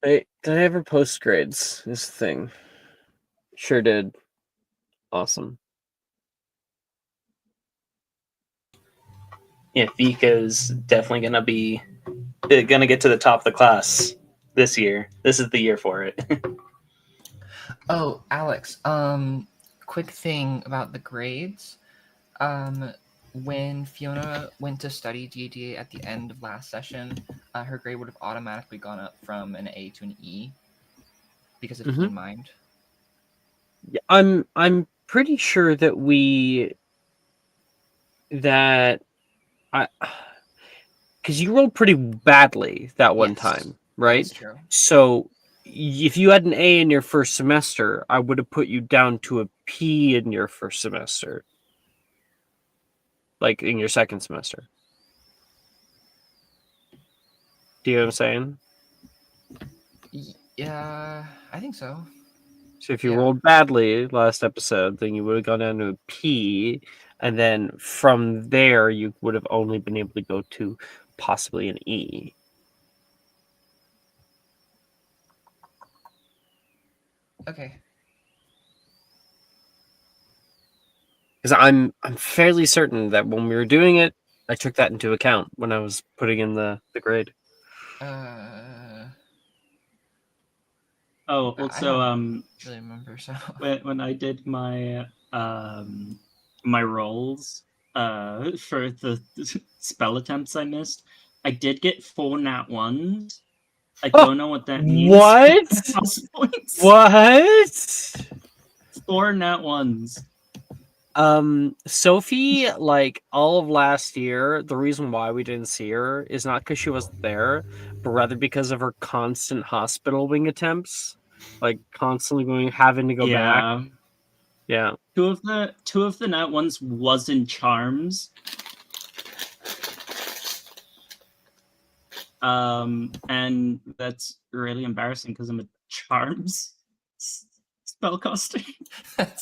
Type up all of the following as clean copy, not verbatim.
Did I ever post grades? Is the thing. Sure did. Awesome. Yeah, Vika's definitely gonna get to the top of the class this year. This is the year for it. Oh, Alex, quick thing about the grades. When Fiona went to study DADA at the end of last session, her grade would have automatically gone up from an A to an E because of Keen Mind. Yeah, I'm pretty sure that because you rolled pretty badly that one time, right? That's true. So if you had an A in your first semester, I would have put you down to a P in your first semester, like in your second semester. Do you know what I'm saying? Yeah, I think so. So if you rolled badly last episode, then you would have gone down to a P, and then from there you would have only been able to go to possibly an E. Okay. Because I'm fairly certain that when we were doing it, I took that into account when I was putting in the grade. Oh, also, I don't really remember. So when I did my my rolls for the spell attempts I missed, I did get 4 nat 1s. I don't know what that means. What? Points. What? 4 nat 1s. Sophie, like all of last year, the reason why we didn't see her is not because she wasn't there, but rather because of her constant hospital wing attempts, like constantly having to go back. Yeah. 2 of the nat 1s wasn't charms. And that's really embarrassing because I'm a charms spellcaster.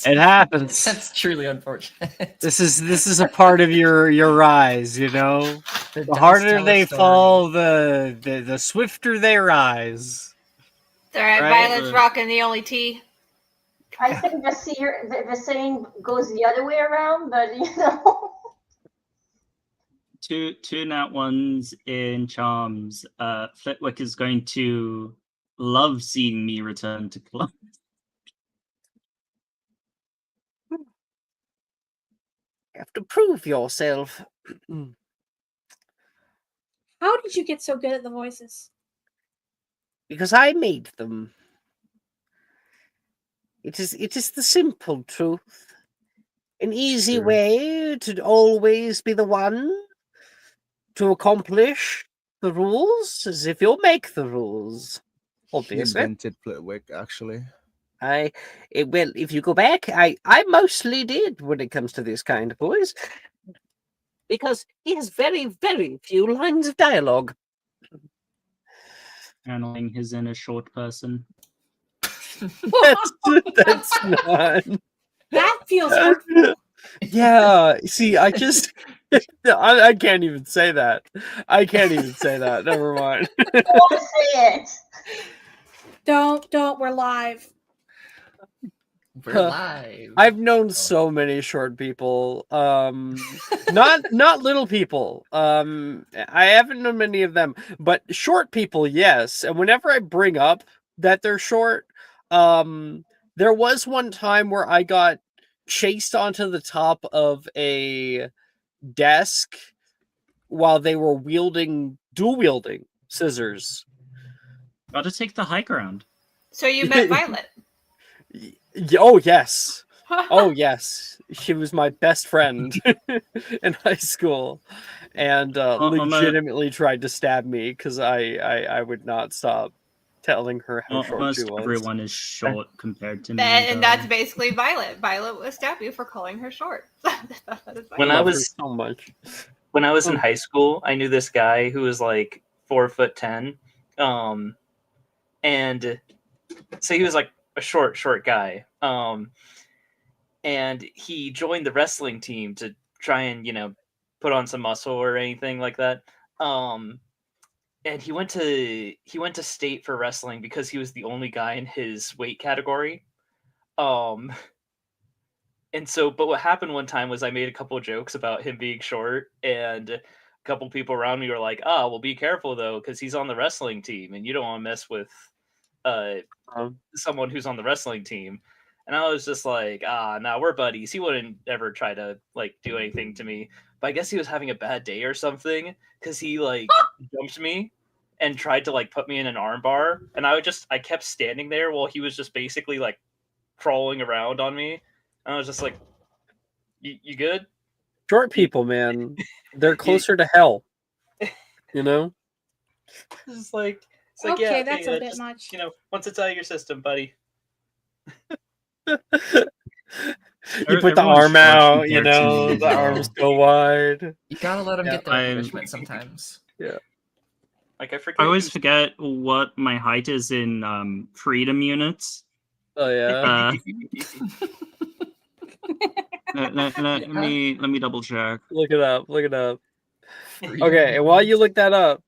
It happens. That's truly unfortunate. This is a part of your rise, you know. The harder they fall, the swifter they rise. It's all right. Violet's rocking the only T. I think the saying goes the other way around, but you know. Two nat 1s in charms. Flitwick is going to love seeing me return to club. You have to prove yourself. How did you get so good at the voices? Because I made them. It is the simple truth. An easy way to always be the one to accomplish the rules is if you make the rules. Obviously. He invented Flitwick, actually. Well, if you go back, I mostly did when it comes to this kind of voice. Because he has very, very few lines of dialogue. Channeling his inner short person. That's not. That feels hurtful. Yeah, see, I can't even say that. I can't even say that. Never mind. I want to say it. Don't. We're live. We're live. I've known so many short people. Not little people. I haven't known many of them, but short people, yes. And whenever I bring up that they're short, there was one time where I got chased onto the top of a desk while they were dual wielding scissors. Got to take the high ground. So you met Violet. Oh yes. Oh yes. She was my best friend in high school, and legitimately tried to stab me because I would not stop telling her how short she was. Everyone is short compared to me. And that's basically Violet. Violet will stab you for calling her short. When I was so much. When I was in high school, I knew this guy who was like 4'10", and so he was like a short guy, and he joined the wrestling team to try and put on some muscle or anything like that, and he went to state for wrestling because he was the only guy in his weight category. And so, but what happened one time was I made a couple of jokes about him being short, and a couple people around me were like, "Ah, well, be careful though, because he's on the wrestling team, and you don't want to mess with uh someone who's on the wrestling team." And I was just like, "Ah, nah, we're buddies. He wouldn't ever try to like do anything to me." But I guess he was having a bad day or something because he like jumped me and tried to like put me in an armbar, and I kept standing there while he was just basically like crawling around on me. And I was just like, you good? Short people, man, they're closer to hell. You know. It's like, Okay, yeah, that's a bit just, much. once it's out of your system, buddy. You put the Everyone's arm short out, compared to me the as arms well. go wide. You gotta let them Yeah. get their I'm- punishment sometimes. Yeah. Like I forget. I always who's- forget what my height is in freedom units. Oh yeah. Let me double check. Look it up. Look it up. Freedom Okay, and while you look that up,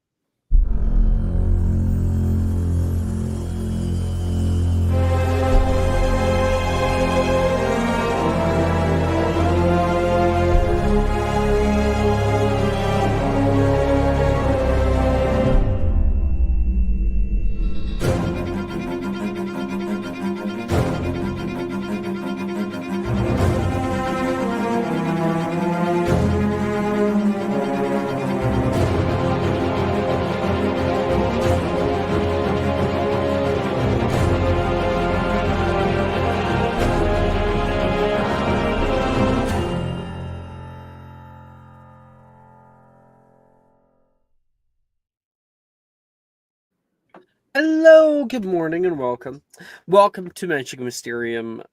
hello, good morning, and welcome. Welcome to Mysterium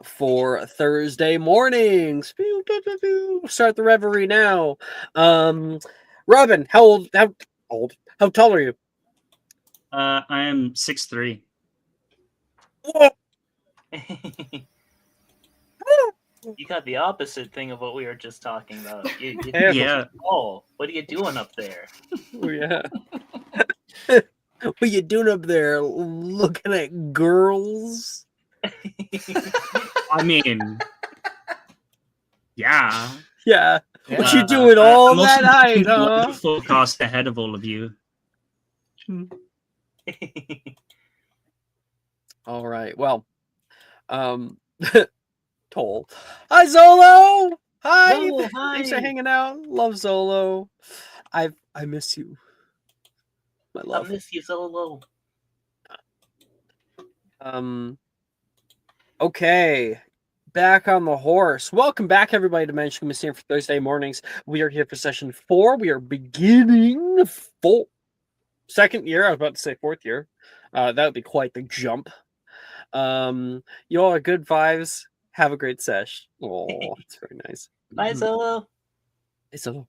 for Thursday mornings. Start the reverie now. Robin, how tall are you? I am 6'3". Whoa! You got the opposite thing of what we were just talking about. You Yeah. Oh, what are you doing up there? Oh, yeah. What you doing up there? Looking at girls? I mean, yeah. Yeah. What you doing I'm all also that height, one huh? forecast ahead of all of you. All right. Well, Toll. Hi, Zolo. Hi. Zolo, Thanks for hi. hanging out. Love Zolo. I miss you. My I love. miss you so. Okay. Back on the horse. Welcome back, everybody, to Magic Mysterium for Thursday mornings. We are here for session 4. We are beginning full second year. I was about to say fourth year. That would be quite the jump. You all are good vibes. Have a great sesh. Oh, it's very nice. Bye, Solo. Hey, Solo.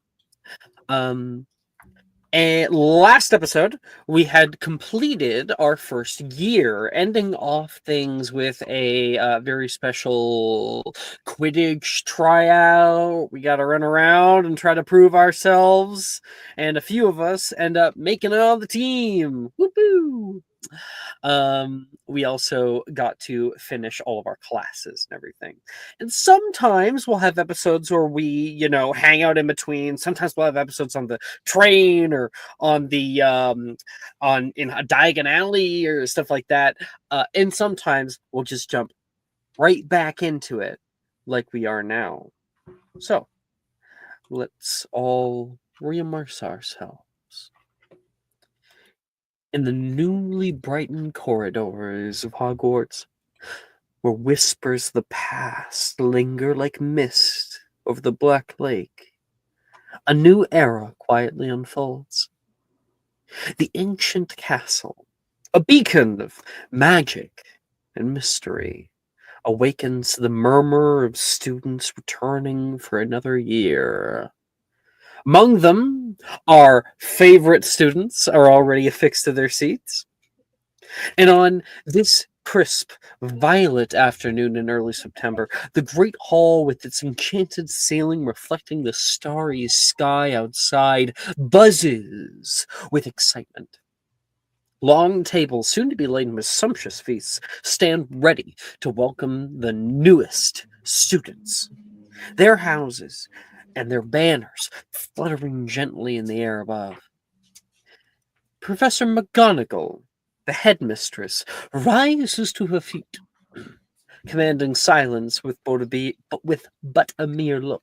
And last episode, we had completed our first year, ending off things with a very special Quidditch tryout. We got to run around and try to prove ourselves, and a few of us end up making it on the team. Whoopoo! We also got to finish all of our classes and everything. And sometimes we'll have episodes where we, hang out in between. Sometimes we'll have episodes on the train or on the in a Diagon Alley or stuff like that. And sometimes we'll just jump right back into it like we are now. So let's all reimmerse ourselves in the newly brightened corridors of Hogwarts, where whispers of the past linger like mist over the Black Lake. A new era quietly unfolds. The ancient castle, a beacon of magic and mystery, awakens to the murmur of students returning for another year. Among them, our favorite students are already affixed to their seats. And on this crisp, violet afternoon in early September. The great hall with its enchanted ceiling reflecting the starry sky outside buzzes with excitement. Long tables, soon to be laden with sumptuous feasts, stand ready to welcome the newest students. Their houses and their banners fluttering gently in the air above. Professor McGonagall, the headmistress, rises to her feet, commanding silence with but a mere look.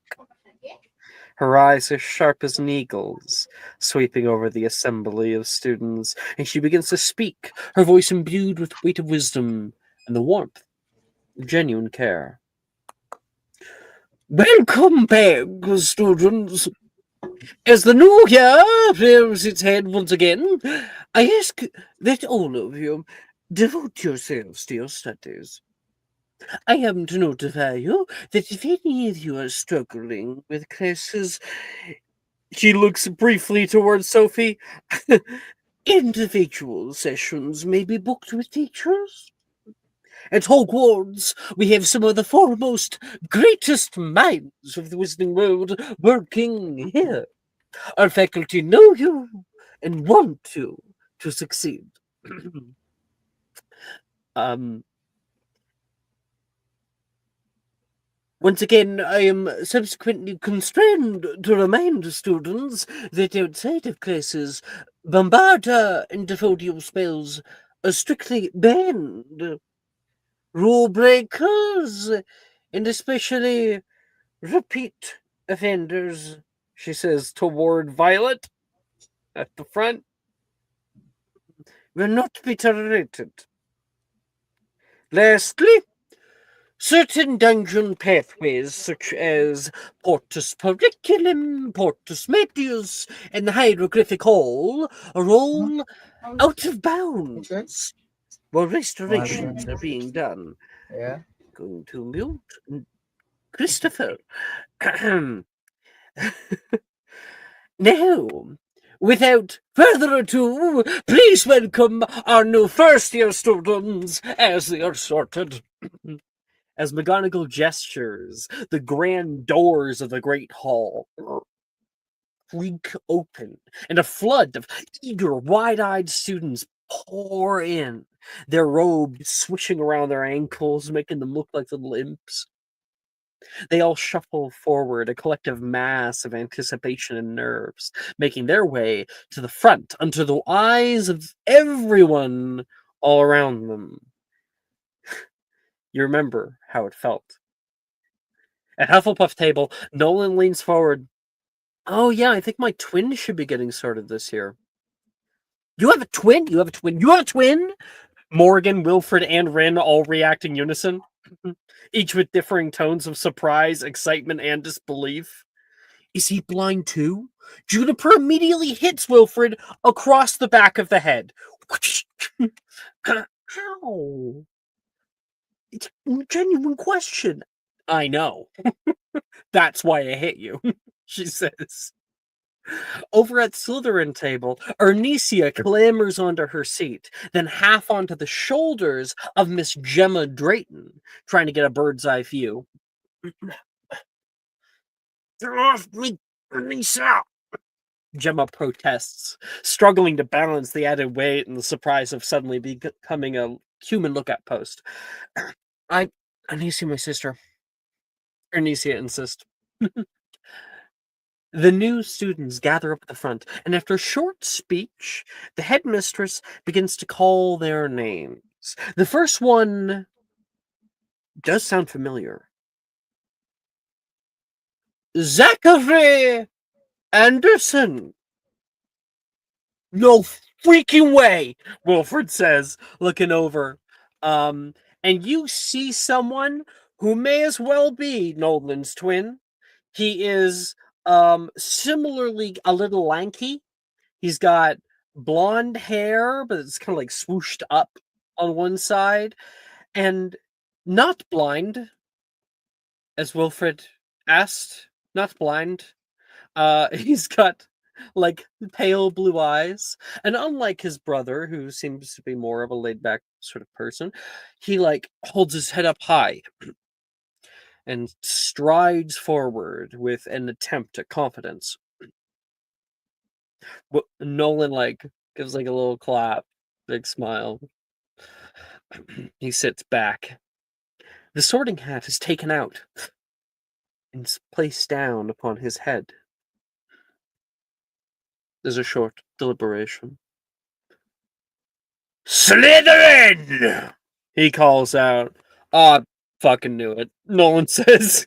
Her eyes are sharp as an eagle's, sweeping over the assembly of students, and she begins to speak, her voice imbued with weight of wisdom and the warmth of genuine care. Welcome back, students. As the new year rears its head once again, I ask that all of you devote yourselves to your studies. I am to notify you that if any of you are struggling with classes, she looks briefly towards Sophie. Individual sessions may be booked with teachers. At Hogwarts, we have some of the foremost, greatest minds of the Wizarding World working here. Our faculty know you and want you to succeed. Once again, I am subsequently constrained to remind students that outside of classes, Bombarda and Daffodil spells are strictly banned. Rule breakers, and especially repeat offenders, she says toward Violet at the front, will not be tolerated. Lastly, certain dungeon pathways, such as Portus Periculum, Portus Medius, and the Hieroglyphic Hall, are all out of bounds while restorations are being done. Yeah. Going to mute Christopher. Now, without further ado, please welcome our new first-year students as they are sorted. As McGonagall gestures, the grand doors of the great hall creak open, and a flood of eager, wide-eyed students pour in, their robes swishing around their ankles, making them look like little imps. They all shuffle forward, a collective mass of anticipation and nerves, making their way to the front under the eyes of everyone all around them. You remember how it felt. At Hufflepuff table, Nolan leans forward. Oh yeah, I think my twin should be getting sorted this year. You have a twin? You have a twin? You have a twin? Morgan, Wilfred, and Rin all react in unison, each with differing tones of surprise, excitement, and disbelief. Is he blind too? Juniper immediately hits Wilfred across the back of the head. How? It's a genuine question. I know. That's why I hit you, she says. Over at Slytherin table, Ernisia clambers onto her seat, then half onto the shoulders of Miss Gemma Drayton, trying to get a bird's eye view. Get off me, Ernisia! Gemma protests, struggling to balance the added weight and the surprise of suddenly becoming a human lookout post. Ernisia, my sister. Ernisia insists. The new students gather up at the front, and after a short speech, the headmistress begins to call their names. The first one does sound familiar. Zachary Anderson. No freaking way, Wilfred says, looking over. And you see someone who may as well be Nolan's twin. He is similarly a little lanky. He's got blonde hair, but it's kind of like swooshed up on one side, and not blind, as Wilfred asked. Not blind. He's got like pale blue eyes, and unlike his brother, who seems to be more of a laid-back sort of person. He like holds his head up high and strides forward with an attempt at confidence. Nolan like gives like a little clap, big smile. He sits back. The sorting hat is taken out and placed down upon his head. There's a short deliberation. Slytherin! He calls out. Oh, I fucking knew it. Nolan says.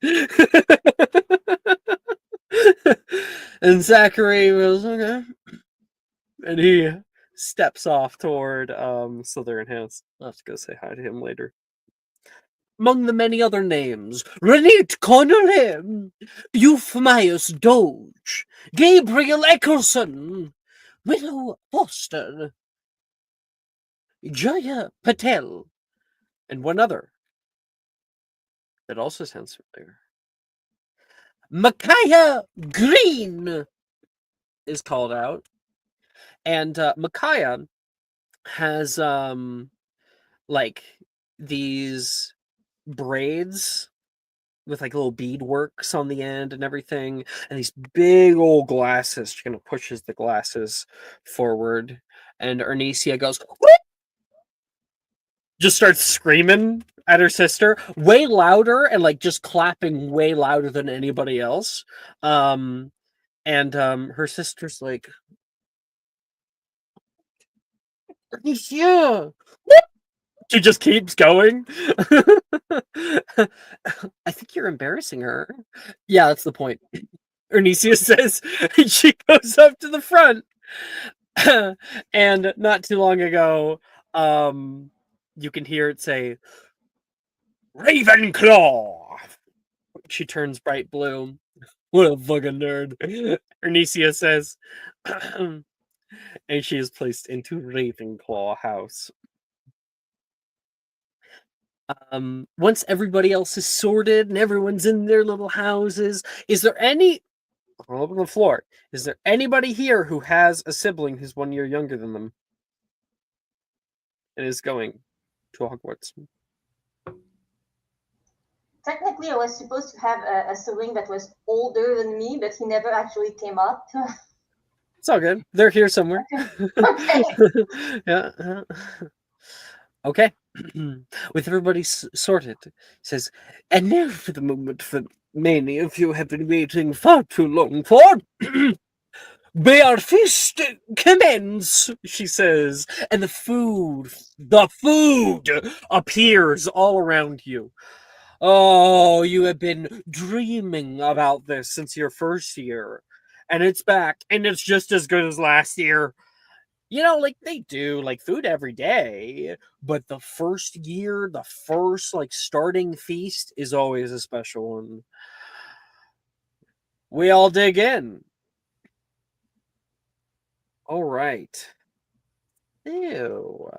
And Zachary goes, okay. And he steps off toward Slytherin House. I'll have to go say hi to him later. Among the many other names, Renate Connolly, Euphemius Doge, Gabriel Eckerson, Willow Foster, Jaya Patel, and one other that also sounds familiar. Micaiah Green is called out. And Micaiah has like these braids with like little beadworks on the end and everything, and these big old glasses. She kind of pushes the glasses forward, and Ernesia goes, "What?" Just starts screaming at her sister way louder and like just clapping way louder than anybody else. And her sister's like, Ernesia, what? She just keeps going. I think you're embarrassing her. Yeah, that's the point. Ernesia says, and she goes up to the front. And not too long ago, you can hear it say, Ravenclaw. She turns bright blue. What a fucking nerd. Ernesia says, and she is placed into Ravenclaw House. Once everybody else is sorted and everyone's in their little houses, is there any on the floor? Is there anybody here who has a sibling who's 1 year younger than them and is going to Hogwarts? Technically, I was supposed to have a sibling that was older than me, but he never actually came up. It's all good. They're here somewhere. Okay. Yeah. Okay. With everybody sorted, he says, and now for the moment that many of you have been waiting far too long for. May our feast commence, she says, and the food appears all around you. Oh, you have been dreaming about this since your first year, and it's back, and it's just as good as last year. You know, like they do like food every day, but the first year, the first like starting feast is always a special one. We all dig in. All right. Ew.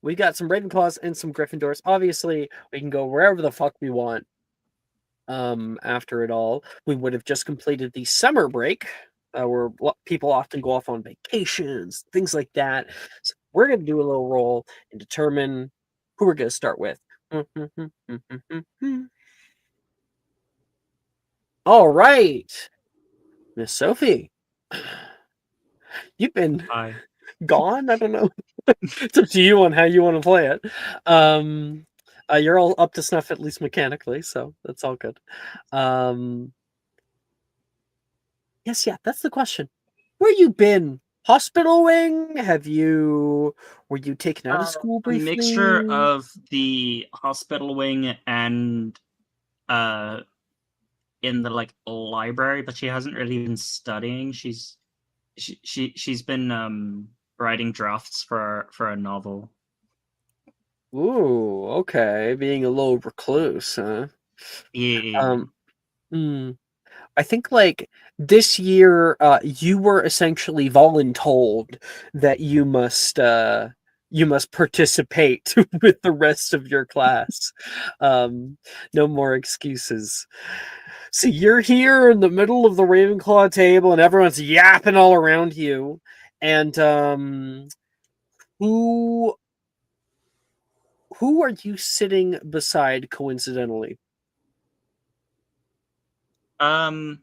We got some Ravenclaws and some Gryffindors. Obviously, we can go wherever the fuck we want. After it all, we would have just completed the summer break, where people often go off on vacations, things like that. So we're going to do a little roll and determine who we're going to start with. All right, Miss Sophie, you've been Hi. gone. I don't know. It's up to you on how you want to play it. You're all up to snuff, at least mechanically, so that's all good. Yes, yeah, that's the question. Where you been? Hospital wing? Were you taken out of school A briefly? mixture of the hospital wing and in the like library, but she hasn't really been studying. She's been writing drafts for a novel. Ooh, okay. Being a little recluse, huh? Yeah. I think like this year, you were essentially voluntold that you must participate with the rest of your class. No more excuses. So you're here in the middle of the Ravenclaw table, and everyone's yapping all around you. And who who are you sitting beside coincidentally? Vika.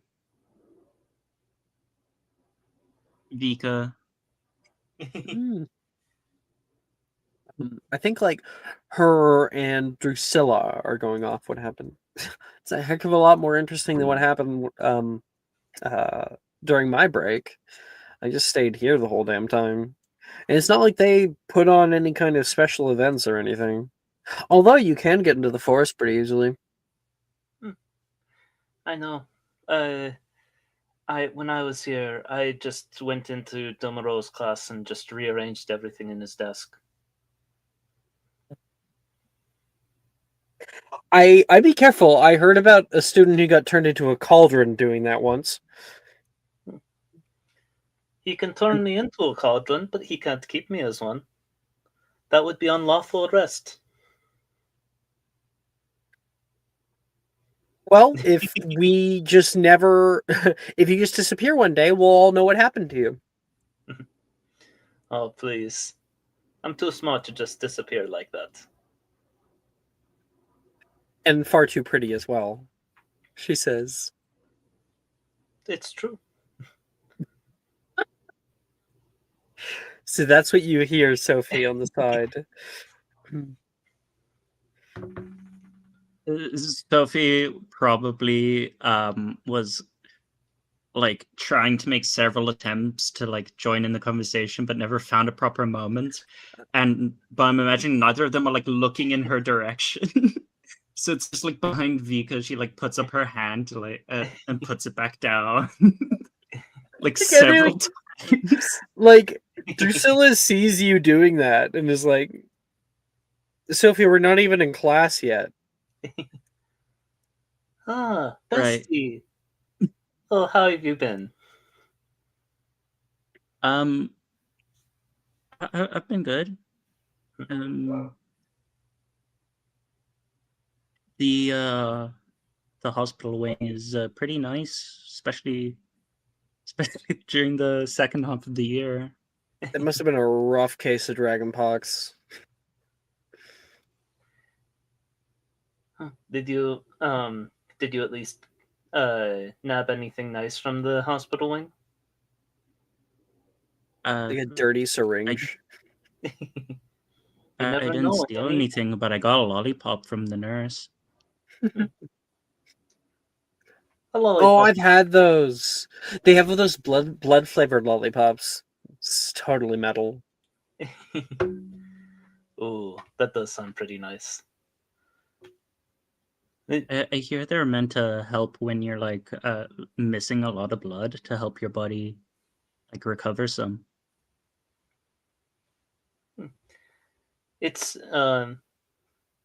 Hmm. I think like her and Drusilla are going off. What happened? It's a heck of a lot more interesting than what happened during my break. I just stayed here the whole damn time. And it's not like they put on any kind of special events or anything. Although you can get into the forest pretty easily. I know. When I was here, I just went into Domaro's class and just rearranged everything in his desk. I'd be careful. I heard about a student who got turned into a cauldron doing that once. He can turn me into a cauldron, but he can't keep me as one. That would be unlawful arrest. Well, if we just never if you just disappear one day, we'll all know what happened to you. Oh, please. I'm too smart to just disappear like that. And far too pretty as well, she says. It's true. So that's what you hear, Sophie, on the side. Sophie probably was like trying to make several attempts to like join in the conversation, but never found a proper moment. But I'm imagining neither of them are like looking in her direction. So it's just like behind Vika, she like puts up her hand to, like and puts it back down, like several times. Like Drusilla sees you doing that and is like, Sophie, we're not even in class yet. Ah, Right. bestie. Oh, how have you been? I've been good. The hospital wing is pretty nice, especially during the second half of the year. It must have been a rough case of dragonpox. Huh. Did you at least nab anything nice from the hospital wing? Like a dirty syringe. You I never didn't know what steal you need. anything, but I got a lollipop from the nurse. Oh, I've had those. They have those blood flavored lollipops. It's totally metal. Ooh, that does sound pretty nice. I hear they're meant to help when you're like missing a lot of blood to help your body like recover some. It's an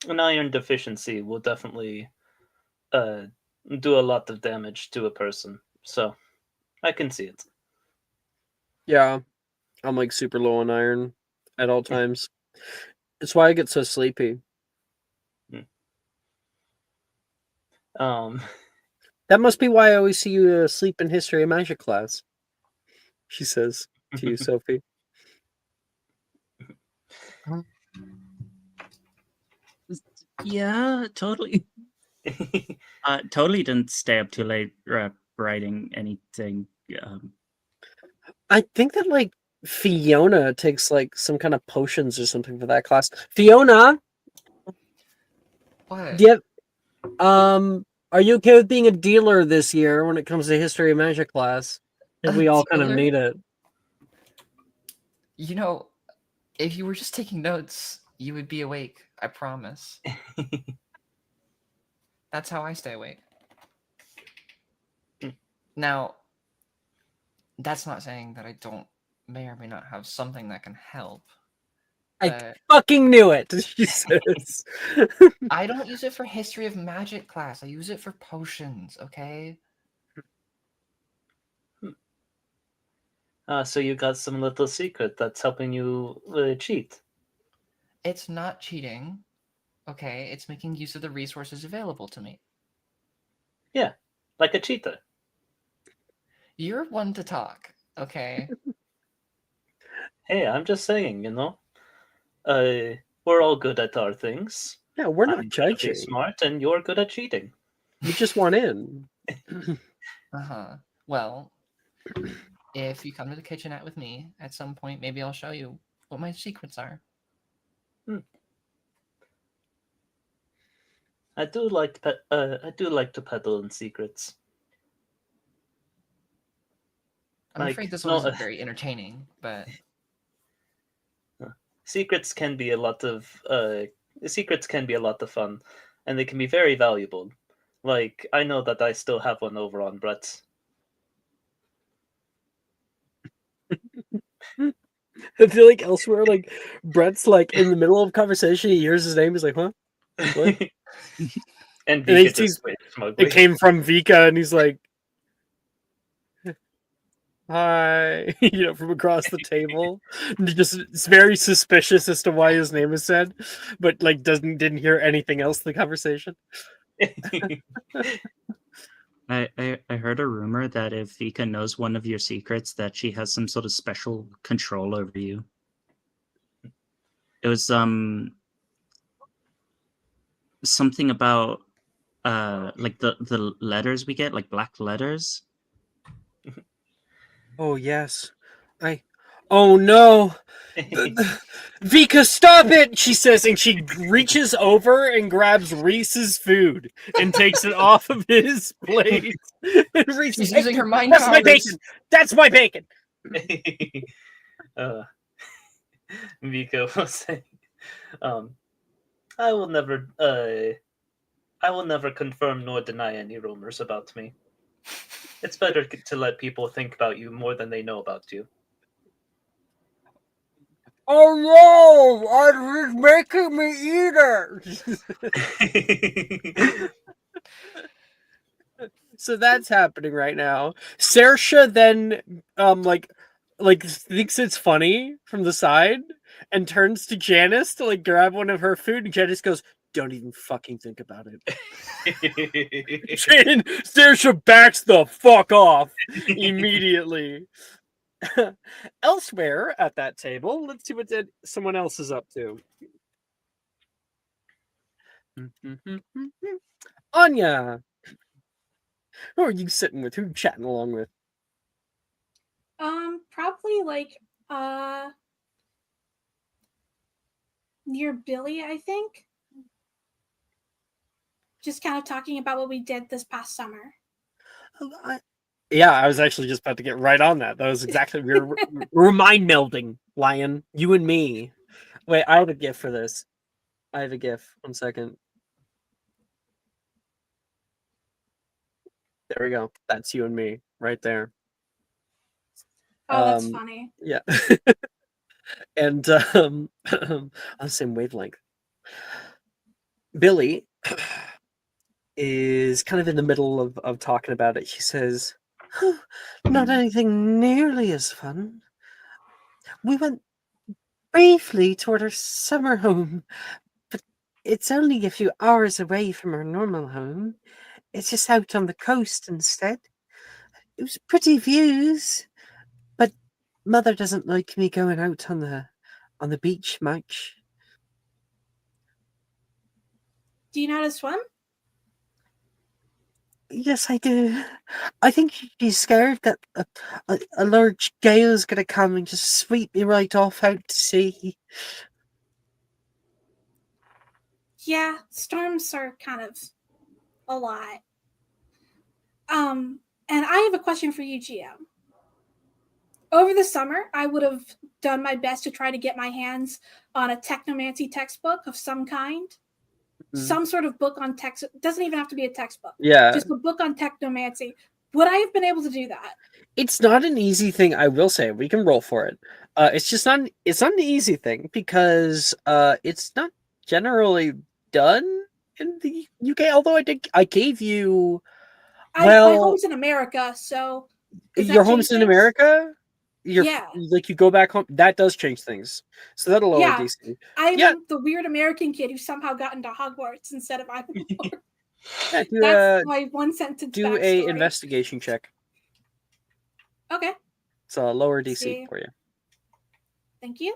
iron deficiency will definitely do a lot of damage to a person, so I can see it. Yeah, I'm like super low on iron at all times. It's why I get so sleepy. That must be why I always see you asleep in history of magic class. She says to you, Sophie. Yeah, totally. Totally didn't stay up too late writing anything. I think that like Fiona takes like some kind of potions or something for that class. Fiona, What? do you have, are you okay with being a dealer this year when it comes to history of magic class? I think we all kind of dealer? need it. You know, if you were just taking notes, you would be awake. I promise. That's how I stay awake. Now, that's not saying that I may or may not have something that can help. I fucking knew it, she says. I don't use it for history of magic class. I use it for potions, okay? So you got some little secret that's helping you cheat. It's not cheating, okay? It's making use of the resources available to me. Yeah, like a cheater. You're one to talk, okay? Hey, I'm just saying, you know. We're all good at our things. Yeah, we're not I'm incredibly judging. smart, and you're good at cheating. We just want in. Well, if you come to the kitchenette with me at some point, maybe I'll show you what my secrets are. I do like to peddle in secrets. I'm Like, afraid this no, one isn't very entertaining, but secrets can be a lot of fun, and they can be very valuable. Like, I know that I still have one over on Brett. I feel like elsewhere, like Brett's like in the middle of conversation, he hears his name, he's like, huh? What? And And he Vika sees just waves smugly. it came from Vika, and he's like, hi, from across the table. And it's very suspicious as to why his name is said, but like didn't hear anything else in the conversation. I heard a rumor that if Vika knows one of your secrets, that she has some sort of special control over you. It was something about like the letters we get, like black letters. Oh yes, oh no. Vika, stop it! She says, and she reaches over and grabs Reese's food and takes it off of his plate. And Reese, she's using her mind that's my powers. bacon. That's my bacon. Vika will say, I will never confirm nor deny any rumors about me. It's better to let people think about you more than they know about you. Oh no! It's making me eat it. So that's happening right now. Saoirse then like thinks it's funny from the side and turns to Janice to like grab one of her food, and Janice goes, "Don't even fucking think about it." And Saoirse backs the fuck off immediately. Elsewhere at that table, let's see what someone else is up to. Anya, who are you sitting with? Who are you chatting along with? Probably like near Billy, I think. Just kind of talking about what we did this past summer. Yeah, I was actually just about to get right on that. That was exactly we're mind melding, Lion. You and me. Wait, I have a GIF for this. I have a GIF. 1 second. There we go. That's you and me right there. Oh, that's funny. Yeah. And on the same wavelength. Billy is kind of in the middle of talking about it. She says, not anything nearly as fun. We went briefly toward our summer home, but it's only a few hours away from our normal home. It's just out on the coast instead. It was pretty views, but Mother doesn't like me going out on the beach much. Do you know how to swim? Yes, I do. I think she's scared that a large gale's going to come and just sweep me right off out to sea. Yeah, storms are kind of a lot. And I have a question for you, GM. Over the summer, I would have done my best to try to get my hands on a technomancy textbook of some kind. Mm-hmm. Some sort of book on text. It doesn't even have to be a textbook. Yeah. Just a book on technomancy. Would I have been able to do that? It's not an easy thing, I will say. We can roll for it. It's just not an easy thing because it's not generally done in the UK, although I gave you my home's in America, so your home's in America? Yeah. Like you go back home, that does change things. So that'll lower DC. I'm the weird American kid who somehow got into Hogwarts instead of Ivanpah. That's my one sentence do backstory. a investigation check. Okay. So lower DC for you. Thank you.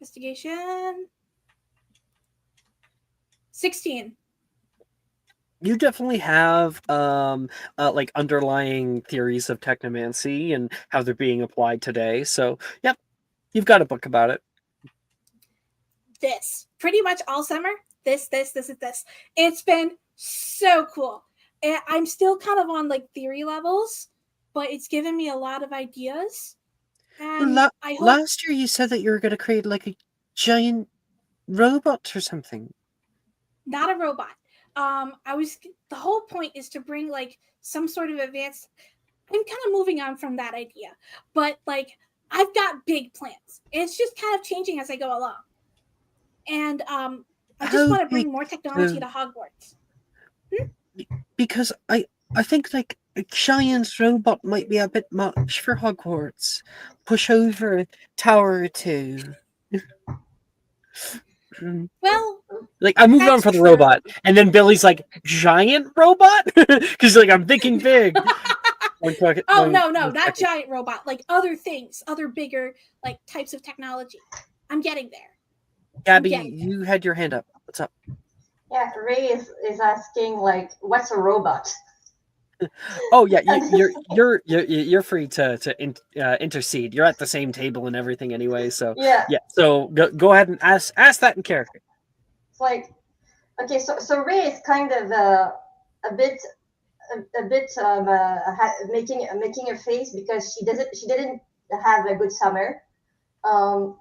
Investigation. 16. You definitely have like underlying theories of technomancy and how they're being applied today. So, yep, you've got a book about it. This pretty much all summer. This. It's been so cool. And I'm still kind of on like theory levels, but it's given me a lot of ideas. And I hope Last year you said that you were going to create like a giant robot or something. not a robot. The whole point is to bring like some sort of advanced. I'm kind of moving on from that idea, but like I've got big plans. It's just kind of changing as I go along. And I just How want to bring big, more technology though? to Hogwarts. Because I think like a giant robot might be a bit much for Hogwarts. Push over a tower or two. Well, Like I'm moving on that's for the true. robot, and then Billy's like giant robot because like I'm thinking big. Oh no, not giant robot. Like other things, other bigger like types of technology. I'm getting there. Gabby, getting you had your hand up. What's up? Yeah, Ray is asking like, what's a robot? Oh yeah, you're free to intercede. You're at the same table and everything anyway. So Yeah, So go ahead and ask that in character. it's like, okay, so Ray is kind of a bit making a face because she didn't have a good summer.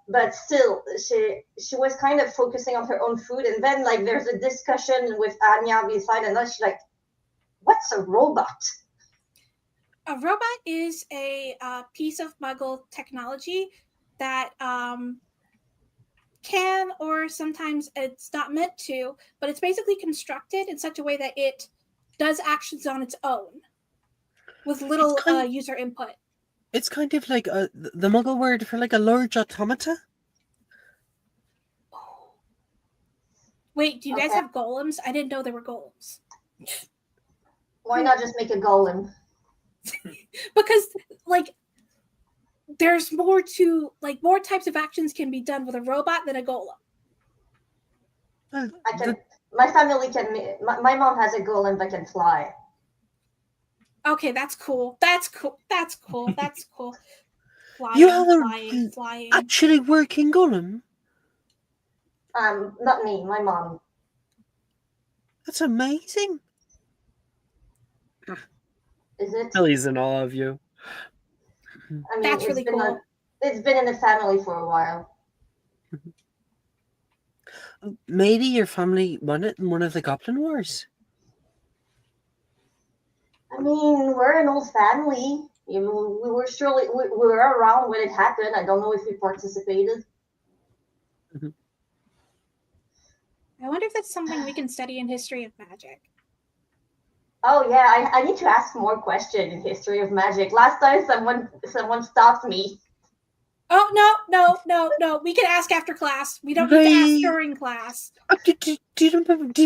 But still, she was kind of focusing on her own food, and then like there's a discussion with Anya beside, and then she's like, "What's a robot?" A robot is a piece of Muggle technology that can, or sometimes it's not meant to, but it's basically constructed in such a way that it does actions on its own with little user input. It's kind of like the Muggle word for like a large automata. Wait, do you guys Okay. have golems? I didn't know there were golems. Why not just make a golem? Because like there's more types of actions can be done with a robot than a golem. My family can. My mom has a golem that can fly. Okay, that's cool. Flying, You have flying. actually working golem. Not me. My mom. That's amazing. Is it? Billy's in all of you. I mean, That's really cool. It's been in the family for a while. Maybe your family won it in one of the Goblin Wars. I mean, we're an old family. We were around when it happened. I don't know if we participated. I wonder if that's something we can study in history of magic. Oh yeah, I need to ask more questions in history of magic. Last time someone stopped me. Oh no! We can ask after class. We don't need to ask during class. Do you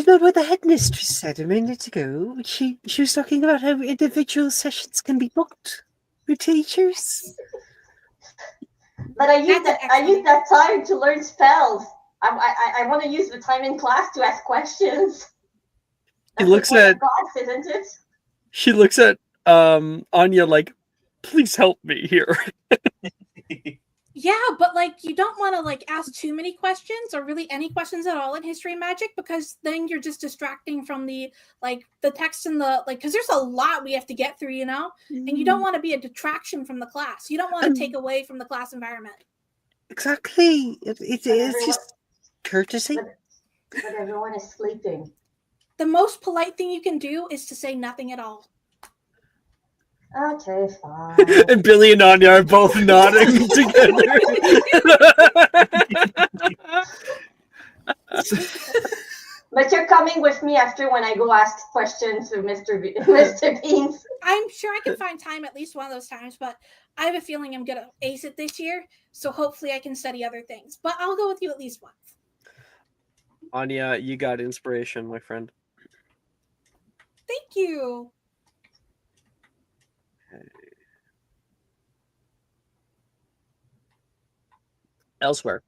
know what the headmistress said a minute ago? She was talking about how individual sessions can be booked with teachers. But I used that time to learn spells. I want to use the time in class to ask questions. That's the point of class, isn't it? She looks at Anya like, please help me here. Yeah, but like you don't want to like ask too many questions or really any questions at all in history and magic, because then you're just distracting from the text and the because there's a lot we have to get through, and you don't want to be a detraction from the class. You don't want to take away from the class environment. Exactly. It's just courtesy. But everyone is sleeping. The most polite thing you can do is to say nothing at all. Okay, fine. And Billy and Anya are both nodding together. But you're coming with me after when I go ask questions to Mr. Beans. I'm sure I can find time at least one of those times, but I have a feeling I'm going to ace it this year, so hopefully I can study other things. But I'll go with you at least once. Anya, you got inspiration, my friend. Thank you. Elsewhere.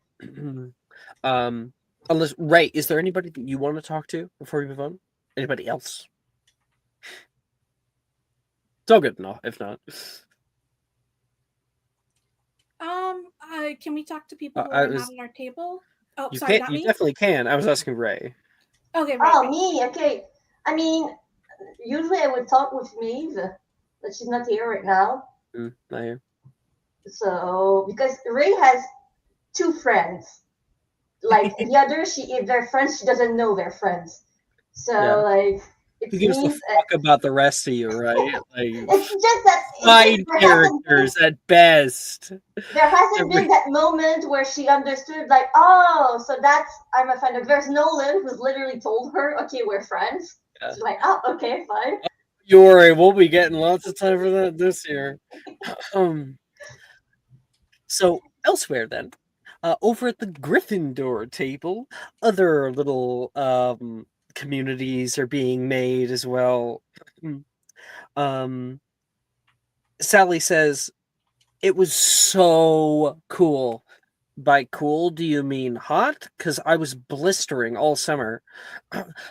Unless Ray, is there anybody that you want to talk to before we move on? Anybody else? It's all good enough. If not, Can we talk to people who I are not was. at our table? Oh, You sorry, can't. not You me. definitely can. I was asking Ray. Okay, right. Oh, me. Okay. I mean, usually I would talk with Maeve, but she's not here right now. Not here. So because Ray has 2 friends, like the other, if they're friends, she doesn't know they're friends. So Yeah. like it Who gives a means fuck about the rest of you, right? Like it's just that side characters at best. there hasn't been that moment where she understood, like, oh, so that's I'm a friend of. There's Nolan who's literally told her, okay, we're friends. Yeah. She's like, oh, okay, fine. You worry, we'll be getting lots of time for that this year. So elsewhere then, over at the Gryffindor table, other little communities are being made as well. Sally says, it was so cool. By cool, do you mean hot? Because I was blistering all summer.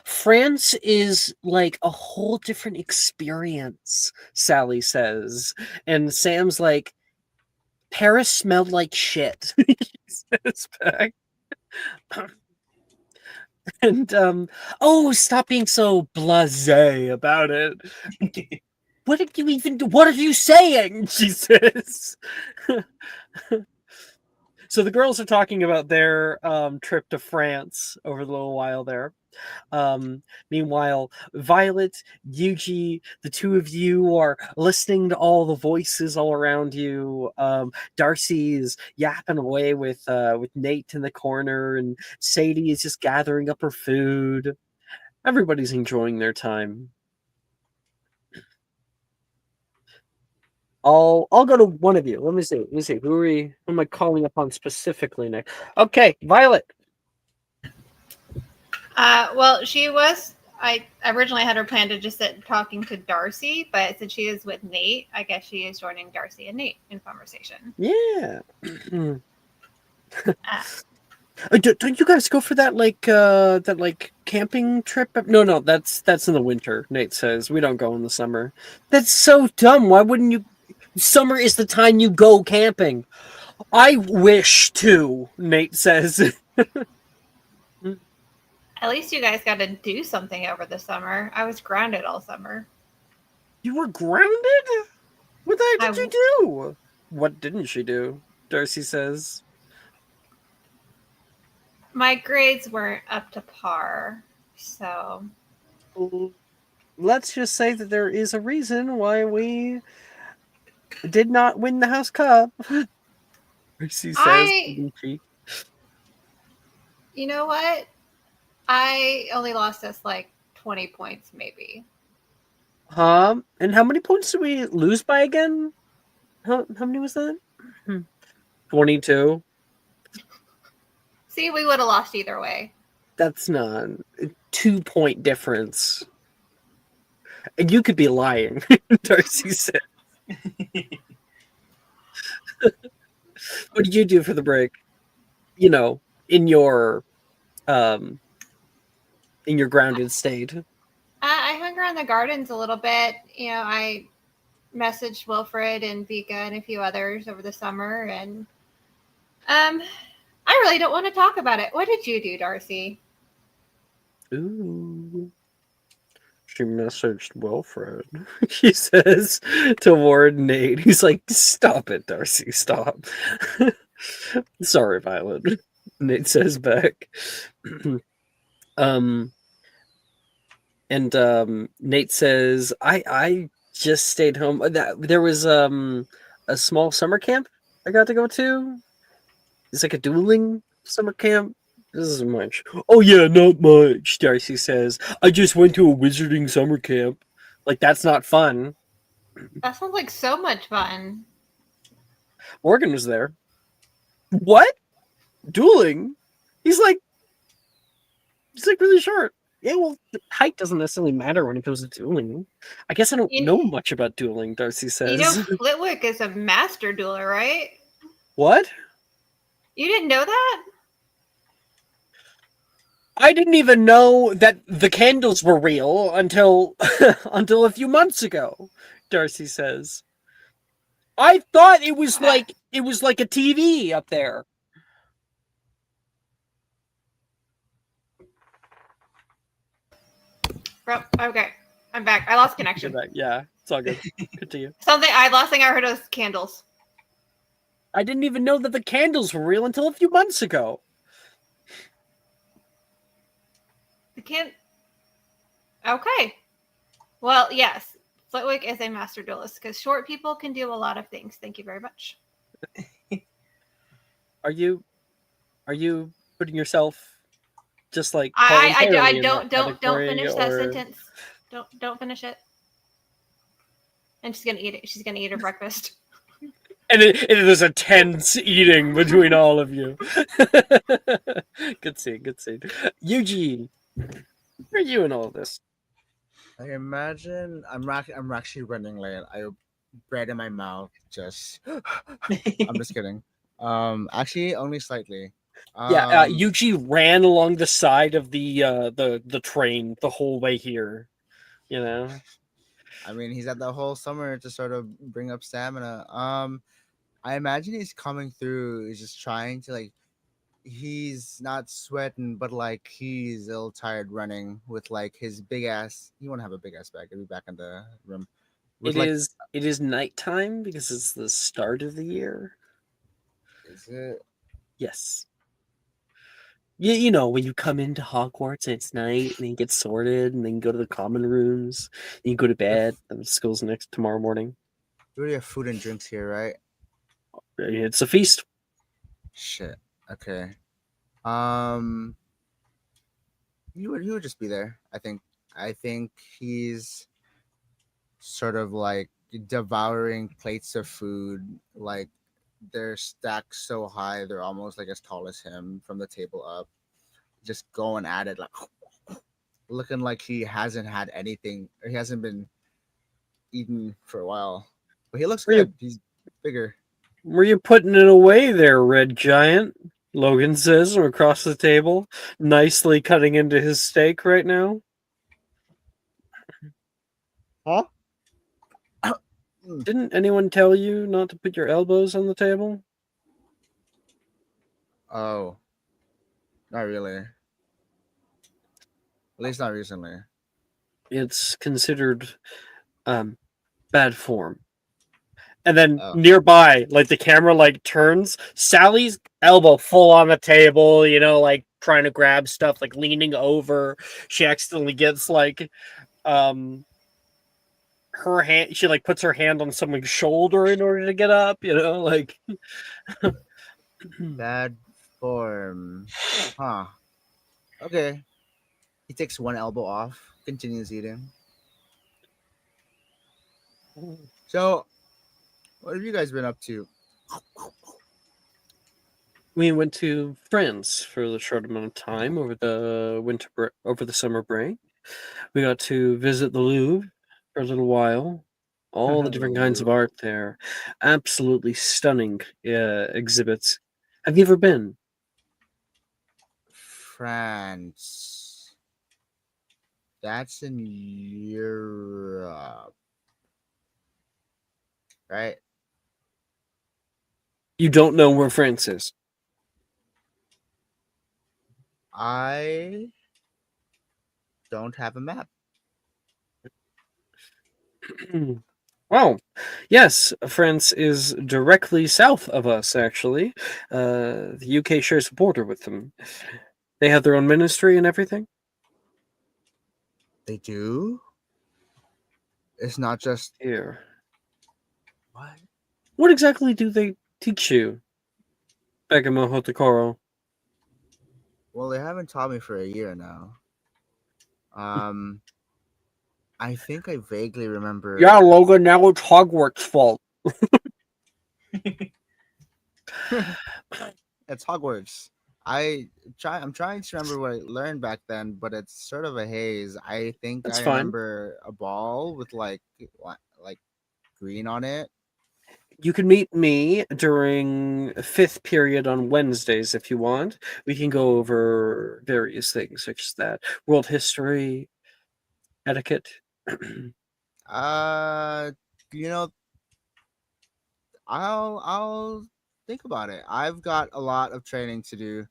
France is like a whole different experience, Sally says. And Sam's like, Paris smelled like shit. He says back. And oh, stop being so blasé about it. What did you even do? What are you saying? She says. So the girls are talking about their trip to France over the little while there. Meanwhile, Violet, Yuji, the two of you are listening to all the voices all around you. Darcy is yapping away with Nate in the corner, and Sadie is just gathering up her food. Everybody's enjoying their time. I'll go to one of you. Let me see. Who am I calling upon specifically next? Okay, Violet. Well, she was. I originally had her planned to just sit talking to Darcy, but since she is with Nate, I guess she is joining Darcy and Nate in conversation. Yeah. Don't you guys go for that camping trip? No, that's in the winter. Nate says we don't go in the summer. That's so dumb. Why wouldn't you? Summer is the time you go camping. I wish to. Nate says. At least you guys got to do something over the summer. I was grounded all summer. You were grounded? What the heck did you do? What didn't she do? Darcy says. My grades weren't up to par, so. Let's just say that there is a reason why we did not win the House Cup. Darcy says. You know what? I only lost us like 20 points, maybe. And how many points did we lose by again? How many was that? 22. See, we would have lost either way. That's not a 2-point difference. And you could be lying, Darcy said. What did you do for the break? You know, in your grounded state. I hung around the gardens a little bit. You know, I messaged Wilfred and Vika and a few others over the summer, and I really don't want to talk about it. What did you do, Darcy? Ooh. She messaged Wilfred. She says toward Nate. He's like, stop it, Darcy, stop. Sorry, Violet. Nate says back. Nate says, I just stayed home. There was a small summer camp I got to go to. It's like a dueling summer camp. This isn't much. Oh yeah, not much, Darcy says. I just went to a wizarding summer camp. Like, that's not fun. That sounds like so much fun. Morgan was there. What? Dueling? He's like really short. Yeah, well, height doesn't necessarily matter when it comes to dueling. I guess I don't know much about dueling, Darcy says. You know, Flitwick is a master dueler, right? What? You didn't know that? I didn't even know that the candles were real until until a few months ago, Darcy says. I thought it was like a TV up there. Okay, I'm back. I lost connection. Yeah, it's all good. Continue. Last thing I heard was candles. I didn't even know that the candles were real until a few months ago. Okay. Well, yes. Flitwick is a master duelist because short people can do a lot of things. Thank you very much. Are you putting yourself just like I don't finish that sentence. Don't finish it. And she's gonna eat it. She's gonna eat her breakfast. And it is a tense eating between all of you. Good scene. Eugene, where are you in all of this? I imagine I'm actually running late. I have bread in my mouth. Just I'm just kidding. Actually, only slightly. Yuji ran along the side of the train the whole way here. You know, I mean, he's had the whole summer to sort of bring up stamina. I imagine he's coming through. He's just trying to like. He's not sweating, but like he's a little tired running with like his big ass. He won't have a big ass bag. He'll be back in the room. With it is nighttime because it's the start of the year. Is it? Yes. You know, when you come into Hogwarts and it's night and then you get sorted and then you go to the common rooms and you go to bed and school's tomorrow morning. We already have food and drinks here, right? It's a feast. Shit. Okay. He would just be there. I think he's sort of like devouring plates of food. Like they're stacked so high, they're almost like as tall as him from the table up. Just going at it, like looking like he hasn't had anything, or he hasn't been eaten for a while. But he looks good. He's bigger. Were you putting it away there, Red Giant? Logan says from across the table, nicely cutting into his steak right now. Huh? Didn't anyone tell you not to put your elbows on the table? Oh, not really. At least not recently. It's considered bad form. And then nearby, like the camera like turns, Sally's elbow full on the table, you know, like trying to grab stuff, like leaning over. She accidentally gets like her hand, she like puts her hand on someone's shoulder in order to get up, you know, like bad form. Huh. Okay. He takes one elbow off, continues eating. So, what have you guys been up to? We went to France for the short amount of time over the summer break. We got to visit the Louvre for a little while. All the different kinds of art there. Absolutely stunning exhibits. Have you ever been? France. That's in Europe. Right? You don't know where France is? I don't have a map. Well, yes, France is directly south of us, actually. The UK shares a border with them. They have their own ministry and everything. They do? It's not just... Here. What? What exactly do they teach you back in Mohotakoro? Well, they haven't taught me for a year now. I think I vaguely remember... Yeah, Logan, now it's Hogwarts' fault. It's Hogwarts. I'm trying to remember what I learned back then, but it's sort of a haze. I think That's I fine. remember a ball with like green on it. You can meet me during 5th period on Wednesdays if you want. We can go over various things such as that. World history, etiquette. Uh, you know, I'll think about it. I've got a lot of training to do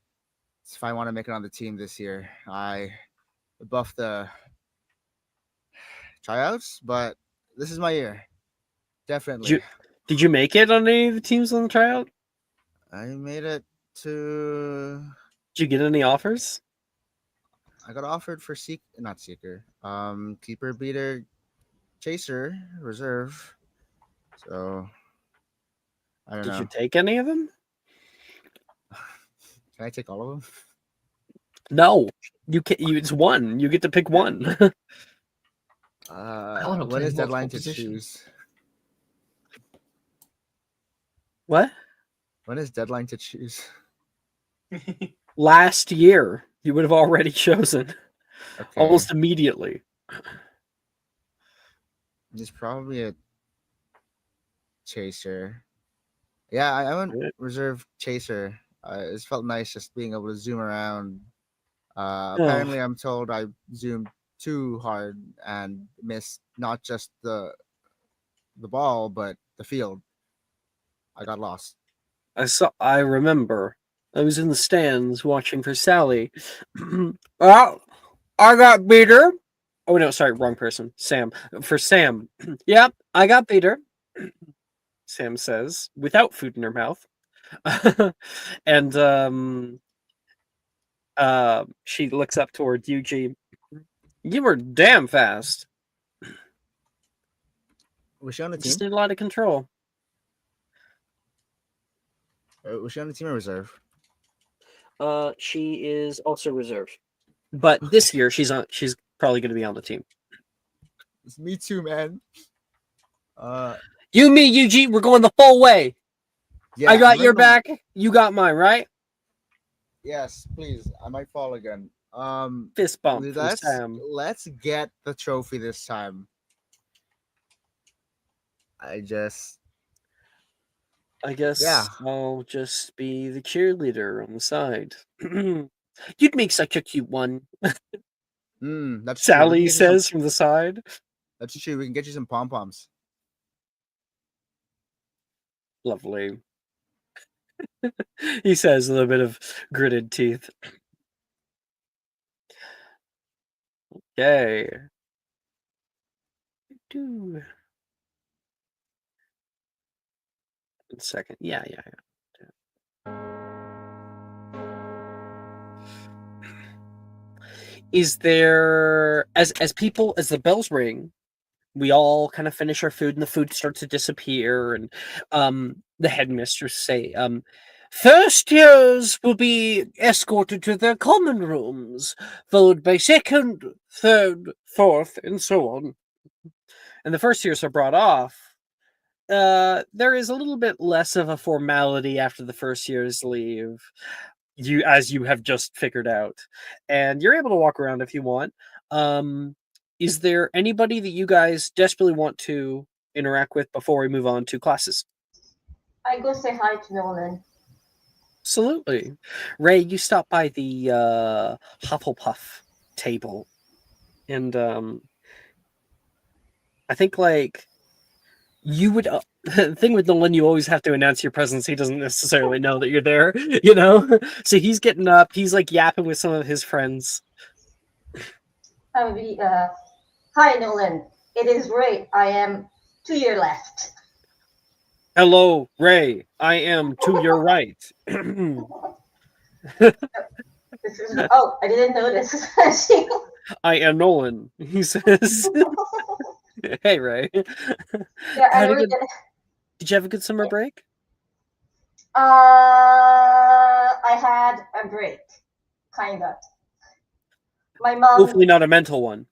if I want to make it on the team this year. I buffed the tryouts, but this is my year. Definitely. Did you make it on any of the teams on the tryout? I made it to. Did you get any offers? I got offered for not seeker, keeper, beater, chaser, reserve. So I don't Did know. you take any of them? Can I take all of them? No, you can. It's one. You get to pick one. wanna When play is multiple deadline to positions. choose? What? When is deadline to choose? Last year, you would have already chosen Okay. almost immediately. There's probably a chaser. Yeah, I went Right. reserve chaser. It felt nice just being able to zoom around. Oh. Apparently, I'm told I zoomed too hard and missed not just the ball but the field. I got lost. I remember. I was in the stands watching for Sally. Oh, I got beat her. Oh no, sorry, wrong person. Sam. For Sam. Yep, I got beat her. Sam says, without food in her mouth. And she looks up towards Eugene. You were damn fast. Was she on the Just team? need a lot of control. Was she on the team or reserve? She is also reserved, but this year she's probably going to be on the team. It's me too, man. You, me, Eugene, we're going the full way. Yeah, I got I'm your gonna- back. You got mine, right? Yes, please. I might fall again. Fist bump from Let's Sam. get the trophy this time. I guess Yeah. I'll just be the cheerleader on the side. You'd make such a cute one, that's true. We can Sally get you says from the side. That's true. We can get you some pom poms. Lovely. He says with a bit of gritted teeth. Okay. One second. Yeah. Is there as the bells ring, we all kind of finish our food and the food starts to disappear, and the headmistress say, first years will be escorted to their common rooms, followed by second, third, fourth, and so on. And the first years are brought off. There is a little bit less of a formality after the first years leave, as you have just figured out, and you're able to walk around if you want. Is there anybody that you guys desperately want to interact with before we move on to classes? I go say hi to Nolan. Absolutely. Ray, you stop by the Hufflepuff table, and I think you would. The thing with Nolan, you always have to announce your presence. He doesn't necessarily know that you're there, So he's getting up. He's yapping with some of his friends. Hi, Nolan. It is Ray. I am 2 year left. Hello, Ray. I am to your right. Oh, I didn't notice. I am Nolan. He says, "Hey, Ray. Yeah, Did you have a good summer break?" I had a break, kind of. My mom. Hopefully, not a mental one.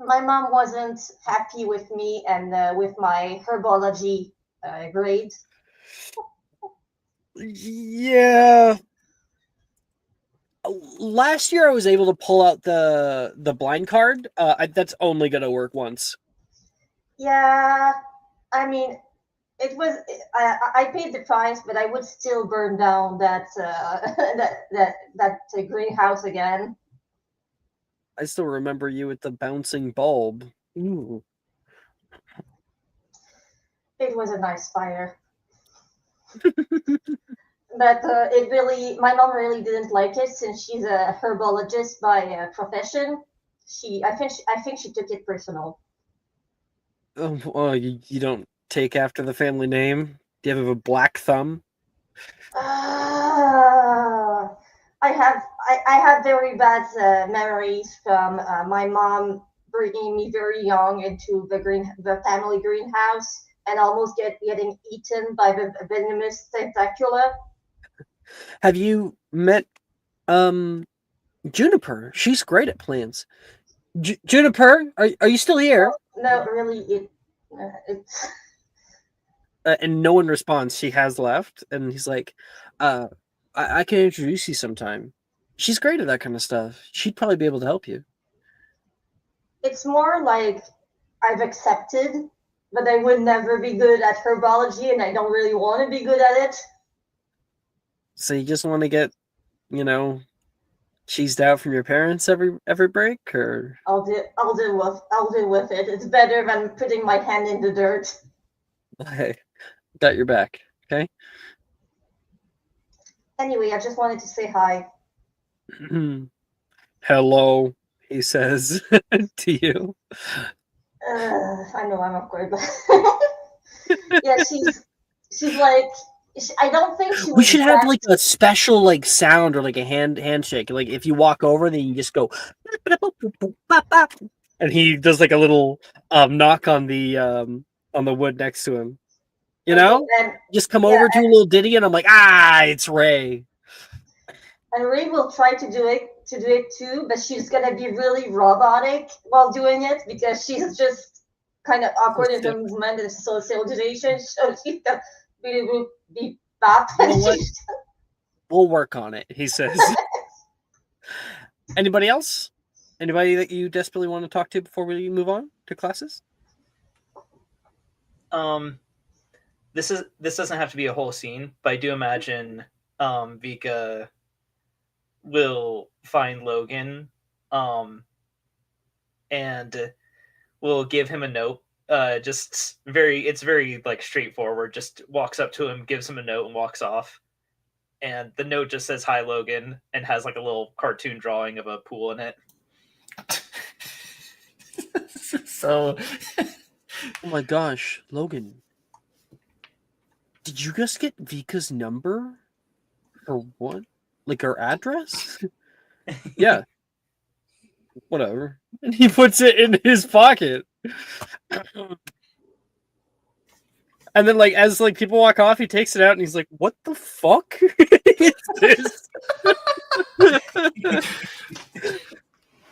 My mom wasn't happy with me and with my herbology grade. Yeah. Last year, I was able to pull out the blind card. That's only gonna work once. Yeah, I mean, it was I paid the price, but I would still burn down that that greenhouse again. I still remember you with the bouncing bulb. Ooh. It was a nice fire. But it really, my mom really didn't like it since she's a herbologist by profession. I think she took it personal. Oh, you don't take after the family name? Do you have a black thumb? Uh, I have very bad memories from my mom bringing me very young into the family greenhouse and almost getting eaten by the venomous tentacula. Have you met Juniper? She's great at plants. Juniper, are you still here? No, really, it's And no one responds. She has left, and he's like, I can introduce you sometime. She's great at that kind of stuff. She'd probably be able to help you. it's more like I've accepted, but I would never be good at herbology, and I don't really want to be good at it. So you just want to get, cheesed out from your parents every break, or I'll deal with it. It's better than putting my hand in the dirt. hey, got your back. Okay. Anyway, I just wanted to say hi. Hello, he says to you. I know I'm awkward, but yeah, she's like I don't think she We would should have get. like a special like sound or like a handshake. Like if you walk over, then you just go, and he does like a little knock on the wood next to him. You know, And just come yeah, over to a little ditty, and I'm like, it's Ray. and Ray will try to do it too, but she's gonna be really robotic while doing it because she's just kind of awkward in her movement and socialization. So she's gonna be bop. You know what? We'll work on it, he says. Anybody else? Anybody that you desperately want to talk to before we move on to classes? This doesn't have to be a whole scene, but I do imagine Vika will find Logan and will give him a note. It's very like straightforward. Just walks up to him, gives him a note, and walks off. And the note just says "Hi, Logan," and has like a little cartoon drawing of a pool in it. So, oh my gosh, Logan, did you just get Vika's number? Or what? Like her address? Yeah. Whatever. And he puts it in his pocket. And then, like, as like people walk off, he takes it out and he's like, "What the fuck is this?"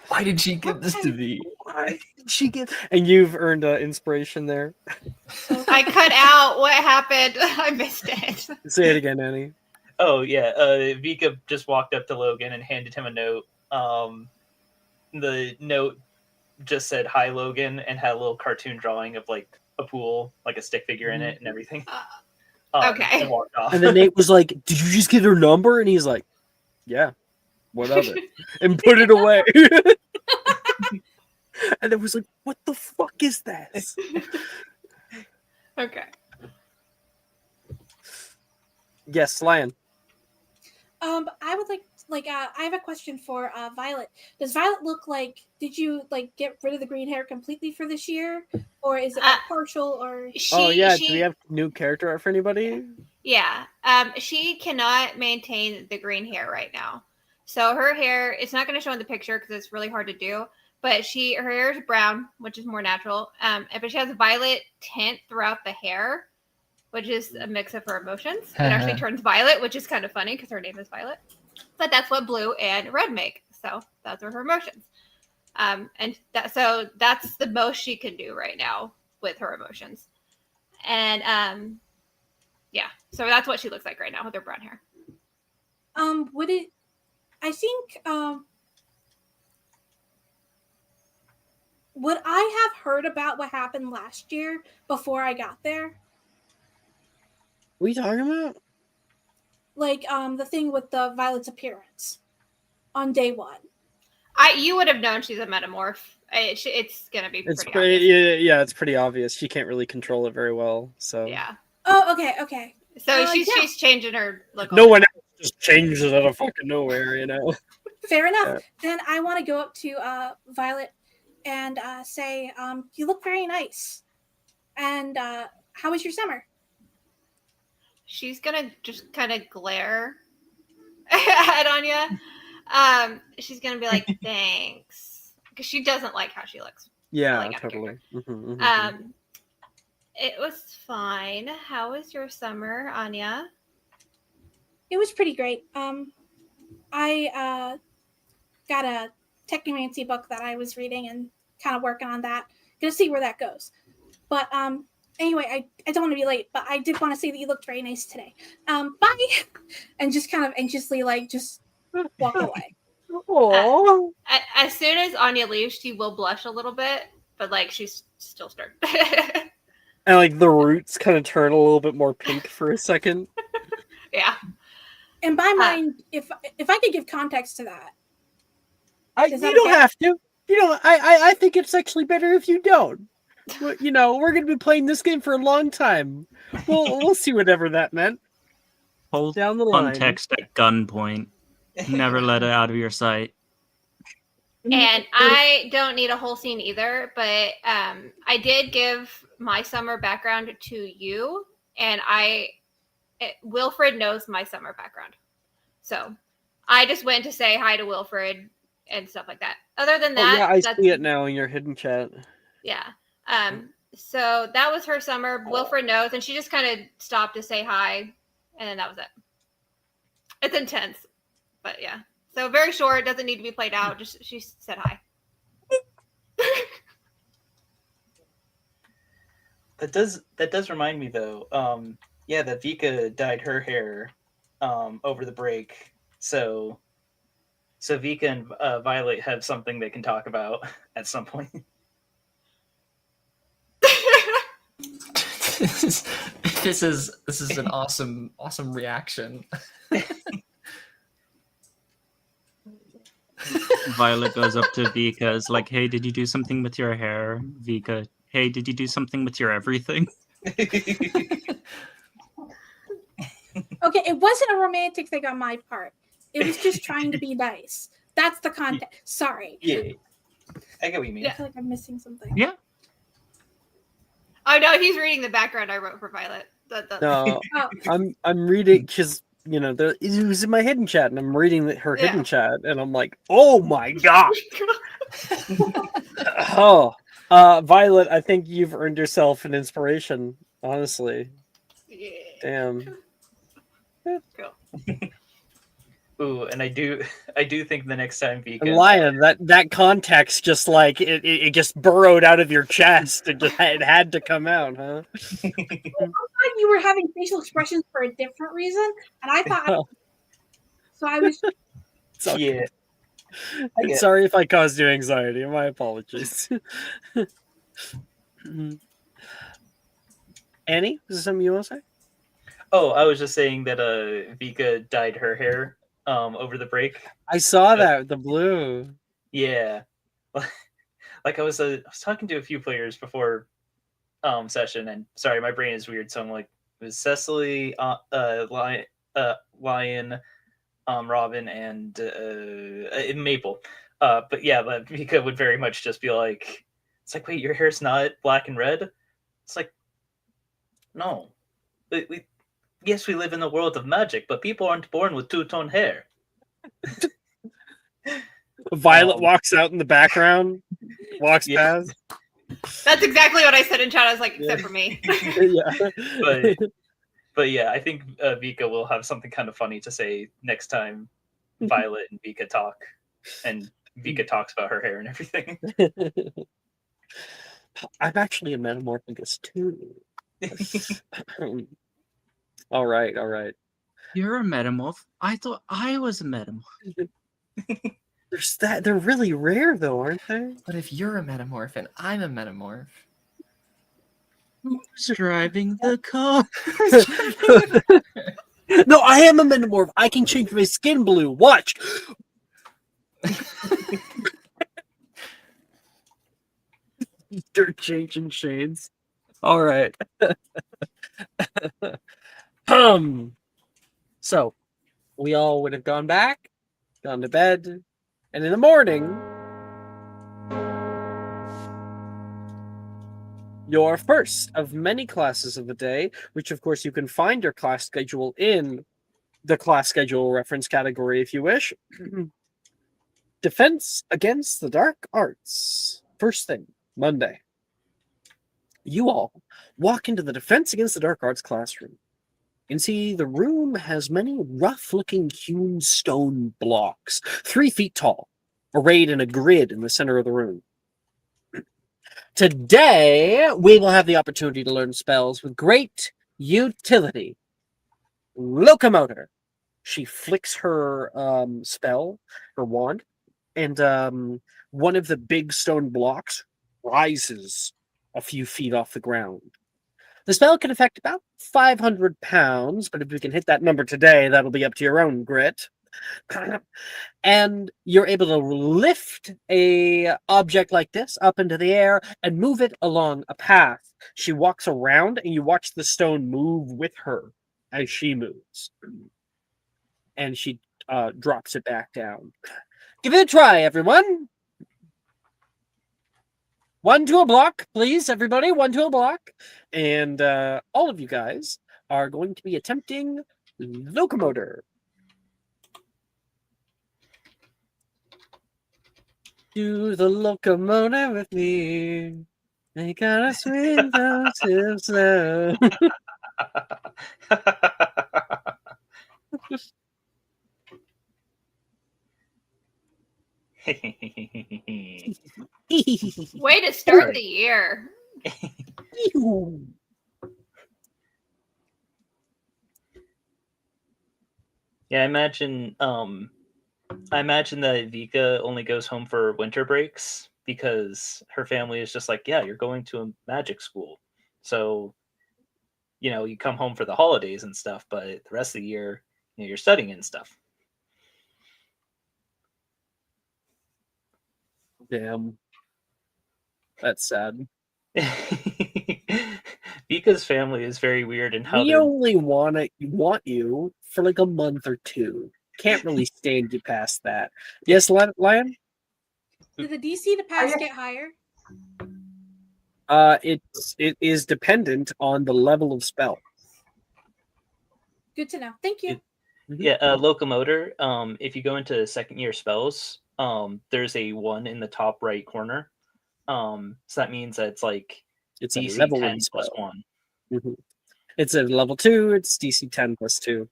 why did she give this to me? Why did she get? And you've earned inspiration there. I cut out. What happened? I missed it. Say it again, Annie. Oh yeah, Vika just walked up to Logan and handed him a note. The note just said "Hi, Logan" and had a little cartoon drawing of like a pool, like a stick figure in it and everything. Okay. And walked off. And then Nate was like, "Did you just get her number?" And he's like, "Yeah, what of it?" And put it away. And it was like, "What the fuck is this?" Okay. Yes, Lion. I would I have a question for Violet. Does Violet look like? Did you like get rid of the green hair completely for this year, or is it like partial? Or Do we have new character art for anybody? Yeah. She cannot maintain the green hair right now. So her hair, it's not going to show in the picture because it's really hard to do. But her hair is brown, which is more natural. But she has a violet tint throughout the hair, which is a mix of her emotions. It actually turns violet, which is kind of funny because her name is Violet. But that's what blue and red make. So those are her emotions. So that's the most she can do right now with her emotions. And yeah, so that's what she looks like right now with her brown hair. Would it? I think would I have heard about what happened last year before I got there? What are you talking about? Like the thing with the Violet's appearance on day 1. You would have known she's a metamorph. It's gonna be It's pretty obvious. yeah, it's pretty obvious. She can't really control it very well. So Yeah. Oh, okay. So yeah. she's changing her look. no one else just changes it out of fucking nowhere, you know. Fair enough. Yeah. Then I want to go up to Violet and say, "You look very nice. And how was your summer?" She's gonna just kind of glare at Anya. She's gonna be like, "Thanks," because she doesn't like how she looks. Yeah, Like, after totally. It was fine. How was your summer, Anya? It was pretty great. I got a technomancy book that I was reading and kind of working on that. Gonna see where that goes. But anyway, I don't want to be late, but I did want to say that you looked very nice today. Bye. And just kind of anxiously just walk away. Aww. As soon as Anya leaves, she will blush a little bit, but like she's still stern. And like the roots kind of turn a little bit more pink for a second. Yeah. And by mind, if I could give context to that. You don't have to. You know, I think it's actually better if you don't. You know, we're gonna be playing this game for a long time. We'll see whatever that meant. Hold down the line. Context at gunpoint. Never let it out of your sight. And I don't need a whole scene either, but I did give my summer background to you, and Wilfred knows my summer background. So I just went to say hi to Wilfred and stuff like that. Other than that, yeah, I see it now in your hidden chat. Yeah. So that was her summer. Wilfred knows, and she just kind of stopped to say hi, and then that was it. It's intense, but yeah. So very short, doesn't need to be played out. Just she said hi. That does remind me though. Yeah, that Vika dyed her hair over the break. So Vika and Violet have something they can talk about at some point. This is an awesome reaction. Violet goes up to Vika, is like, "Hey, did you do something with your hair?" Vika, "Hey, did you do something with your everything?" Okay, it wasn't a romantic thing on my part. It was just trying to be nice. That's the context. Sorry. Yeah, I get what you mean. I feel like I'm missing something. Yeah. Oh no, he's reading the background I wrote for Violet. No, Oh. I'm reading because you know it was in my hidden chat, and I'm reading her hidden chat, and I'm like, oh my god. Violet, I think you've earned yourself an inspiration. Honestly, Yeah. damn. Cool. Ooh, and I do think the next time Vika And Lion, that context just like it just burrowed out of your chest. It had to come out, huh? I thought you were having facial expressions for a different reason, and I thought so. I was. Yeah. I'm sorry if I caused you anxiety. My apologies. Annie, is there something you want to say? Oh, I was just saying that Vika dyed her hair over the break. I saw that, the blue. Yeah. Like I was talking to a few players before session, and sorry, my brain is weird, so I'm like, it was Cecily, Lion, Robin, and Maple. But yeah, Vika would very much just be like, it's like, wait, your hair's not black and red? It's like, no. Yes, we live in a world of magic, but people aren't born with two-tone hair. Violet walks out in the background, walks past. That's exactly what I said in chat. I was like, except for me. Yeah. But yeah, I think Vika will have something kind of funny to say next time Violet and Vika talk, and Vika talks about her hair and everything. I'm actually a metamorphogus too. All right. You're a metamorph. I thought I was a metamorph. They're really rare though, aren't they? But if you're a metamorph and I'm a metamorph, Who's driving the car? No, I am a metamorph. I can change my skin blue. Watch. They're changing shades. All right. So we all would have gone back, gone to bed, and in the morning, your first of many classes of the day, which of course you can find your class schedule in the class schedule reference category if you wish. Defense against the dark arts. First thing, Monday. You all walk into the Defense Against the Dark Arts classroom and see the room has many rough-looking hewn stone blocks, 3 feet tall, arrayed in a grid in the center of the room. Today, we will have the opportunity to learn spells with great utility. Locomotor. She flicks her spell, her wand, and one of the big stone blocks rises a few feet off the ground. The spell can affect about 500 pounds, but if we can hit that number today, that'll be up to your own grit. And you're able to lift a object like this up into the air and move it along a path. She walks around, and you watch the stone move with her as she moves. And she drops it back down. Give it a try, everyone. 1 to a block, please, everybody. 1 to a block. And all of you guys are going to be attempting Locomotor. Do the locomotive with me. They gotta swing those hips now. Way to start the year. Yeah, I imagine that Vika only goes home for winter breaks because her family is just like, yeah, you're going to a magic school. So, you come home for the holidays and stuff, but the rest of the year, you're studying and stuff. Damn. That's sad. Vika's family is very weird in how We only want you for like a month or 2. Can't really stand you past that. Yes, Lion? Did the DC to pass get higher? It is dependent on the level of spell. Good to know. Thank you. Yeah, Locomotor. If you go into second year spells, there's a 1 in the top right corner. So that means that it's like It's DC a level 10 1 plus spell. 1. Mm-hmm. It's a level 2. It's DC 10 plus 2.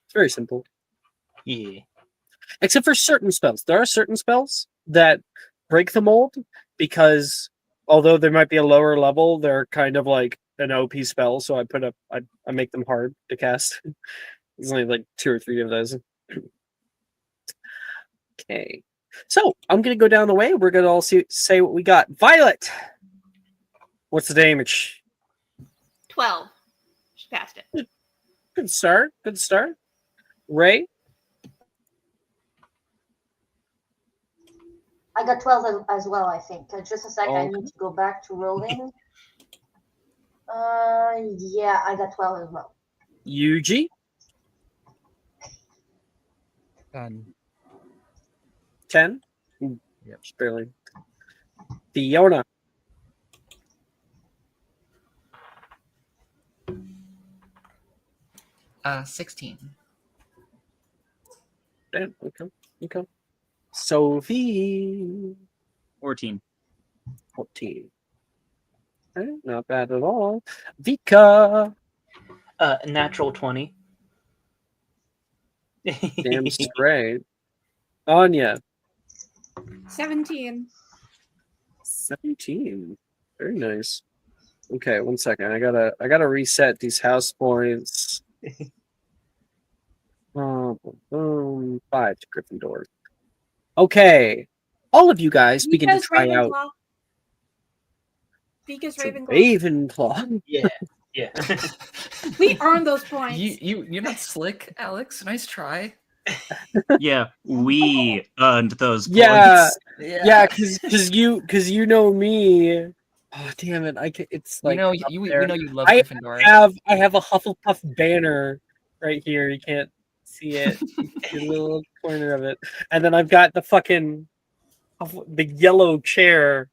It's very simple. Yeah. Except for certain spells. There are certain spells that break the mold because although they might be a lower level, they're kind of like an OP spell. So I make them hard to cast. There's only like 2 or 3 of those. Okay. So I'm gonna go down the way. We're gonna all say what we got. Violet. What's the damage? 12. She passed it. Good start. Good start. Ray. I got 12 as well, I think. Just a sec, I Okay. need to go back to rolling. Yeah, I got 12 as well. Yuji. 10. 10. Yep. Just barely. Fiona. Uh, 16. Damn, okay. Sophie. 14. 14. Okay, not bad at all. Vika. Natural 20. Damn straight. Anya. 17. 17. Very nice. Okay, 1 second. I gotta reset these house points. 5 to Gryffindor. Okay. All of you guys begin to Vika's try out. Vika's It's a Ravenclaw. Ravenclaw. Yeah. We earned those points. You're not slick, Alex. Nice try. Yeah, we earned those Yeah, points. yeah, because you know me. Oh damn it! it's We like know up we there. know you love I Gryffindor. I have a Hufflepuff banner right here. You can't see it. See a little corner of it, and then I've got the fucking the yellow chair.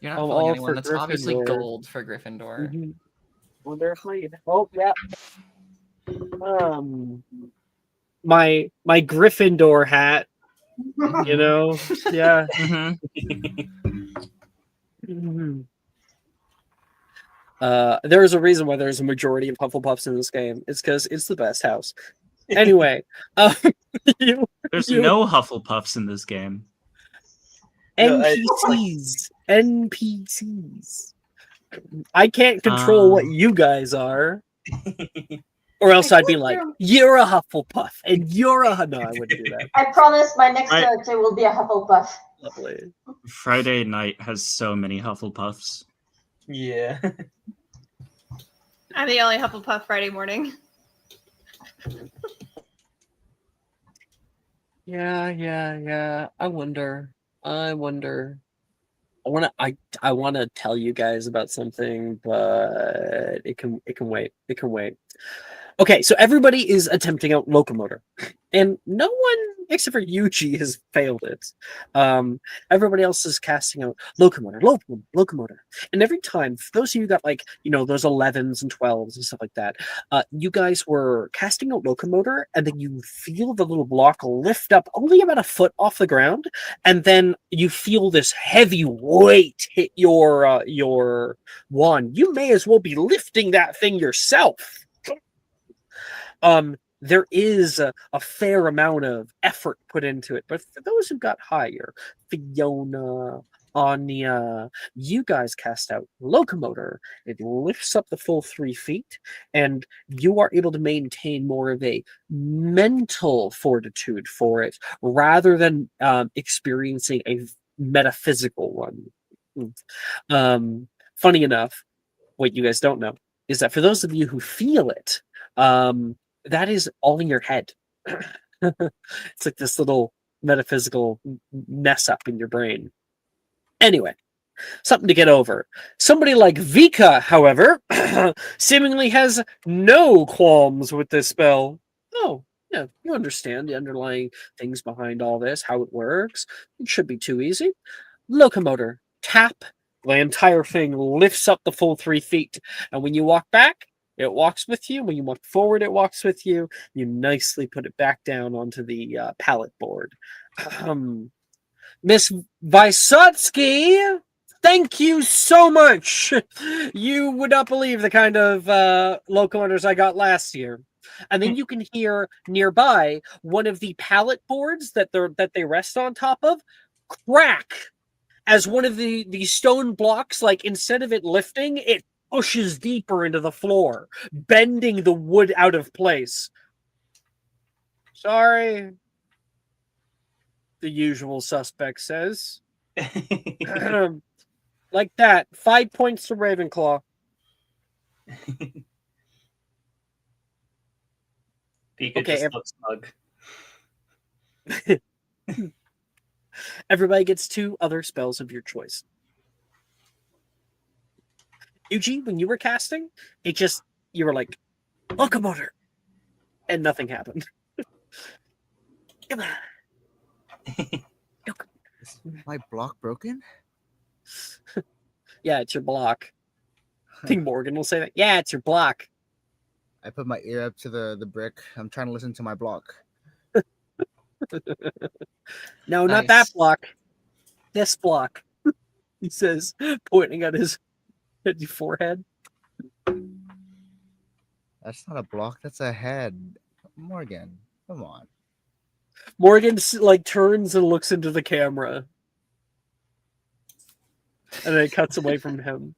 You're not I'm fooling all anyone. for That's obviously Gryffindor. gold for Gryffindor. Mhm. Wonder if I oh yeah. My Gryffindor hat. You know, yeah. Mhm. There is a reason why there's a majority of Hufflepuffs in this game. It's because it's the best house. Anyway, you, There's you no Hufflepuffs in this game. No, NPCs. I can't control what you guys are, or else I'd be think like, they're- "You're a Hufflepuff, and you're a..." No, I wouldn't do that. I promise my next Right. character will be a Hufflepuff. Lovely. Friday night has so many Hufflepuffs. Yeah. I'm the only Hufflepuff Friday morning. Yeah. I wonder. I want to tell you guys about something, but it can wait. It can wait. Okay, so everybody is attempting out locomotor, and no one except for Yuji has failed it. Everybody else is casting out locomotor, and every time, for those of you got like those 11s and 12s and stuff like that, you guys were casting out locomotor, and then you feel the little block lift up only about a foot off the ground, and then you feel this heavy weight hit your wand. You may as well be lifting that thing yourself. There is a fair amount of effort put into it, but for those who got higher, Fiona, Anya, you guys cast out locomotor. It lifts up the full 3 feet, and you are able to maintain more of a mental fortitude for it rather than experiencing a metaphysical one. Funny enough, what you guys don't know is that for those of you who feel it, that is all in your head. It's like this little metaphysical mess up in your brain. Anyway, something to get over. Somebody like Vika, however, seemingly has no qualms with this spell. Oh, yeah, you understand the underlying things behind all this, how it works. It should be too easy. Locomotor, tap, the entire thing lifts up the full 3 feet, and when you walk back, it walks with you. When you walk forward, it walks with you. You nicely put it back down onto the pallet board. Miss Vysotsky, thank you so much. You would not believe the kind of locomotors I got last year. And then you can hear nearby one of the pallet boards that they rest on top of crack as one of the stone blocks, like instead of it lifting, it pushes deeper into the floor, bending the wood out of place. Sorry, the usual suspect says. Like that. 5 points to Ravenclaw. Pika Okay, just looks smug. Everybody gets 2 other spells of your choice. Yuji, when you were casting, you were like, locomotor, and nothing happened. Come on. Is my block broken? Yeah, it's your block. I think Morgan will say that. Yeah, it's your block. I put my ear up to the brick. I'm trying to listen to my block. No, not Nice. that block. This block. He says, pointing at his forehead. That's not a block. That's a head. Morgan, come on. Morgan like turns and looks into the camera, and then it cuts away from him.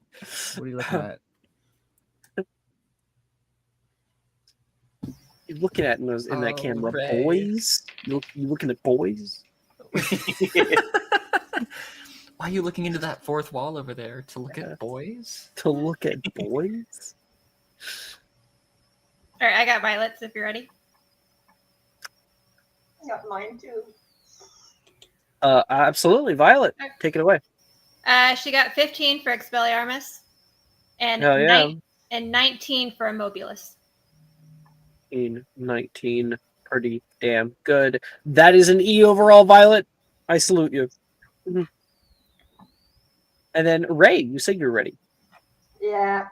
What are you looking at? You're looking at in that camera, Ray. boys. You looking at boys? Why are you looking into that fourth wall over there? To look at boys? To look at boys? All right, I got Violets if you're ready. Got mine too. Absolutely. Violet, take it away. She got 15 for Expelliarmus and Hell yeah. 19 for Immobilis. 19. Pretty damn good. That is an E overall, Violet. I salute you. Mhm. And then Ray, you said you're ready. Yeah.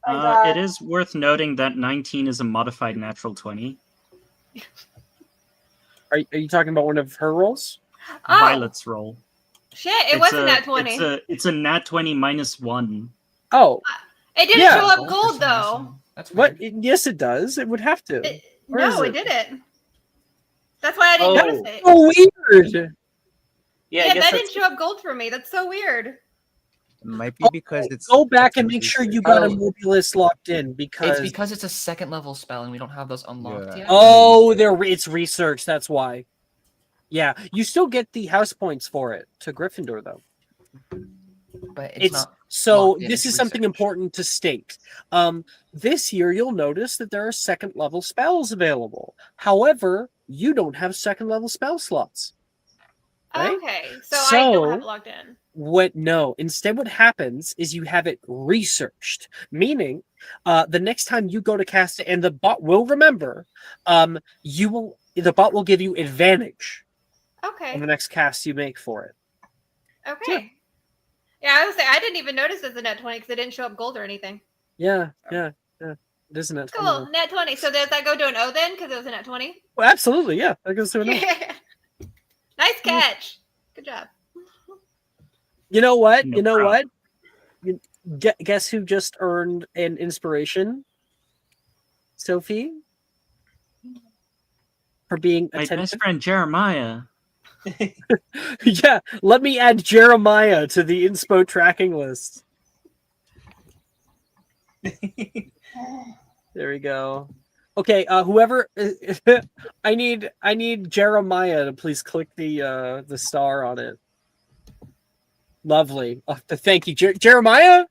I got It is worth noting that 19 is a modified natural 20. Are you talking about one of her rolls? Oh, Violet's roll. shit, it wasn't nat 20. It's a nat 20 -1. Oh, It didn't yeah. show up Gold for gold, some though. reason. That's what? weird. Yes, it does. It would have to. Where is No, it it? didn't. That's why I didn't Oh. notice it. Oh, weird. Yeah, I Yeah, guess that that's didn't show up gold for me. That's so weird. It might be Oh, because it's Go back it's and a make sure research. you got Oh. Immobilis locked in It's because. because it's a second level spell and we don't have those unlocked Yeah. yet. Oh, it's research. That's why. Yeah, you still get the house points for it to Gryffindor, though. But it's not. So locked in, this it's is something research. important to state. This year you'll notice that there are second level spells available. However, you don't have second level spell slots. Right? Okay, so I don't have it So- logged in. Instead what happens is you have it researched, meaning the next time you go to cast it, and the bot will remember, the bot will give you advantage Okay. on the next cast you make for it. Okay. Yeah, I was saying I didn't even notice it's a net 20 because it didn't show up gold or anything. Yeah. Isn't it? Cool, net 20. So does that go to an O then? Because it was a net 20? Well, absolutely, yeah. That goes to an O. Yeah. Nice catch. Good job. You know what? No You know problem. what? Guess who just earned an inspiration? Sophie? For being My attentive. best friend Jeremiah. Yeah, let me add Jeremiah to the inspo tracking list. There we go. Okay, whoever I need Jeremiah to please click the star on it. Lovely. Thank you, Jeremiah.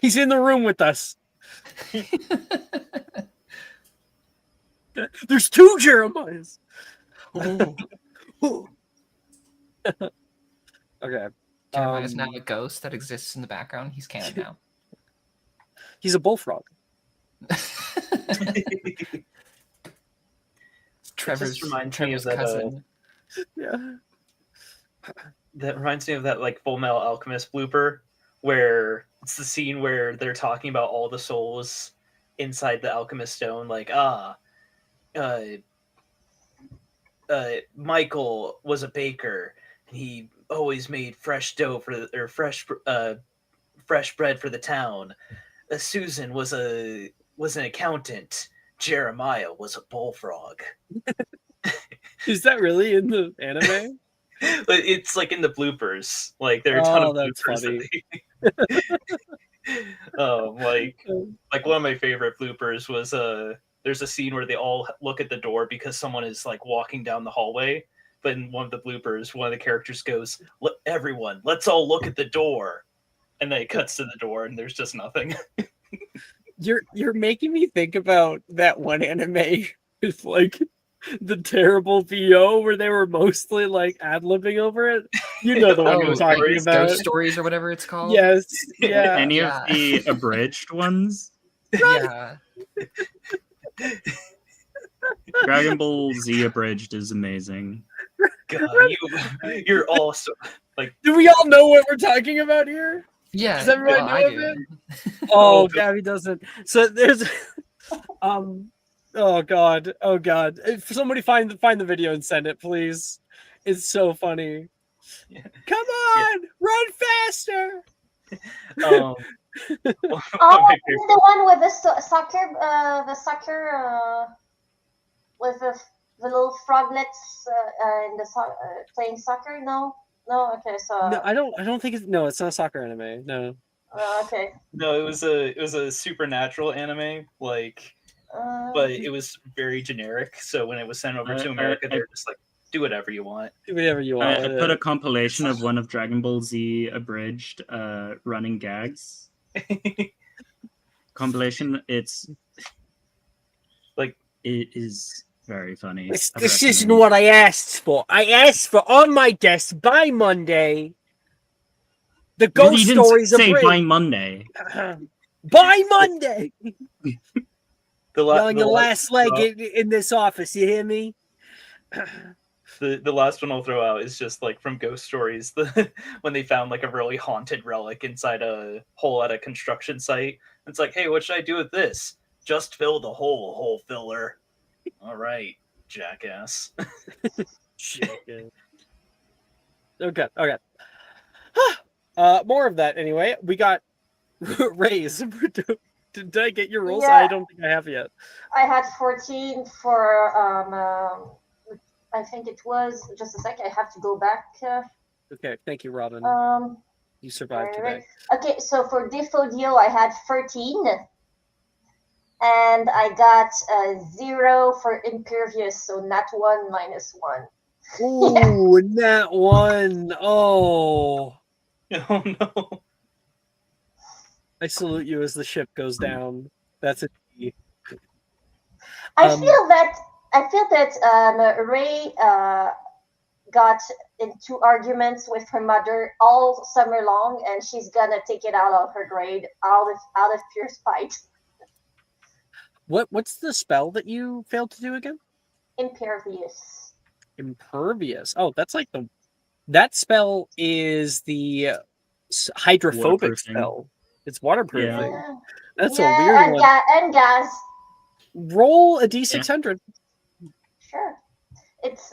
He's in the room with us. There's two Jeremiahs. Okay. Jeremiah's now a ghost that exists in the background. He's canon now. He's a bullfrog. Trevor's reminds me of that, cousin. Yeah. That reminds me of that like Full Metal Alchemist blooper where it's the scene where they're talking about all the souls inside the alchemist stone, like Michael was a baker and he always made fresh dough fresh bread for the town. Susan was an accountant. Jeremiah was a bullfrog. Is that really in the anime? But it's like in the bloopers. Like there are a ton of that's bloopers. funny. Like one of my favorite bloopers was there's a scene where they all look at the door because someone is like walking down the hallway. But in one of the bloopers, one of the characters goes, "Everyone, let's all look at the door," and then it cuts to the door and there's just nothing. You're making me think about that one anime with like the terrible VO where they were mostly like ad-libbing over it. You know the one Oh, I'm talking like about. Ghost Stories or whatever it's called. Yes. Yeah. Any Yeah. of the abridged ones? Yeah. Dragon Ball Z abridged is amazing. God, you're all so like. Do we all know what we're talking about here? Yeah. Does everyone know I of do. it? Oh, Gabby doesn't. So there's oh god. If somebody find the video and send it, please. It's so funny. Yeah. Come on, run faster. One of Oh, my is it the one with the soccer, with the little froglets in the playing soccer? No, okay, so No, I don't think it's not a soccer anime. No. okay. No, it was a supernatural anime, like, but it was very generic. So when it was sent over to America, they're just like, Do whatever you want. Do whatever you want. I with put it. a compilation of one of Dragon Ball Z abridged running gags. Compilation. It's Like, it is very funny. This, I this isn't recommend. what I asked for. I asked for on my desk by Monday. The Well, ghost you didn't stories say abridged. by Monday. By Monday. the You're on your last leg well, in this office. You hear me? the last one I'll throw out is just like from Ghost Stories, when they found like a really haunted relic inside a hole at a construction site. It's like, hey, what should I do with this? Just fill the hole filler. All right, jackass. Okay. More of that anyway. We got Rays. Did I get your rolls? Yeah. I don't think I have yet. I had 14 for I think it was just a sec. I have to go back. Okay, thank you, Robin. You survived Right. today. Okay, so for Defodio, I had 13, and I got 0 for Impervious, so not 1 minus 1. Ooh, that one. Oh, Oh no. I salute you as the ship goes down. That's a D. I feel that Ray got into arguments with her mother all summer long, and she's gonna take it out on her grade out of pure spite. What's the spell that you failed to do again? Impervious. Impervious. Oh, that's like that spell is the hydrophobic Waterproofing. spell. It's waterproofing. Yeah. That's Yeah, a weird and one. and gas. Roll a d600. Sure. It's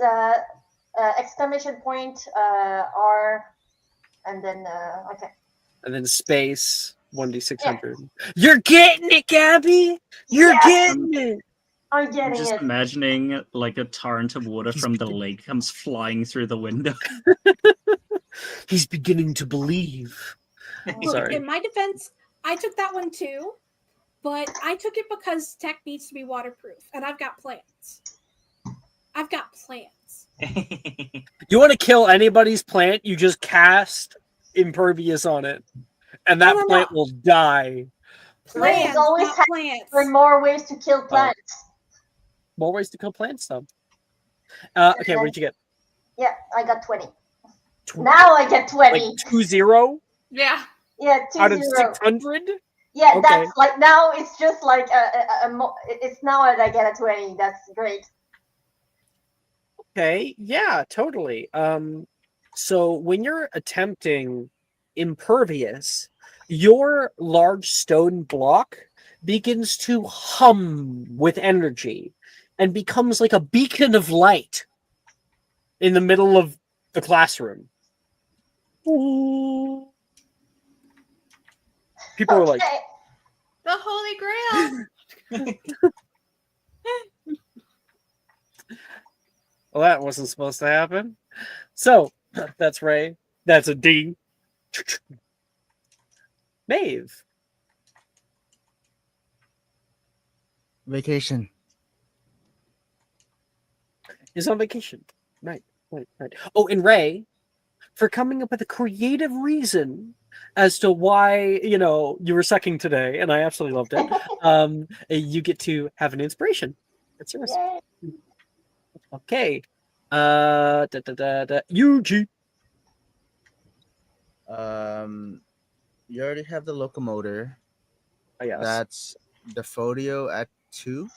exclamation point R, and then okay. And then space 1d600. You're getting it, Gabby. You're Yes! getting it. I'm I'm getting just it. imagining like a torrent of water from the lake comes flying through the window. He's beginning to believe. Look, Sorry. in my defense, I took that one too, but I took it because tech needs to be waterproof, and I've got plans. You want to kill anybody's plant, you just cast impervious on it, and that No. plant will die. Ray is Plans, always not happy plants. for more ways to kill plants. More ways to kill plants, though. Okay, what did you get? Yeah, I got 20. Now I get 20. Like 2-0 Yeah. Yeah, 2 out of 0. 600? Yeah, Okay. that's like now it's just like it's now that I get a 20. That's great. Okay, yeah, totally. So when you're attempting impervious, your large stone block begins to hum with energy and becomes like a beacon of light in the middle of the classroom. Ooh. People are like, Okay. The Holy Grail. well, that wasn't supposed to happen. So that's Ray. That's a D. Maeve. Vacation. Is on vacation. Right. Oh, and Ray, for coming up with a creative reason as to why, you were sucking today, and I absolutely loved it. You get to have an inspiration. That's yours. Yay. Okay. UG. You already have the locomotor. Oh, yes. That's the Fodio at 2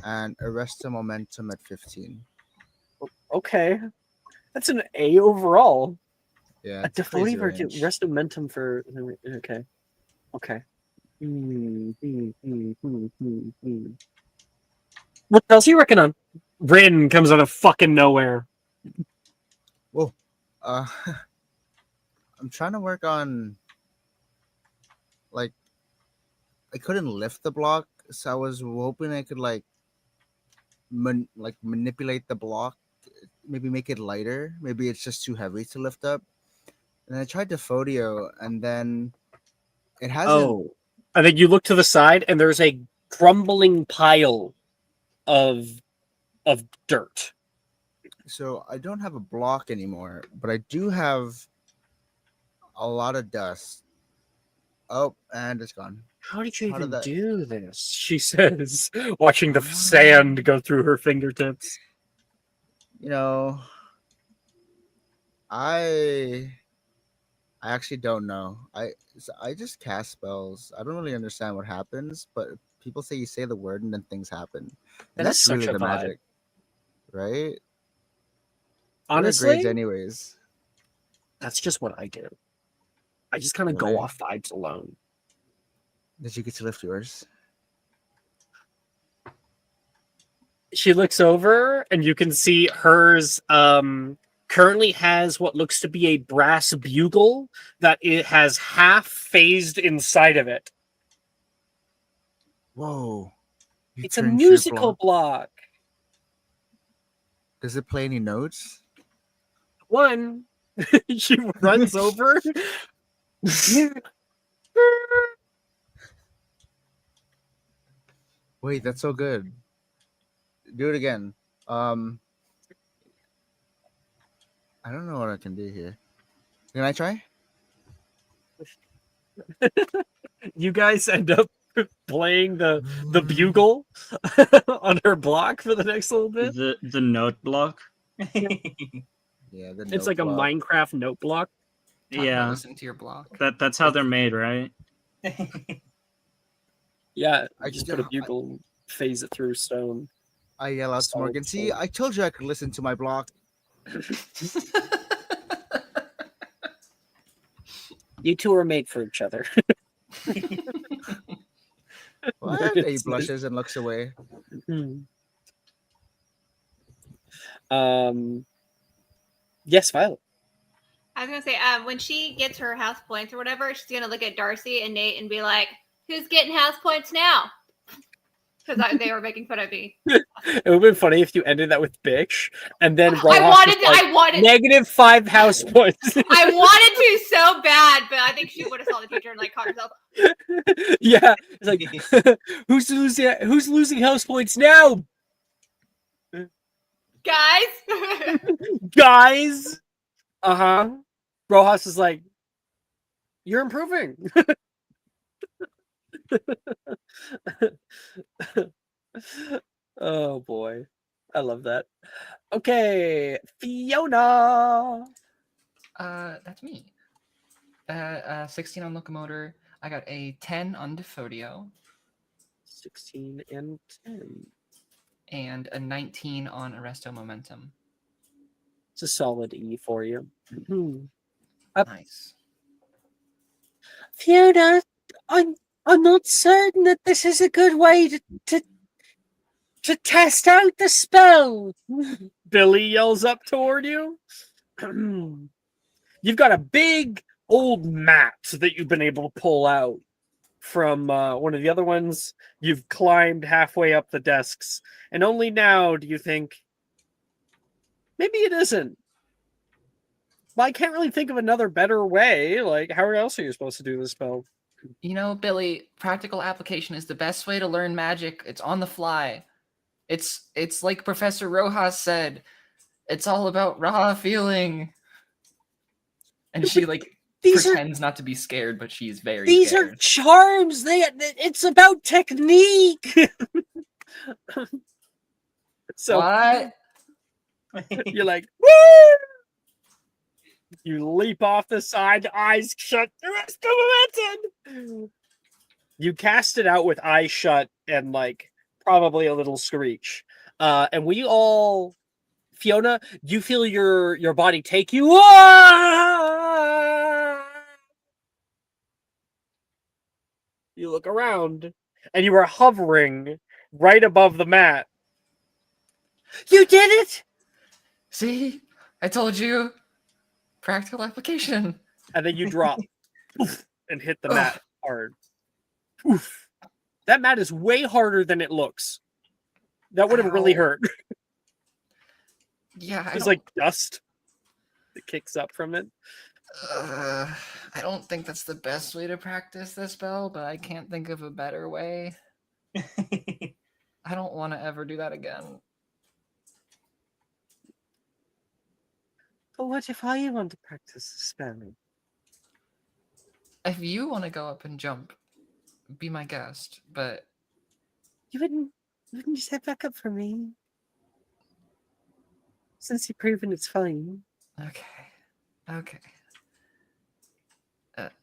and Arresta Momentum at 15. Okay. That's an A overall. Yeah. A it's crazy Defoe for range. rest of momentum for. Okay. What else are you working on? Rin comes out of fucking nowhere. Whoa. I'm trying to work on, like, I couldn't lift the block, so I was hoping I could manipulate the block, maybe make it lighter. Maybe it's just too heavy to lift up. And I tried the Fodio, and then it hasn't. Oh, I think you look to the side, and there's a crumbling pile of dirt. So I don't have a block anymore, but I do have a lot of dust. Oh, and it's gone. How did you How did even that- do this? She says, watching the sand go through her fingertips. You know, I actually don't know. I just cast spells. I don't really understand what happens, but people say you say the word and then things happen. That And is that's such really a the vibe. magic, right? Honestly, What are grades anyways? that's just what I do. I just kind of go Really? off vibes alone. Did you get to lift yours? She looks over and you can see hers currently has what looks to be a brass bugle that it has half phased inside of it. Whoa. You It's a turned your musical block. Does it play any notes? One, she runs over. Wait, that's so good. Do it again. I don't know what I can do here. Can I try? You guys end up playing the bugle on her block for the next little bit. The note block. Yeah, the It's note like a block. Minecraft note block. Talk about Yeah, listening to your block. that's how they're made, right? Yeah, I you just ju- put a bugle and phase it through stone. I yell out to Solid Morgan. See, stone. I told you I could listen to my block. You two are made for each other. What? He It's- blushes and looks away. Yes, Violet. I was gonna say, when she gets her house points or whatever, she's gonna look at Darcy and Nate and be like, "Who's getting house points now?" Because they were making fun of me. It would have been funny if you ended that with bitch and then I Rojas wanted, was like, I wanted, -5 house points. I wanted to so bad, but I think she would have saw the teacher and like caught herself. Yeah, it's like who's losing house points now, Guys, guys? Rojas is like, you're improving. Oh boy, I love that. Okay, Fiona. That's me. 16 on locomotor. I got a 10 on Defodio 16 and 10. and a 19 on Arresto Momentum. It's a solid E for you. Nice. Fiona, I'm not certain that this is a good way to test out the spell. Billy yells up toward you. You've got a big old mat that you've been able to pull out from one of the other ones. You've climbed halfway up the desks, and only now do you think maybe it isn't. But I can't really think of another better way. Like, how else are you supposed to do this spell? You know, Billy, practical application is the best way to learn magic. It's on the fly. It's like Professor Rojas said. It's all about raw feeling. And she pretends not to be scared, but she's very These scared. are charms. It's about technique. So What? you're like, woo! You leap off the side, eyes shut. The rest of momentum. You cast it out with eyes shut and like probably a little screech. And we all, Fiona, you feel your body take you. You look around, and you are hovering right above the mat. You did it! See? I told you. Practical application. And then you drop and hit the mat hard. Oof. That mat is way harder than it looks. That would have really Ow. hurt. Yeah, There's like dust that kicks up from it. I don't think that's the best way to practice this spell, but I can't think of a better way. I don't want to ever do that again. But what if I want to practice spelling? If you want to go up and jump, be my guest. But You wouldn't just head back up for me? Since you've proven it's fine. okay.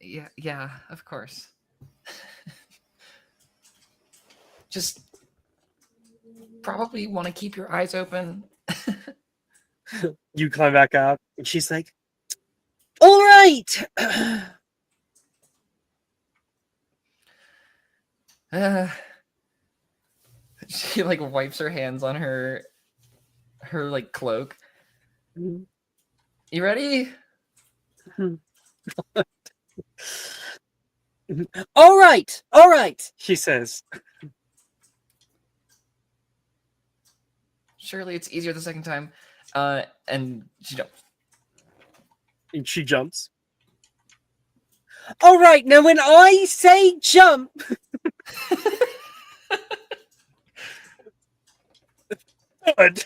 Yeah, of course. Just probably want to keep your eyes open. You climb back up, and she's like, "All right." She like wipes her hands on her like cloak. You ready? All right, she says. Surely it's easier the second time. And she jumps. And she jumps. All right, now when I say jump. Good.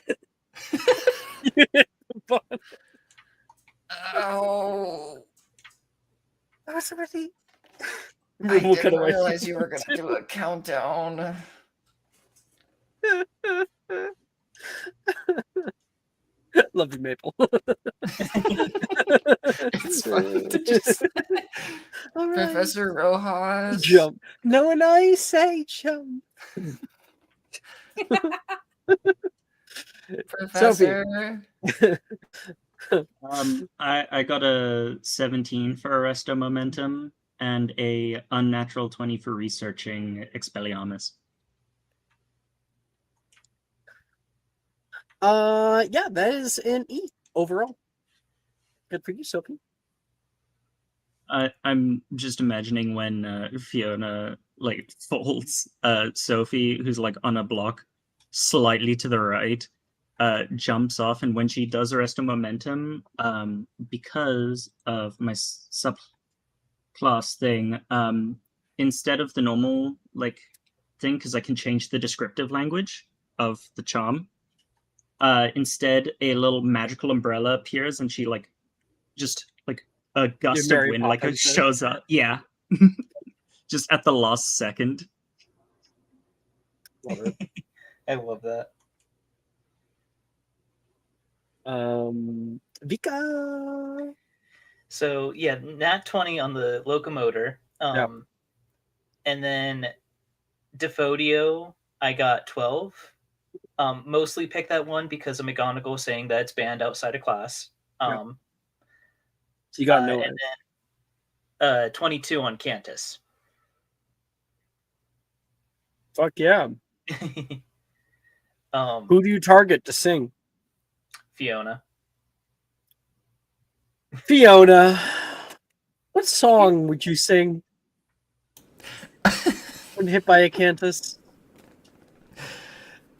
Oh. That was already. I didn't realize you were going to do a countdown. Love you, Maple. It's funny to just All right. Professor Rojas. Jump. No, when I say jump. Professor. I got a 17 for Arresto Momentum and a unnatural 20 for researching Expelliarmus. Yeah, that is an E overall. Good for you, Sophie. I'm just imagining when Fiona like folds Sophie, who's like on a block slightly to the right, jumps off, and when she does Arresto Momentum, because of my subclass thing, instead of the normal like thing, because I can change the descriptive language of the charm, instead a little magical umbrella appears, and she like just like a gust of Mary wind like Poppins, shows up. Yeah. Just at the last second. Love it. I love that. Vika. So yeah, nat 20 on the locomotor. Yep. And then Defodio, I got 12. Mostly picked that one because of McGonagall saying that it's banned outside of class. So you got no. And then 22 on Cantus. Fuck yeah. Who Who do you target to sing? Fiona. Fiona. What song would you sing when hit by a Cantus?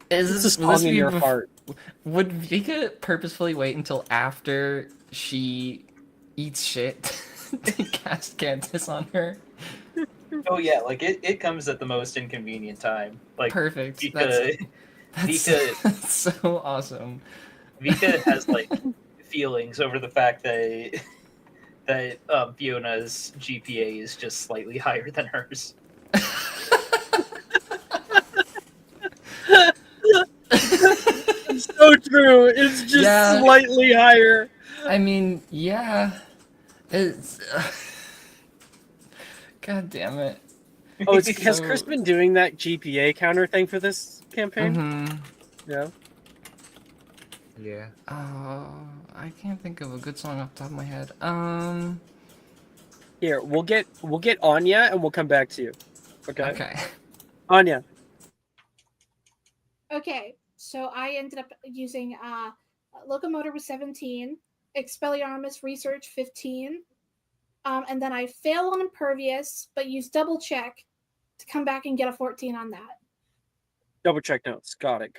Is this song in your heart? Would Vika purposefully wait until after she eats shit to cast Cantus on her? Oh yeah, like it comes at the most inconvenient time. Like Perfect. Vika, That's so awesome. Vika has like feelings over the fact that Fiona's GPA is just slightly higher than hers. It's so true. It's just slightly higher. I mean, yeah. It's God damn it. Oh, has Chris been doing that GPA counter thing for this campaign? Mm-hmm. Yeah. Yeah. I can't think of a good song off the top of my head. Here, we'll get Anya and we'll come back to you. Okay. Okay. Anya. Okay, so I ended up using Locomotor was 17, Expelliarmus Research 15, and then I fail on Impervious, but use Double Check to come back and get a 14 on that. Double check notes. Got it.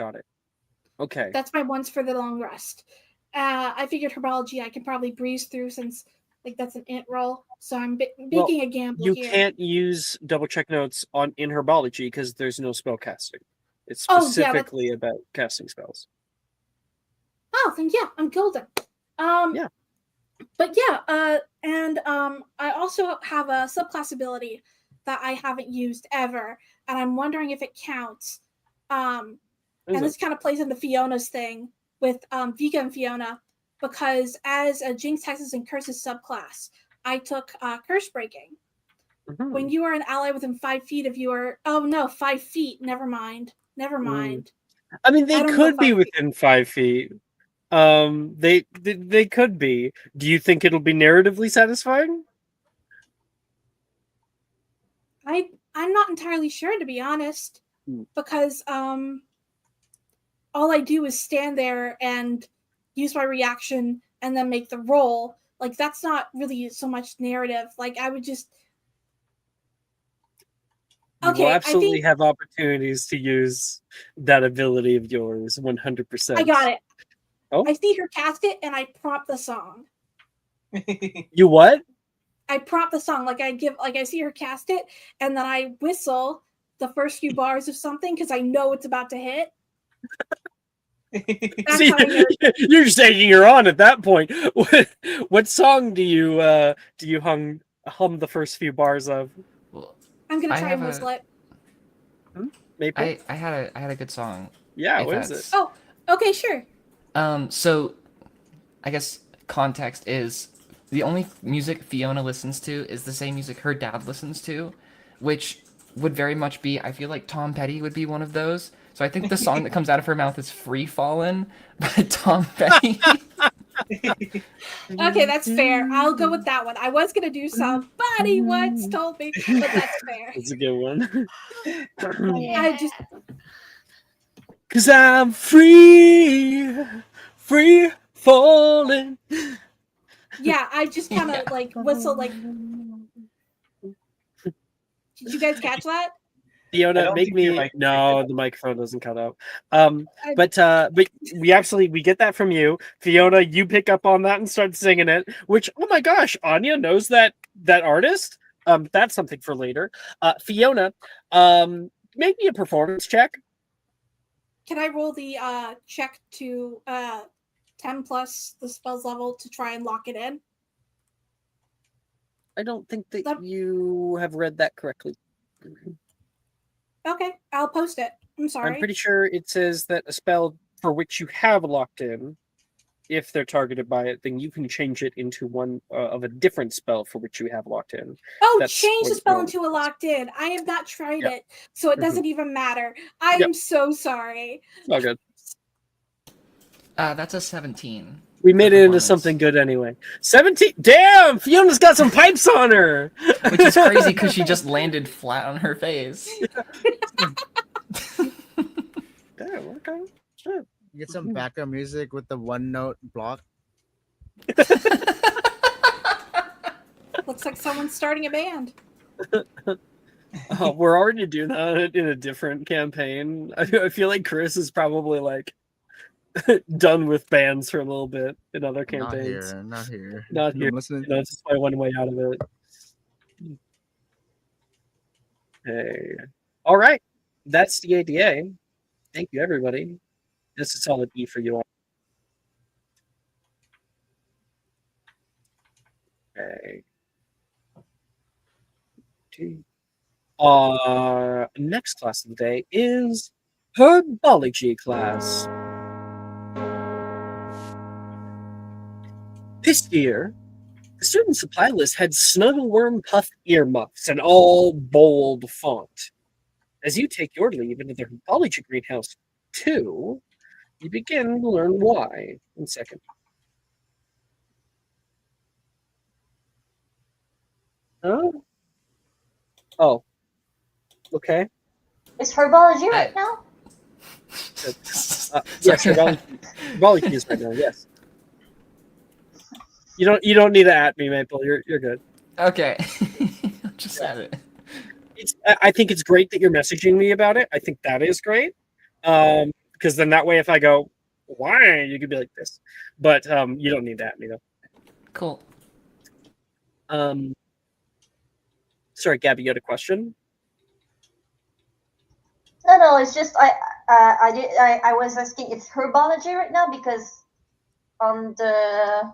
Okay. That's my ones for the long rest. I figured Herbology I can probably breeze through since like that's an int roll, so I'm making a gamble you here. You can't use double check notes in Herbology because there's no spell casting. It's specifically about casting spells. Oh, then yeah, I'm golden. Yeah. But yeah, and I also have a subclass ability that I haven't used ever, and I'm wondering if it counts. And this kind of plays into Fiona's thing with Vika and Fiona, because as a Jinx, Hexes, and Curses subclass, I took Curse Breaking. Mhm. When you are an ally within 5 feet of your 5 feet. Never mind. I mean, they I don't know could be 5 feet. within 5 feet. They could be. Do you think it'll be narratively satisfying? I'm not entirely sure, to be honest, Hmm. because all I do is stand there and use my reaction and then make the roll. Like, that's not really so much narrative. Like, I would just. You will Okay, I absolutely think have opportunities to use that ability of yours 100%. I got it. Oh? I see her cast it and I prompt the song. You what? I prompt the song. Like, I see her cast it and then I whistle the first few bars of something because I know it's about to hit. That's See, how I know. you're just egging her on at that point. What song do you hum the first few bars of? Well, I'm gonna I try have and whistle it. Maple? I had a good song. Yeah, if what is it? that's- Oh, okay, sure. So I guess context is the only music Fiona listens to is the same music her dad listens to, which would very much be, I feel like Tom Petty would be one of those. So I think the song that comes out of her mouth is Free Fallin' by Tom Petty. Okay, that's fair. I'll go with that one. I was gonna do somebody once told me, but that's fair. That's a good one. I just Cause I'm free falling. I just kind of like whistle like. Did you guys catch that? Fiona, don't make think your me mic no, the microphone doesn't cut out. But we get that from you, Fiona. You pick up on that and start singing it. Which, oh my gosh, Anya knows that artist. That's something for later. Fiona, make me a performance check. Can I roll the check to 10 plus the spell's level to try and lock it in? I don't think that That- you have read that correctly. Okay, I'll post it. I'm sorry. I'm pretty sure it says that a spell for which you have locked in, if they're targeted by it, then you can change it into one of a different spell for which you have locked in. Oh, That's change the what spell you're- into a locked in. I have not tried Yep. it, so it Mhm. doesn't even matter. I Yep. am so sorry. It's all good. That's a 17. We made for it into performance. something good anyway. 17. Damn, Fiona's got some pipes on her. Which is crazy because she just landed flat on her face. Damn, okay. Sure. Get some background music with the one note block. Looks like someone's starting a band. Oh, we're already doing that in a different campaign. I feel like Chris is probably like done with bands for a little bit in other campaigns. Not here. Not here. I'm listening. That's just my one way out of it. Hey. All right. That's the ADA. Thank you, everybody. This is a solid E for you all. Okay. Our next class of the day is Herbology class. This year, the student supply list had Snuggleworm Puff earmuffs in all bold font. As you take your leave into the Herbology greenhouse 2, you begin to learn why. 1 second. Oh. Oh. Okay. Is herbology right now? Yes, Herbology is right now. Yes. You don't need to at me, Maple. You're good. Okay. Just add it. I think it's great that you're messaging me about it. I think that is great. Because then that way, if I go, why, you could be like this. But you don't need to at me though. Cool. Sorry, Gabby, you had a question? No, it's just I was asking, it's herbology right now because on the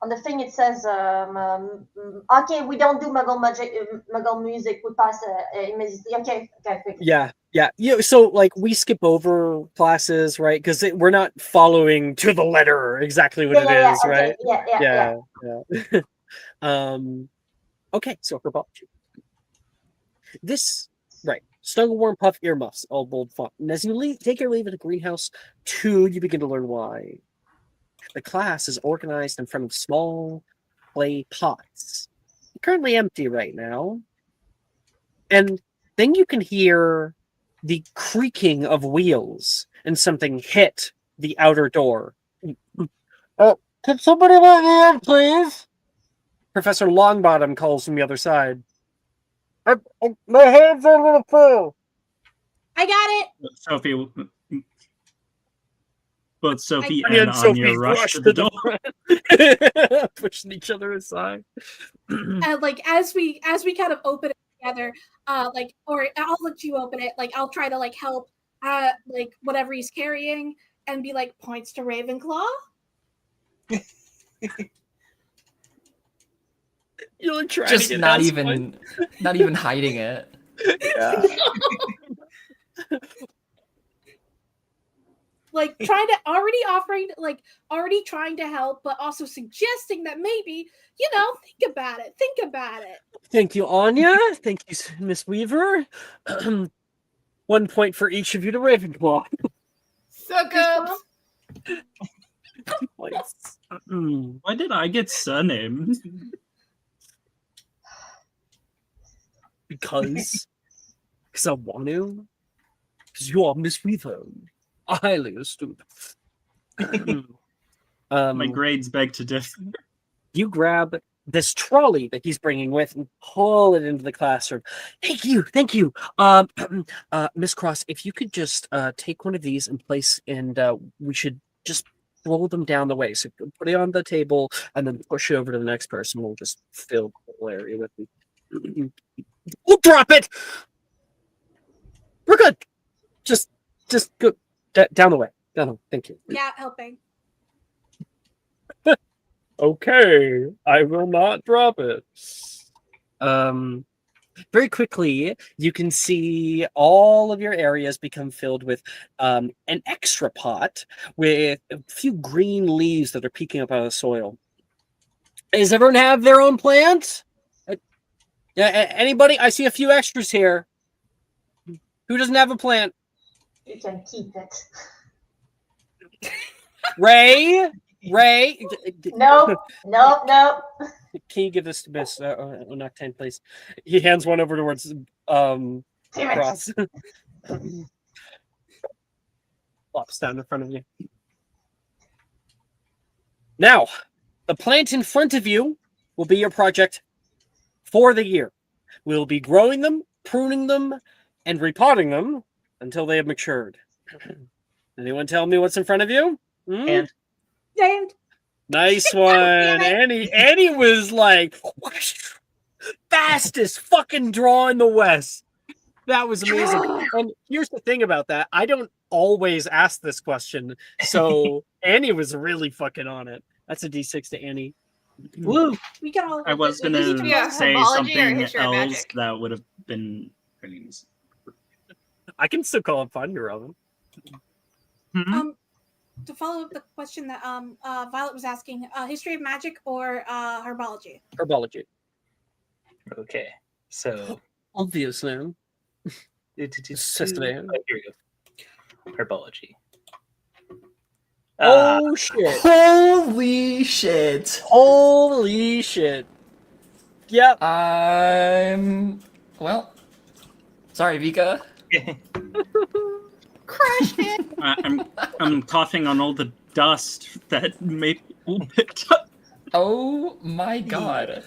on the thing it says, okay, we don't do Muggle magic, Muggle music. We pass immediately. Okay. Yeah. So like we skip over classes, right? Because we're not following to the letter exactly what it is, right? Yeah. Okay, so herbology. This, right, stung worm puff earmuffs, all bold font. And as you take your leave of the greenhouse 2, you begin to learn why. The class is organized in front of small clay pots. Currently empty right now. And then you can hear the creaking of wheels and something hit the outer door. Can somebody let me in, please? Professor Longbottom calls from the other side. My hands are a little full. I got it. Sophie, both Sophie Anya and Anya rush to the door. Pushing each other aside. And like as we kind of open it together, or I'll let you open it. Like I'll try to like help, like whatever he's carrying, and be like points to Ravenclaw. You're trying Just to get not even hiding it. Yeah. Like already trying to help, but also suggesting that maybe, think about it. Thank you, Anya. Thank you, Miss Weaver. 1 point for each of you to Ravenclaw. Suck up. 2 points. Why did I get surnamed? Because I want to. Because you are Miss Weaver. Highly astute. My grades beg to differ. You grab this trolley that he's bringing with and pull it into the classroom. Thank you. Miss Cross, if you could just take one of these and place, and we should just roll them down the way. So put it on the table and then push it over to the next person. We'll just fill the whole area with it. We'll drop it. We're good. Just go down the way. Thank you. Yeah, helping. Okay, I will not drop it. Very quickly, you can see all of your areas become filled with an extra pot with a few green leaves that are peeking up out of the soil. Does everyone have their own plant? Yeah, anybody? I see a few extras here. Who doesn't have a plant? You can keep it. Ray? Nope. Can you give this to Miss Noctane, please? He hands one over towards Cross. Flops down in front of you. Now, the plant in front of you will be your project for the year. We'll be growing them, pruning them, and repotting them until they have matured. Anyone tell me what's in front of you? And Nice one. Annie was like fastest fucking draw in the West. That was amazing. And here's the thing about that. I don't always ask this question. So Annie was really fucking on it. That's a D6 to Annie. Woo! We can all. I was going Does it to need to be a say herbology or something history of else magic? that would have been pretty easy. I can still call it fun, irrelevant. To follow up the question that Violet was asking, history of magic or herbology? Herbology. Okay, so Obviously. Cecily. here we go. Herbology. Oh shit. Holy shit. Holy shit. Yep. Well, sorry, Vika. Crushed it. I'm coughing on all the dust that Maple picked up. Oh my god.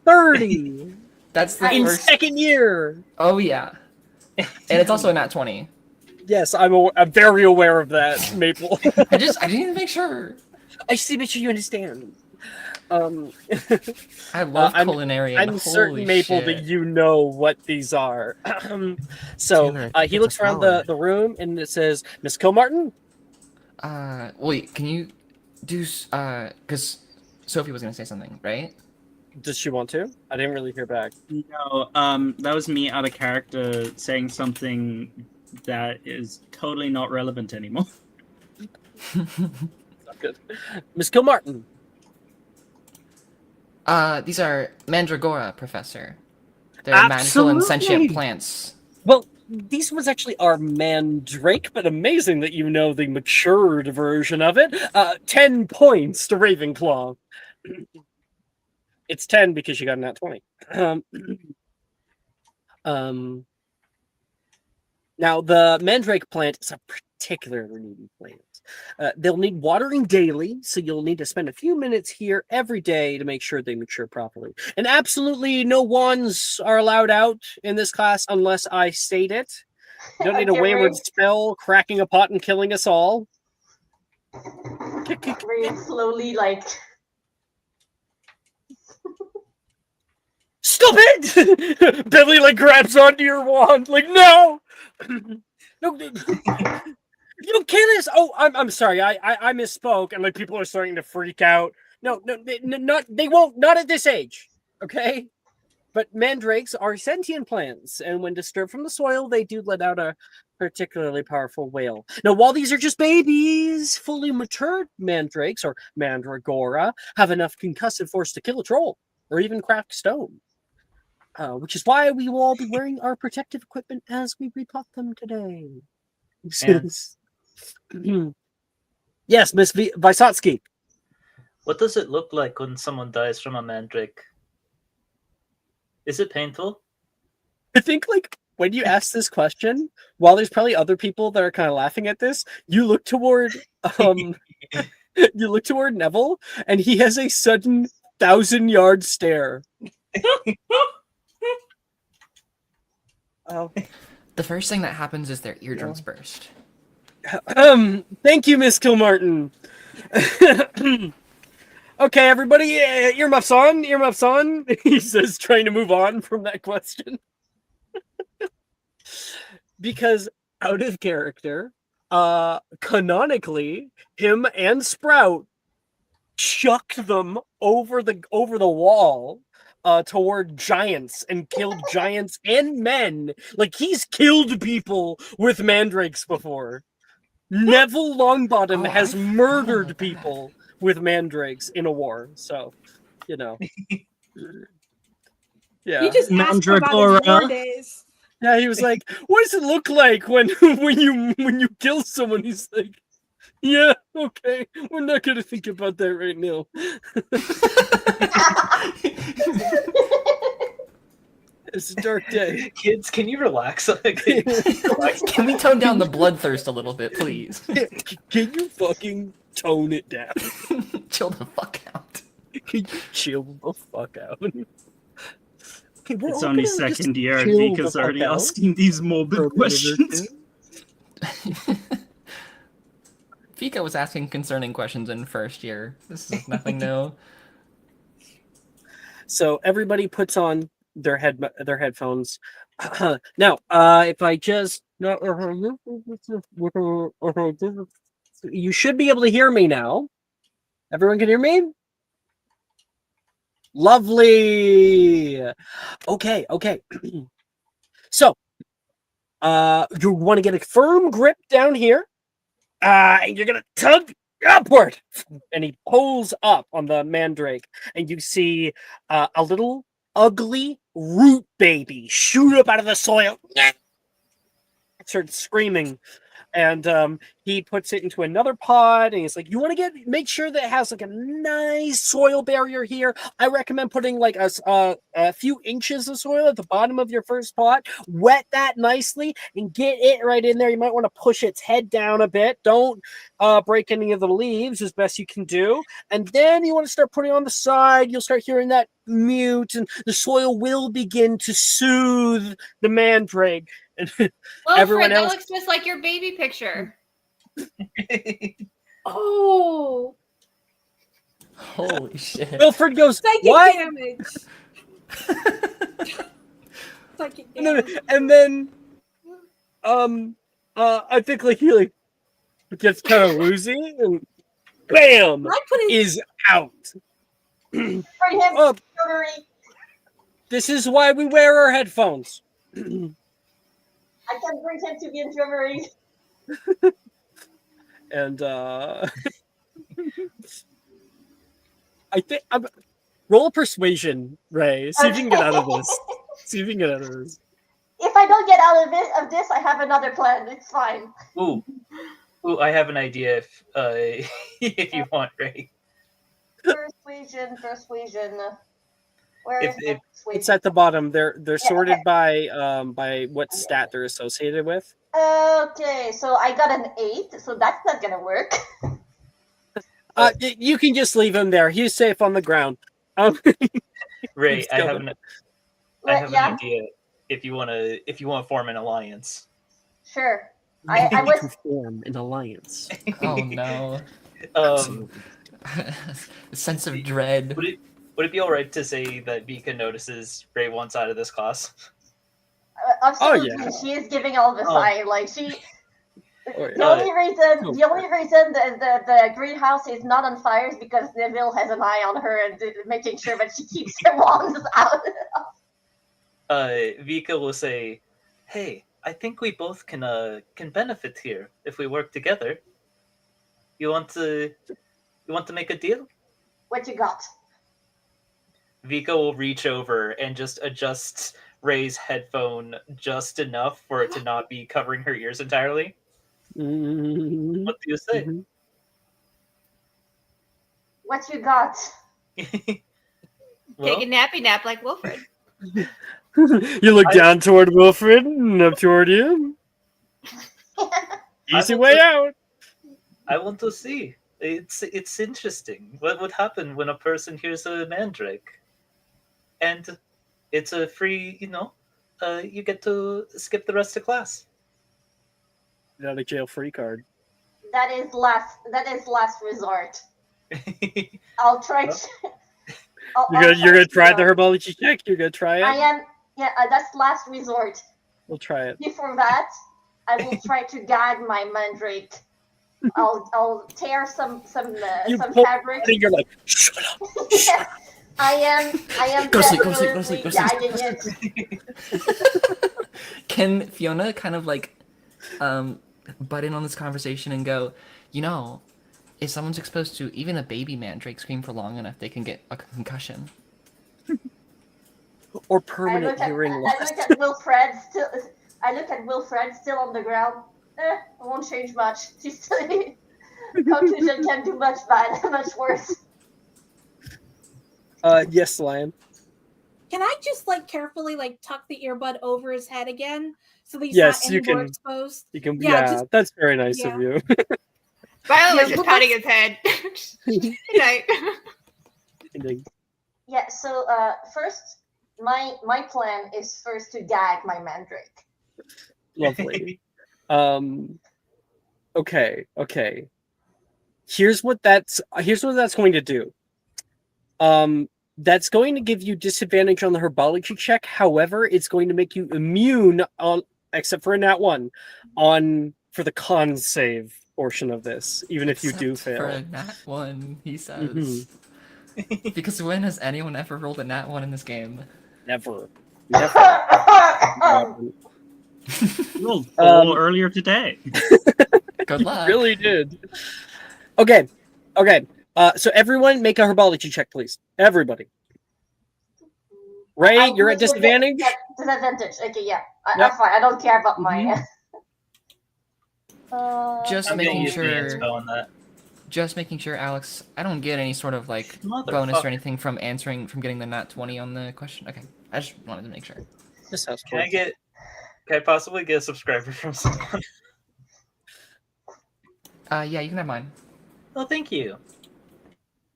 30 That's the in first. second year. Oh yeah. And it's also a nat 20. Yes, I'm very aware of that, Maple. I didn't even make sure. I just make sure you understand. I love culinary. I'm certain, Maple, that you know what these are. So Taylor, he it's looks a around flower. the room and it says, Miss Kilmartin? Wait, can you do because Sophie was going to say something, right? Does she want to? I didn't really hear back. No, that was me out of character saying something that is totally not relevant anymore. Not good. Miss Kilmartin. These are Mandragora, Professor. They're magical and sentient Absolutely. plants. Well, these ones actually are Mandrake, but amazing that you know the matured version of it. 10 points to Ravenclaw. It's 10 because you got an at 20. Now, the Mandrake plant is a particularly needy plant. They'll need watering daily, so you'll need to spend a few minutes here every day to make sure they mature properly. And absolutely no wands are allowed out in this class unless I state it. You don't need a Okay, wayward Ray. spell, cracking a pot and killing us all. Ray slowly like Stop it! Billy like grabs onto your wand, like no, no, you don't kill us. Oh, I'm sorry, I misspoke, and like people are starting to freak out. No, they won't, not at this age, okay? But mandrakes are sentient plants, and when disturbed from the soil, they do let out a particularly powerful wail. Now, while these are just babies, fully matured mandrakes, or mandragora, have enough concussive force to kill a troll, or even crack stone. Which is why we will all be wearing our protective equipment as we repot them today. Yes, Miss Vysotsky. What does it look like when someone dies from a mandrake? Is it painful? I think like when you ask this question, while there's probably other people that are kind of laughing at this, you look toward Neville, and he has a sudden 1,000-yard stare. The first thing that happens is their eardrums burst. Thank you, Miss Kilmartin. Okay, everybody, earmuffs on, earmuffs on. He says, trying to move on from that question. Because out of character, canonically, him and Sprout chucked them over the wall toward giants and killed giants and men. Like, he's killed people with mandrakes before. Neville Longbottom has murdered people with mandrakes in a war. So, you know. Yeah. You just asked him about his war days. Yeah, he was like, "What does it look like when you kill someone?" He's like, "Yeah, okay, we're not gonna think about that right now." It's a dark day. Kids, can you relax? Can we tone down the bloodthirst a little bit, please? Can you fucking tone it down? Chill the fuck out. Can you chill the fuck out? Okay, it's only second year. Vika's already asking these morbid questions. Vika was asking concerning questions in first year. This is nothing new. So everybody puts on their headphones. Now, if I just you should be able to hear me now. Everyone can hear me? Lovely. Okay. So, you want to get a firm grip down here. And you're gonna tug upward. And he pulls up on the mandrake, and you see a little ugly root baby shoot up out of the soil. Starts screaming. And he puts it into another pod, and he's like, "You want to make sure that it has like a nice soil barrier here. I recommend putting like a few inches of soil at the bottom of your first pot. Wet that nicely and get it right in there. You might want to push its head down a bit. Don't break any of the leaves as best you can do. And then you want to start putting on the side. You'll start hearing that mute, and the soil will begin to soothe the mandrake." Well, Everyone Fred, that else looks just like your baby picture. Oh, Holy shit. Wilfred goes, psychic "What?" damage. Psychic damage. And then I think like he like gets kind of woozy, and bam, I put it. is out. Bring him Oh, jewelry. this is why we wear our headphones. I can bring him to the infirmary. And I think roll persuasion, Ray. See if you can get out of this. See if you can get out of this. If I don't get out of this, I have another plan. It's fine. Ooh, I have an idea if if you want, Ray. Persuasion. Where is If- persuasion? It's at the bottom. They're sorted okay. by what stat they're associated with. Okay, so I got an 8, so that's not gonna work. You can just leave him there. He's safe on the ground. Ray, Keeps I have going. an idea. If you want to form an alliance. Sure. You I was can form an alliance. Oh no. Um, A sense of dread. would it be all right to say that Vika notices Ray once out of this class? absolutely. yeah. She is giving all the sign. Like she. Oh, yeah. The only reason the greenhouse is not on fire is because Neville has an eye on her and making sure that she keeps her wands out. Vika will say, "Hey, I think we both can benefit here if we work together. You want to make a deal?" What you got? Vika will reach over and just adjust Ray's headphone just enough for it to not be covering her ears entirely. Mhm. What do you say? Mhm. What you got? Well, Take a nappy nap like Wilfred. You look down toward Wilfred and up toward you. Easy I way want out. I want to see. It's interesting. What would happen when a person hears a mandrake? And it's a free, you get to skip the rest of class. Not a jail free card. That is last resort. I'll try. You're gonna try the herbology check. You're gonna try it. I am. Yeah, that's last resort. We'll try it. Before that, I will try to gag my mandrake. I'll tear some pull fabric. And you're like, shut up. Shut up. I am Go sleep, go definitely sleep, go sleep, go gagging it. Can Fiona kind of like butt in on this conversation and go, if someone's exposed to even a baby mandrake scream for long enough, they can get a concussion. Or I permanent look at hearing I loss. look at Wilfred still. I look at Wilfred still on the ground. It won't change much. She's still. Conclusion can't do much worse. Yes, Lion. Can I just carefully tuck the earbud over his head again so that he's Yes, not you any more can. exposed? You can. Yeah, Yeah, just- that's very nice yeah. of you. Violet was Yeah, just but patting his head. Good night. Yeah. So first, my plan is first to gag my mandrake. Lovely. Okay. Here's what that's going to do. That's going to give you disadvantage on the herbology check. However, it's going to make you immune on, except for a nat 1, for the con save portion of this, even if you do Except fail. for a nat 1, he says. Because when has anyone ever rolled a nat 1 in this game? Never. Rolled 4 earlier today. Good luck. Really did. Okay. So everyone make a herbology check, please. Everybody. Ray, you're at disadvantage? Disadvantage. Okay, yeah. Yep. I'm fine. I don't care about my... Just I'm making gonna use the sure. spell on that. Just making sure, Alex, I don't get any sort of bonus or anything from getting the nat 20 on the question. Okay, I just wanted to make sure. This house. Can I possibly get a subscriber from someone? Yeah, you can have mine. Oh, thank you.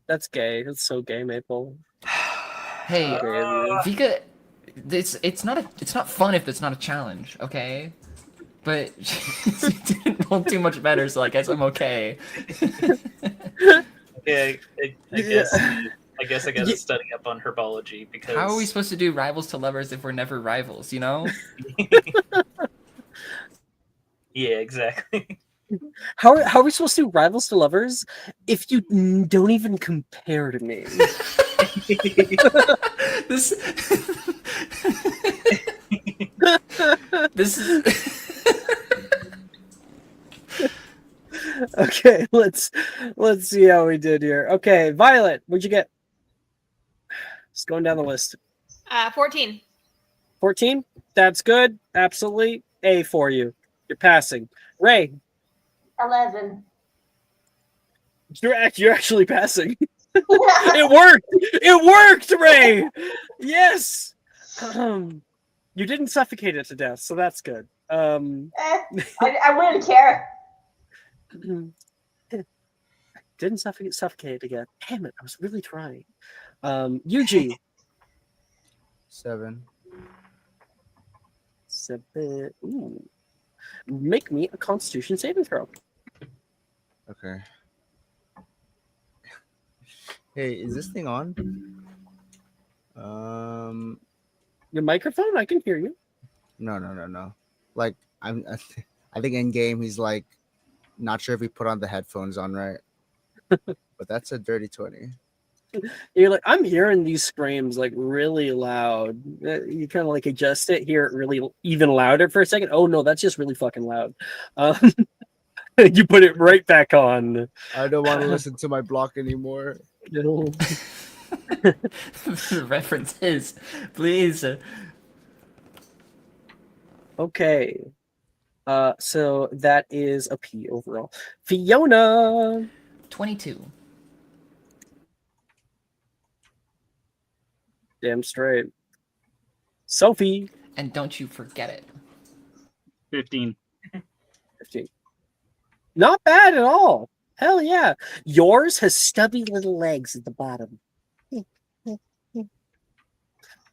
That's gay. That's so gay, Maple. Hey, Uh, Vika, it's not fun if it's not a challenge, okay? But she didn't roll too much better, so I guess I'm okay. Okay, I guess I gotta study up on herbology because How are we supposed to do rivals to lovers if we're never rivals, Yeah, exactly. How are we supposed to do rivals to lovers if you don't even compare to me? This this is Okay, let's see how we did here. Okay, Violet, what'd you get? Just going down the list. 14. 14. That's good. Absolutely A for you. You're passing. Ray, 11. you're actually passing. It worked. It worked, Ray. Yes. You didn't suffocate it to death, so that's good. I wouldn't care. Didn't suffocate it again. Damn it! I was really trying. Yuji. 7. 7. Ooh. Make me a Constitution saving throw. Okay. Hey, is this thing on? Your microphone? I can hear you. No. Like I think in game he's like not sure if he put on the headphones on right. But that's a dirty 20. You're like, I'm hearing these screams like really loud. You kind of like adjust it, hear it really even louder for a second. Oh no, that's just really fucking loud. You put it right back on. I don't want to listen to my block anymore. the references, please. Okay. So that is a P overall. Fiona. 22. Damn straight. Sophie. And don't you forget it. 15. 15. Not bad at all. Hell yeah. Yours has stubby little legs at the bottom.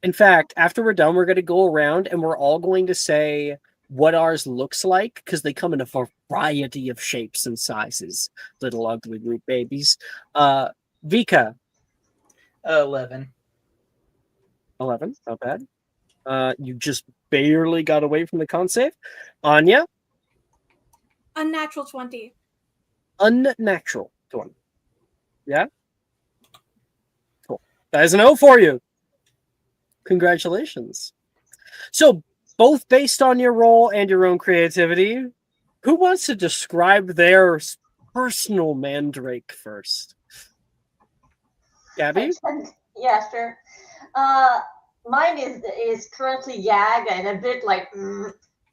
In fact, after we're done, we're going to go around and we're all going to say what ours looks like because they come in a variety of shapes and sizes. Little ugly root babies. Vika. 11. 11. Not bad. You just barely got away from the con save. Anya. Unnatural 20. Unnatural 20. Yeah? Cool. That is an O for you. Congratulations. So, both based on your role and your own creativity, who wants to describe their personal mandrake first? Gabby? Yeah, sure. Mine is currently gag and a bit like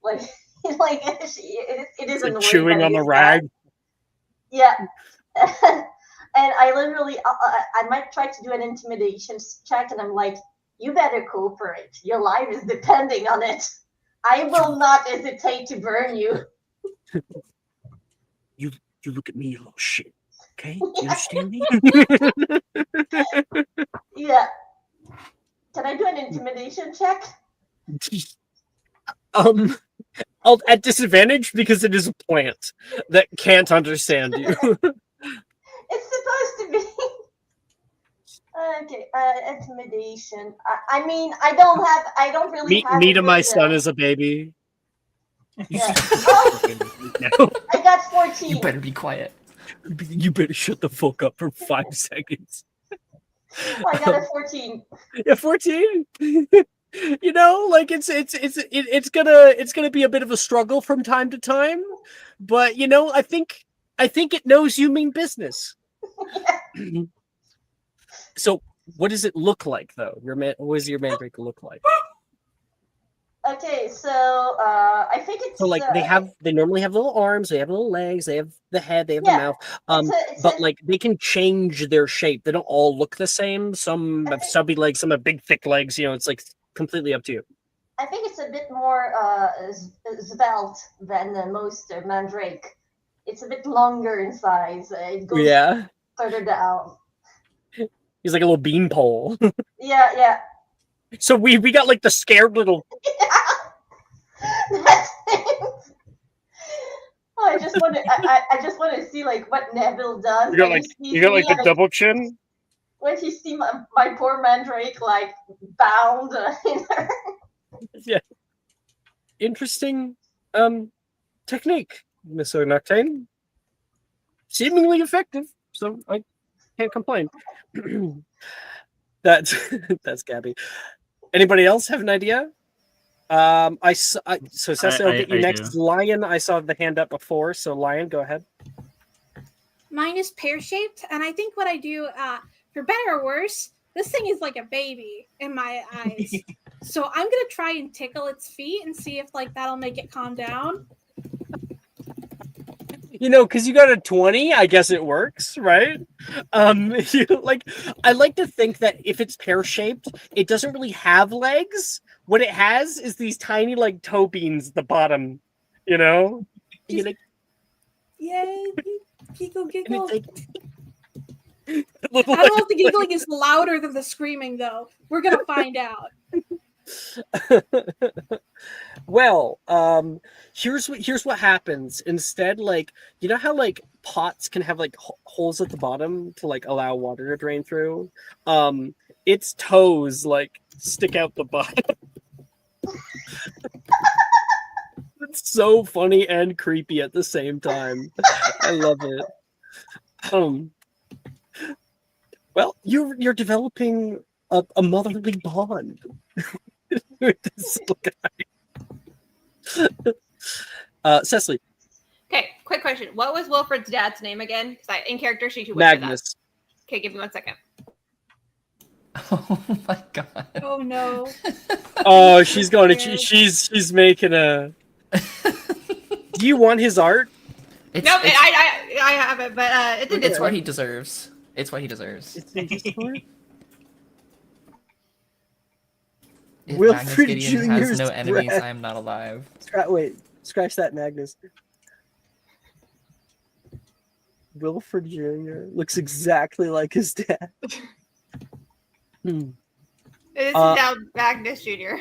like it is annoying. Chewing on the rag. Yeah. And I literally, I might try to do an intimidation check, and I'm like, you better cooperate. Your life is depending on it. I will not hesitate to burn you. You look at me, you little shit. Okay? You understand me? Yeah. Can I do an intimidation check? I'll at disadvantage because it is a plant that can't understand you. It's supposed to be. Okay, intimidation. I mean, I don't really have. Me to my son as a baby. Yeah. Oh, I got 14. You better be quiet. You better shut the fuck up for 5 seconds. I got a 14. Yeah, 14. You know, like it's gonna be a bit of a struggle from time to time, but you know, I think it knows you mean business. So, what does it look like, though? What does your mandrake look like? Okay, so I think it's So, like, they normally have little arms, they have little legs, they have the head, they have Yeah, the mouth. But like, they can change their shape. They don't all look the same. Some have stubby legs, some have big, thick legs. You know, it's like completely up to you. I think it's a bit more svelte than most mandrake. It's a bit longer in size. It goes further down. He's like a little beanpole. Yeah. So we got like the scared little. That's it. Oh, I just want to see like what Neville does. You got like the double chin. When you see my poor mandrake like bound in her. Yeah. Interesting technique, Miss Noctane. Seemingly effective, so I can't complain. That's that's Gabby. Anybody else have an idea? So Cecily, I'll get you I next. do. Lion, I saw the hand up before, so Lion, go ahead. Mine is pear-shaped, and I think what I do, for better or worse, this thing is like a baby in my eyes. So I'm gonna try and tickle its feet and see if like that'll make it calm down. You know, because you got a 20, I guess it works, right? I like to think that if it's pear-shaped, it doesn't really have legs. What it has is these tiny, like, toe beans at the bottom, you know? Just- like, Yay, giggle, and giggle. it's like... I don't know if the giggling is louder than the screaming, though. We're gonna find out. Well, here's what happens. Instead, like, you know how like pots can have like holes at the bottom to like allow water to drain through? Its toes like stick out the bottom. It's so funny and creepy at the same time. I love it. Well, you're developing a motherly bond with this little guy. Cecily. Okay, quick question. What was Wilfred's dad's name again? Because in character sheet, he would say that. Magnus. Okay, give me 1 second. Oh my god. Oh no. Oh, she's going to. Weird. She's making a. Do you want his art? It's, Nope, it's, I have it, but it's in it's Discord. what he deserves. It's what he deserves. It's in Discord? If Wilfred Magnus Gideon Jr.'s has no enemies, breath. I am not alive. Scratch that, Magnus. Wilfred Jr. looks exactly like his dad. This is now Magnus Jr.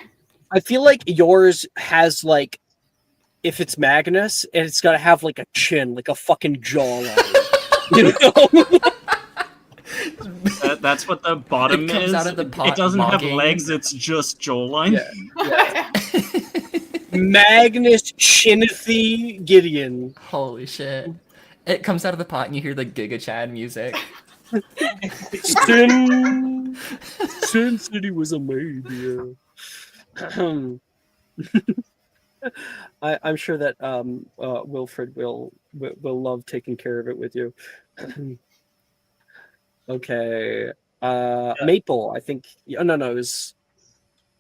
I feel like yours has like, if it's Magnus, and it's gotta have like a chin, like a fucking jawline. You know? That's what the bottom It comes is. out of the pot It doesn't have mogging. legs, it's just jawline. Yeah. Magnus Chinathy Gideon. Holy shit. It comes out of the pot and you hear the Giga Chad music. Sin City was a maid, yeah. I'm sure that Wilfred will love taking care of it with you. Okay. Maple, I think. Oh, no, it was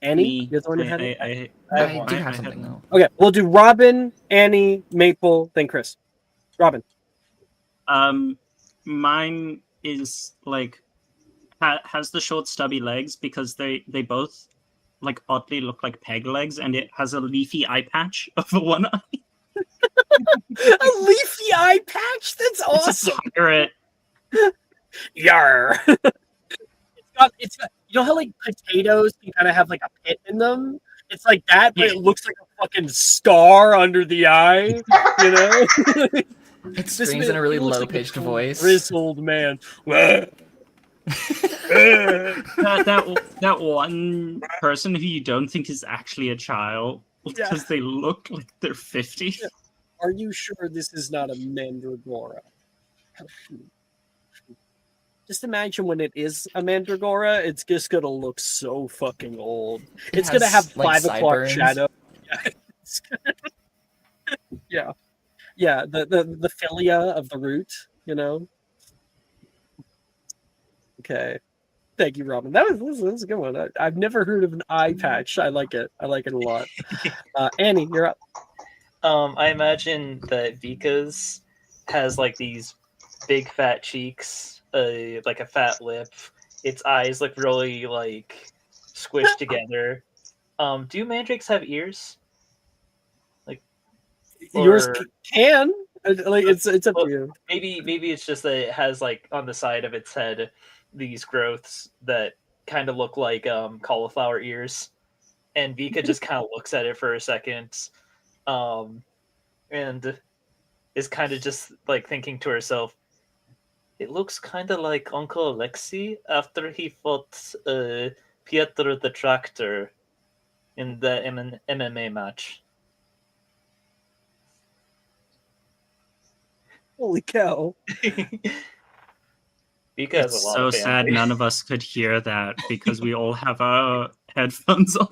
Annie. Me, You're the one who had it? I I one. do I have have something though. Okay, we'll do Robin, Annie, Maple, then Chris. Robin. Mine is like has the short stubby legs because they both like oddly look like peg legs, and it has a leafy eye patch over one eye. A leafy eye patch? That's It's a awesome. pirate. Yar. It's got, you know how like potatoes can kind of have like a pit in them? It's like that, but it looks like a fucking scar under the eye, you know? It screams in a really low-pitched voice. Grizzled man. that one person who you don't think is actually a child because they look like they're 50. Yeah. Are you sure this is not a mandragora? Just imagine when it is a mandragora, it's just gonna look so fucking old. It's gonna have like 5 o'clock sideburns. shadow. Yeah. Yeah, the philia of the root, you know. Okay. Thank you, Robin. That was a good one. I've never heard of an eye patch. I like it. I like it a lot. Annie, you're up. I imagine that Vika's has like these big fat cheeks, like a fat lip. Its eyes look really like squished together. Do mandrakes have ears? Like Yours or- can. Like it's up to you. Maybe it's just that it has like on the side of its head these growths that kind of look like cauliflower ears, and Vika just kind of looks at it for a second, and is kind of just like thinking to herself, "It looks kind of like Uncle Alexei after he fought Pietro the Tractor in the MMA match." Holy cow. Vika has a It's lot so of sad family. none of us could hear that because we all have our headphones on.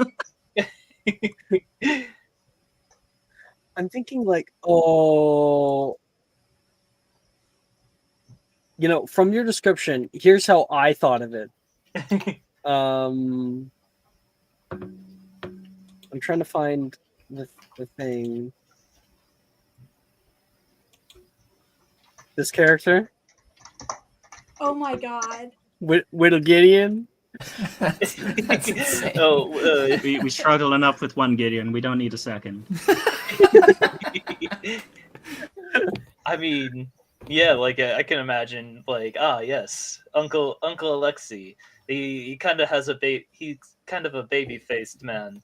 I'm thinking like, oh, from your description, here's how I thought of it. I'm trying to find the thing. This character, Oh my god. Whittle Gideon. That's insane. Oh, We struggle enough with one Gideon. We don't need a second. I mean, yeah, like I can imagine, like, yes, Uncle Alexei. He kind of has he's kind of a baby faced man.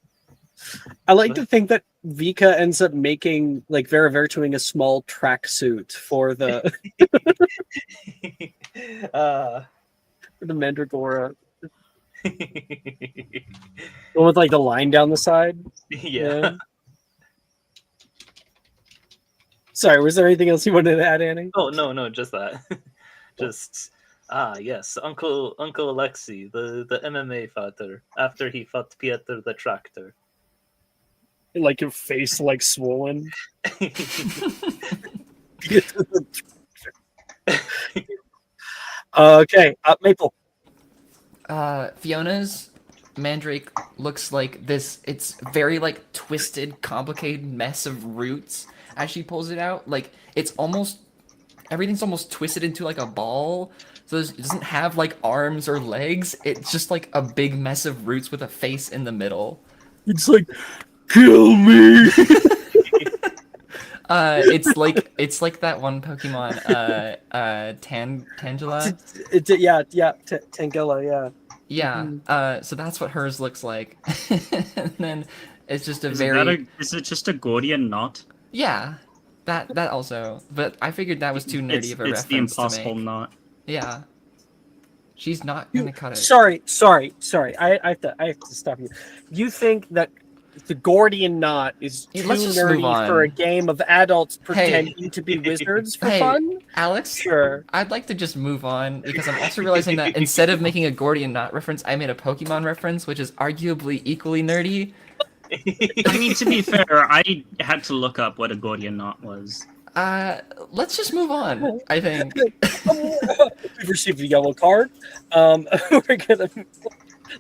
I like to think that Vika ends up making like Vera Vertuing a small tracksuit for the uh, for the Mandragora. The one with like the line down the side. yeah. Sorry, was there anything else you wanted to add, Annie? Oh no, just that. Just yes, Uncle Alexei, the MMA fighter, after he fought Pieter the Tractor. Like your face like swollen. Okay, Maple. Fiona's mandrake looks like this. It's very like twisted, complicated mess of roots as she pulls it out. Like everything's almost twisted into like a ball. So it doesn't have like arms or legs. It's just like a big mess of roots with a face in the middle. It's like, kill me. It's like that one Pokemon, Tangela. Tangela, yeah. Yeah. So that's what hers looks like. And then it's just a very. Is it just a Gordian knot? Yeah. That also. But I figured that was too nerdy of a It's the reference to impossible make. knot. Yeah. She's not gonna cut it. Sorry. I have to stop you. You think that the Gordian knot is too Let's just move nerdy on. for a game of adults pretending to be wizards for fun? Alex, Sure. I'd like to just move on because I'm also realizing that instead of making a Gordian knot reference, I made a Pokemon reference, which is arguably equally nerdy. I mean, to be fair, I had to look up what a Gordian knot was. Let's just move on, I think. We've received a yellow card. We're gonna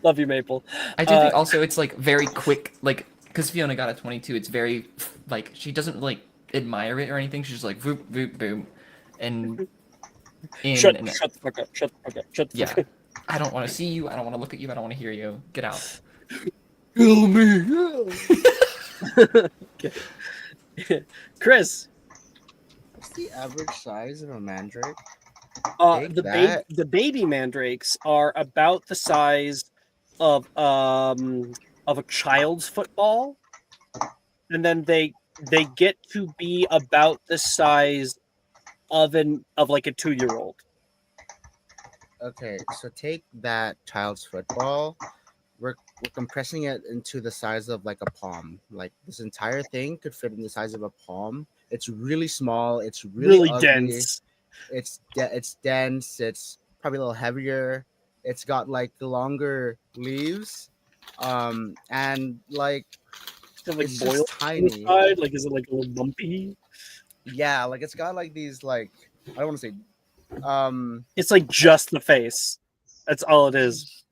love you, Maple. I do think also it's like very quick, like because Fiona got a 22. It's very like she doesn't like admire it or anything. She's just like voop voop boom, and Shut the fuck up. Shut the fuck up. I don't want to see you. I don't want to look at you. I don't want to hear you. Get out. Kill me. Okay. Chris. What's the average size of a mandrake? The baby mandrakes are about the size of a child's football, and then they get to be about the size of like a 2-year-old. Okay, so take that child's football. We're compressing it into the size of like a palm. Like this entire thing could fit in the size of a palm. It's really small. It's really ugly. Dense. It's dense. It's probably a little heavier. It's got like longer leaves, and like It's just boiled tiny. inside. Like, is it like a little bumpy? Yeah, like it's got like these like I don't want to say, It's like just the face. That's all it is.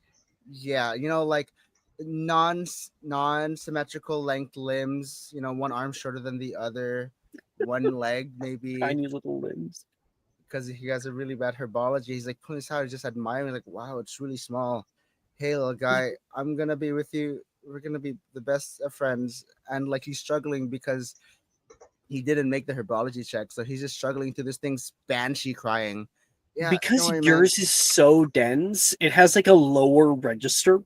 yeah, like non-symmetrical length limbs. One arm shorter than the other, one leg maybe. Tiny little limbs. Because he has a really bad herbology. He's like pulling this out, just admiring, like, wow, it's really small. Hey, little guy, I'm gonna be with you. We're gonna be the best of friends. And like he's struggling because he didn't make the herbology check, so he's just struggling through this thing's banshee crying. Yeah, because don't worry, yours man. is so dense, it has like a lower register.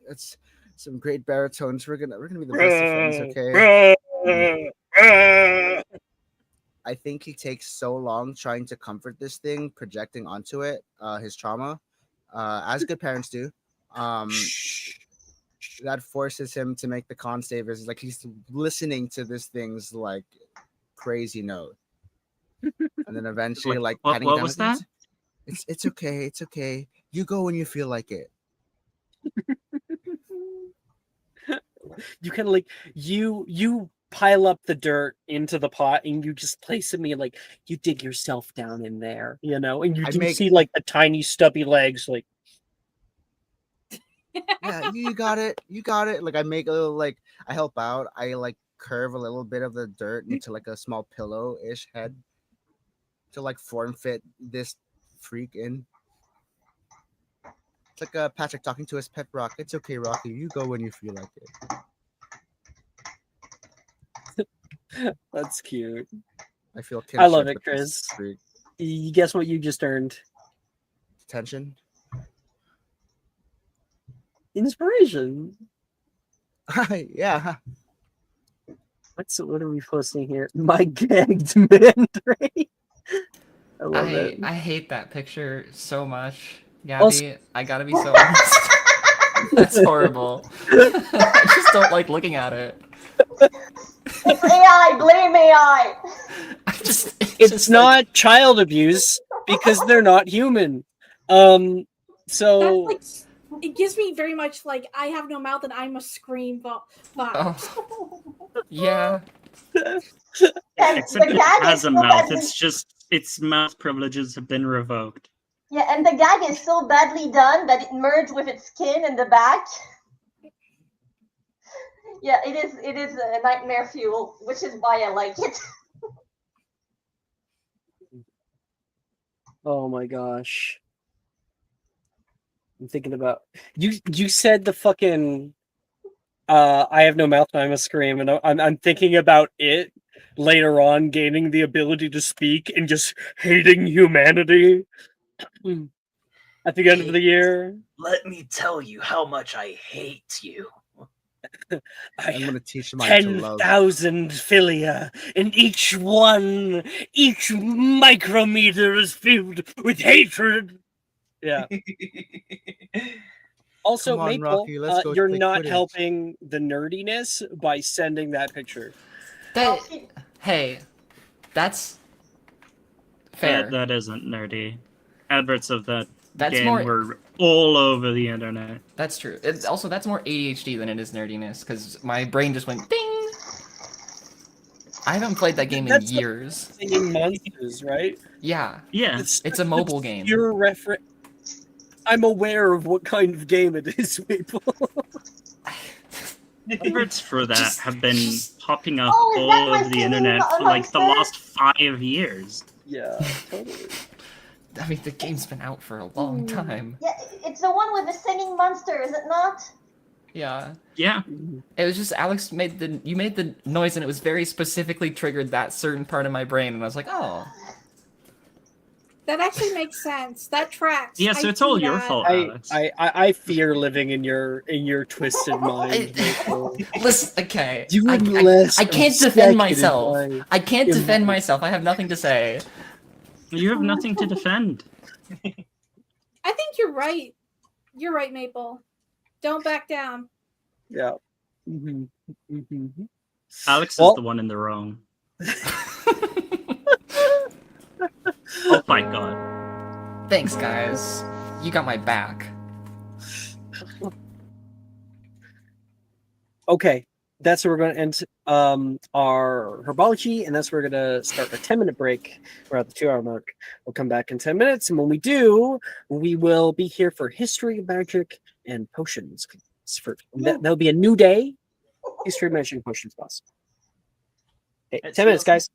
It's some great baritones. We're gonna be the best of friends, okay? I think he takes so long trying to comfort this thing, projecting onto it his trauma, as good parents do. That forces him to make the con save. Is like he's listening to this thing's like crazy note. And then eventually, like What patting down was his- that? It's okay. It's okay. You go when you feel like it. You kind of like you pile up the dirt into the pot and you just place it me like you dig yourself down in there, you know, and you I do make- see like the tiny stubby legs like Yeah, you got it. You got it. Like I make a little like I help out. I like curve a little bit of the dirt into like a small pillow-ish head to like form fit this freak in. It's like Patrick talking to his pet rock. It's okay, Rocky. You go when you feel like it. that's cute. I feel I love kinship it, with this Chris. freak. You guess what you just earned? Tension. Inspiration. Yeah. What are we posting here? My gagged mandrake. I love it. I hate that picture so much, Gabby. Also- I gotta be so honest. That's horrible. I just don't like looking at it. It's AI. Blame AI. It's not child abuse because they're not human. That's So like it gives me very much like I have no mouth and I must scream vibes. Yeah. And Except the it gag has is a so mouth. badly, It's just its mouth privileges have been revoked. yeah, and the gag is so badly done that it merged with its skin in the back. Yeah, it is a nightmare fuel, which is why I like it. oh my gosh. I'm thinking about you said the fucking I have no mouth and I must scream, and I'm thinking about it later on gaining the ability to speak and just hating humanity at the end of the year. Let me tell you how much I hate you. I'm gonna teach mine to love. 10,000 philia, and each micrometer is filled with hatred. Yeah. Also, Come on, Maple, Rocky, let's go you're play not Quidditch. helping the nerdiness by sending that picture. Hey, that's fair. That isn't nerdy. Adverts of that That's game more- were all over the internet. That's true. It's also that's more ADHD than it is nerdiness because my brain just went ding. I haven't played that game in That's years. Singing monsters, right? Yeah. Yeah. It's a mobile game. Pure reference. I'm aware of what kind of game it is, Maple. Adverts for that have been popping up Oh, is that all my over the singing internet for like the monster? last 5 years. Yeah, totally. I mean, the game's been out for a long time. Yeah, it's the one with the singing monster, is it not? Yeah. Yeah. It was just Alex made the noise and it was very specifically triggered that certain part of my brain and I was like, oh. That actually makes sense. That tracks. Yeah, so I it's all see your that. fault, I, Alex. I fear living in your twisted mind. Maple. Listen, okay. You I less can't defend obsessed myself. by I can't your defend mind. myself. I have nothing to say. You have nothing to defend. I think you're right. You're right, Maple. Don't back down. Yeah. Mm-hmm. Mm-hmm. Alex Well- is the one in the wrong. Oh my god. Thanks, guys. You got my back. Okay, that's where we're going to end our herbology, and that's where we're going to start a 10-minute break. We're at the 2-hour mark. We'll come back in 10 minutes, and when we do, we will be here for history of magic and potions. That'll be a new day. History of magic and potions, boss. Okay, 10 minutes, guys.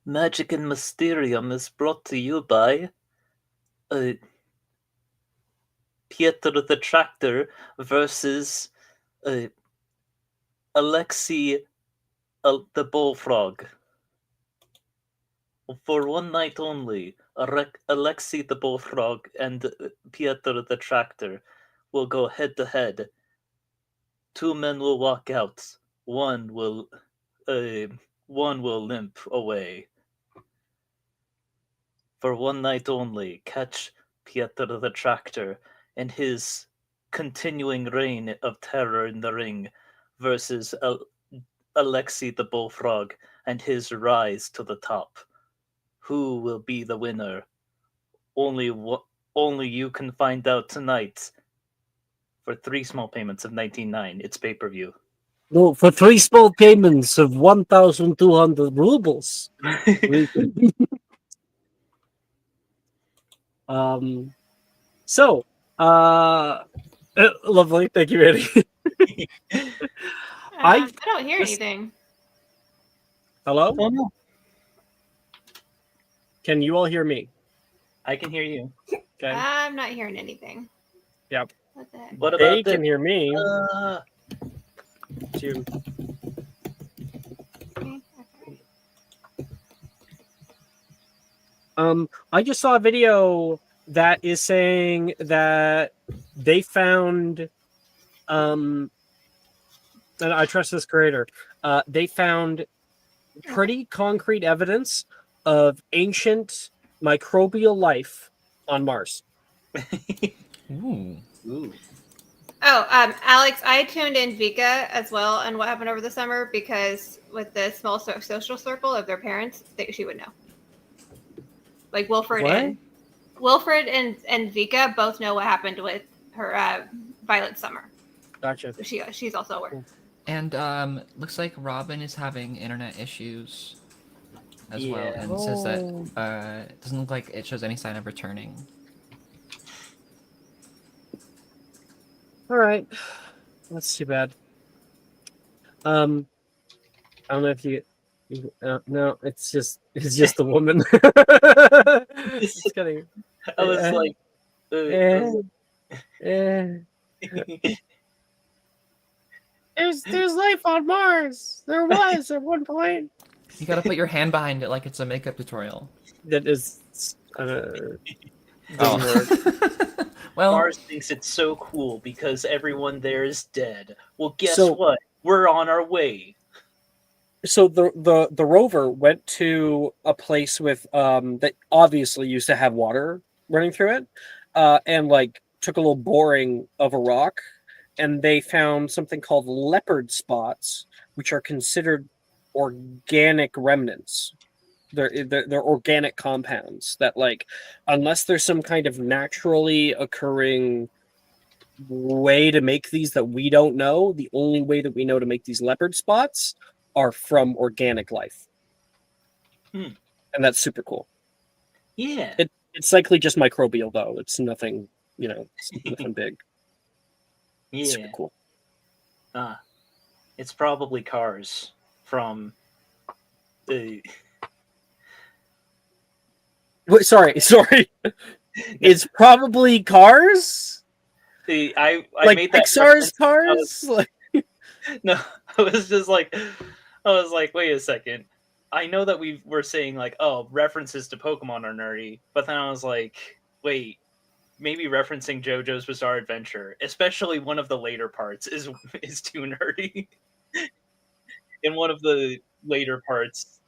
Magic and Mysterium is brought to you by Pietro the Tractor versus Alexei the Bullfrog. For one night only, Alexei the Bullfrog and Pietro the Tractor will go head to head. 2 men will walk out. One will limp away. For one night only, catch Pietro the Tractor and his continuing reign of terror in the ring versus Alexei the Bullfrog and his rise to the top. Who will be the winner? Only you can find out tonight. For 3 small payments of 19.9, it's pay-per-view. No, for 3 small payments of 1,200 rubles. So, lovely. Thank you, Eddie. I don't hear anything. Hello? Oh no, Can you all hear me? I can hear you. Okay. I'm not hearing anything. Yep. What the heck? What They about can hear me. Okay, Too. okay. I just saw a video that is saying that they found, and I trust this creator. They found pretty concrete evidence of ancient microbial life on Mars. Ooh. Ooh. Oh, Alex, I tuned in Vika as well and what happened over the summer because with the small social circle of their parents, she would know. Like Wilfred What? and Vika both know what happened with her Violet Summer. Gotcha. So she's also aware. And looks like Robin is having internet issues as well, Yeah. and says that it doesn't look like it shows any sign of returning. All right. That's too bad. I don't know if you no, it's just a woman. Just kidding. I was like, There's life on Mars. There was at one point. You gotta put your hand behind it like it's a makeup tutorial. That is doesn't work. Well, Mars thinks it's so cool because everyone there is dead. Well, guess So- what? We're on our way. So the rover went to a place with that obviously used to have water running through it, and like took a little boring of a rock, and they found something called leopard spots, which are considered organic remnants. They're organic compounds that, like, unless there's some kind of naturally occurring way to make these that we don't know, the only way that we know to make these leopard spots are from organic life. Hmm. And that's super cool. Yeah. It's likely just microbial though. It's nothing, it's nothing big. It's super Yeah. cool. It's probably cars from the. Wait, sorry. It's probably cars? I Like made that Pixar's reference. cars? No, I was just like, wait a second. I know that we were saying like, oh, references to Pokemon are nerdy, but then I was like, wait, maybe referencing JoJo's Bizarre Adventure, especially one of the later parts, is too nerdy. In one of the later parts,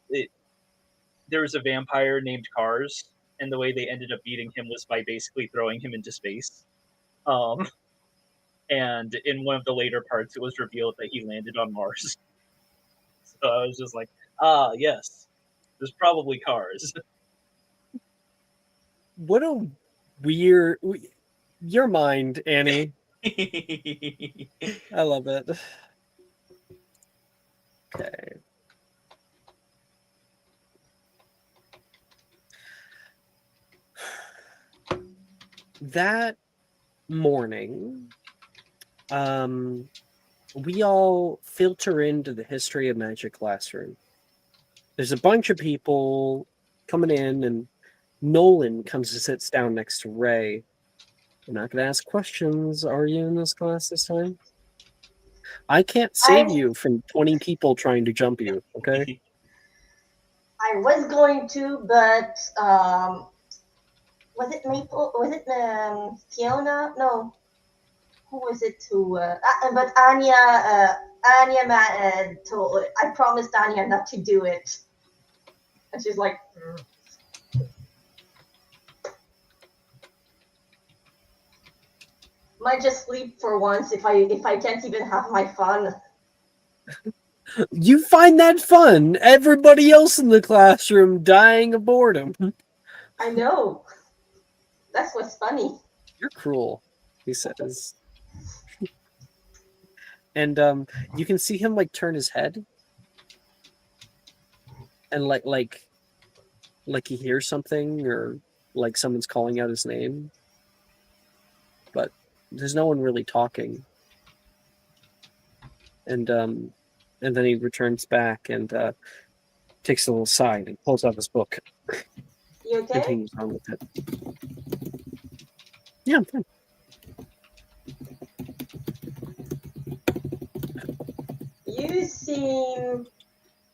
there was a vampire named Cars, and the way they ended up beating him was by basically throwing him into space. And in one of the later parts, it was revealed that he landed on Mars. So I was just like, yes, there's probably Cars. What a weird... Your mind, Annie. I love it. Okay. That morning, we all filter into the History of Magic classroom. there's a bunch of people coming in, and Nolan comes and sits down next to Ray. You're not going to ask questions, are you, in this class this time? I can't save you from 20 people trying to jump you, okay? I was going to, but was it Maple? Was it Fiona? No, who was it? But Anya. Anya told. I promised Anya not to do it, and she's like. Might just sleep for once if I can't even have my fun. You find that fun? Everybody else in the classroom dying of boredom. I know. That's what's funny. You're cruel, he says. And you can see him like turn his head, and like he hears something, or like someone's calling out his name, but there's no one really talking. And then he returns back and takes a little sigh and pulls out his book. You okay? Continues on with it. Yeah, I'm fine. You seem,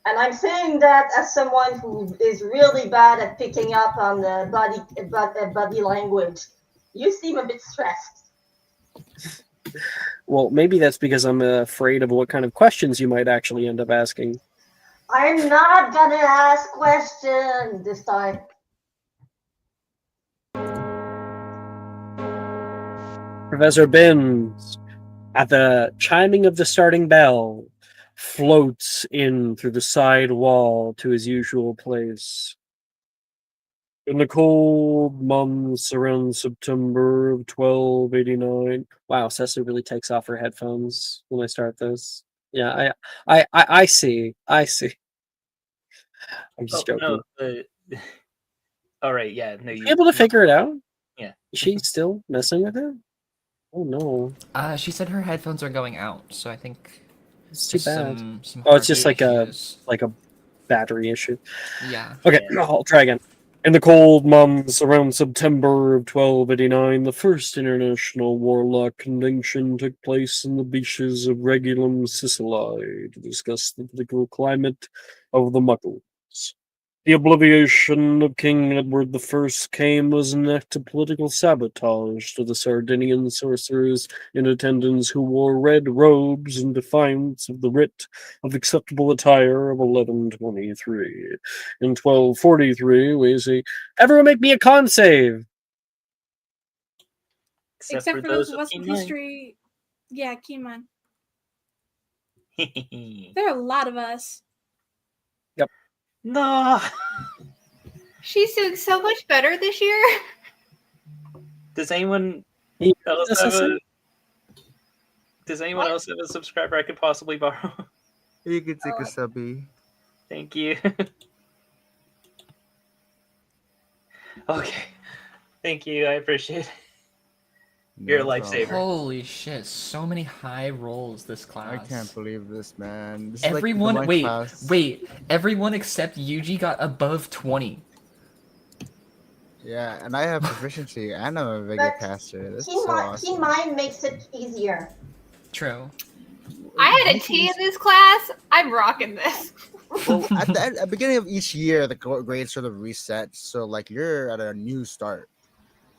and I'm saying that as someone who is really bad at picking up on the body language. You seem a bit stressed. Well, maybe that's because I'm afraid of what kind of questions you might actually end up asking. I'm not gonna ask questions this time. Professor Binns, at the chiming of the starting bell, floats in through the side wall to his usual place. In the cold months around September of 1289. Wow, Cessa really takes off her headphones when I start this. Yeah, I see. I see. I'm just joking. No, all right, yeah. No, You able to figure it out? Yeah. Is she still messing with it? Oh no. She said her headphones are going out, so I think It's too bad. some Oh, it's just like issues. a battery issue. Yeah. Okay, Yeah. I'll try again. In the cold months around September of 1289, the first international warlock convention took place in the beaches of Regulum, Sicily, to discuss the political climate of the Muggles. The obliviation of King Edward I came as an act of political sabotage to the Sardinian sorcerers in attendance who wore red robes in defiance of the writ of acceptable attire of 1123. In 1243, we see, everyone make me a con save! Except for those of us with Keen Mind. history. Yeah, Keyman. There There are a lot of us. No. She's doing so much better this year. Does anyone He- else Does have this- a? Does anyone else have a subscriber I could possibly borrow? You can take a subby. Thank you. Okay. Thank you. I appreciate it. You're a No problem. lifesaver. Holy shit! So many high rolls this class. I can't believe this, man. This Everyone, is like the one class. wait. Everyone except Yuji got above 20. Yeah, and I have proficiency, and I'm a Vega caster. This is so Keen awesome. Mind makes it easier. True. I had a T in this class. I'm rocking this. Well, at the beginning of each year, the grades sort of reset, so like you're at a new start.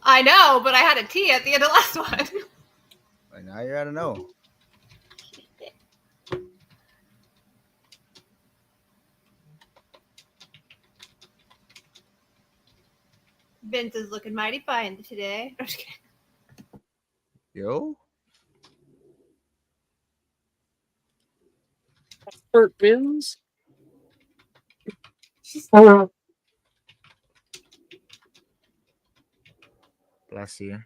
I know, but I had a T at the end of last one. Right now you're at a no. Vince is looking mighty fine today. I'm just kidding. Yo, Bert Binns? bless you.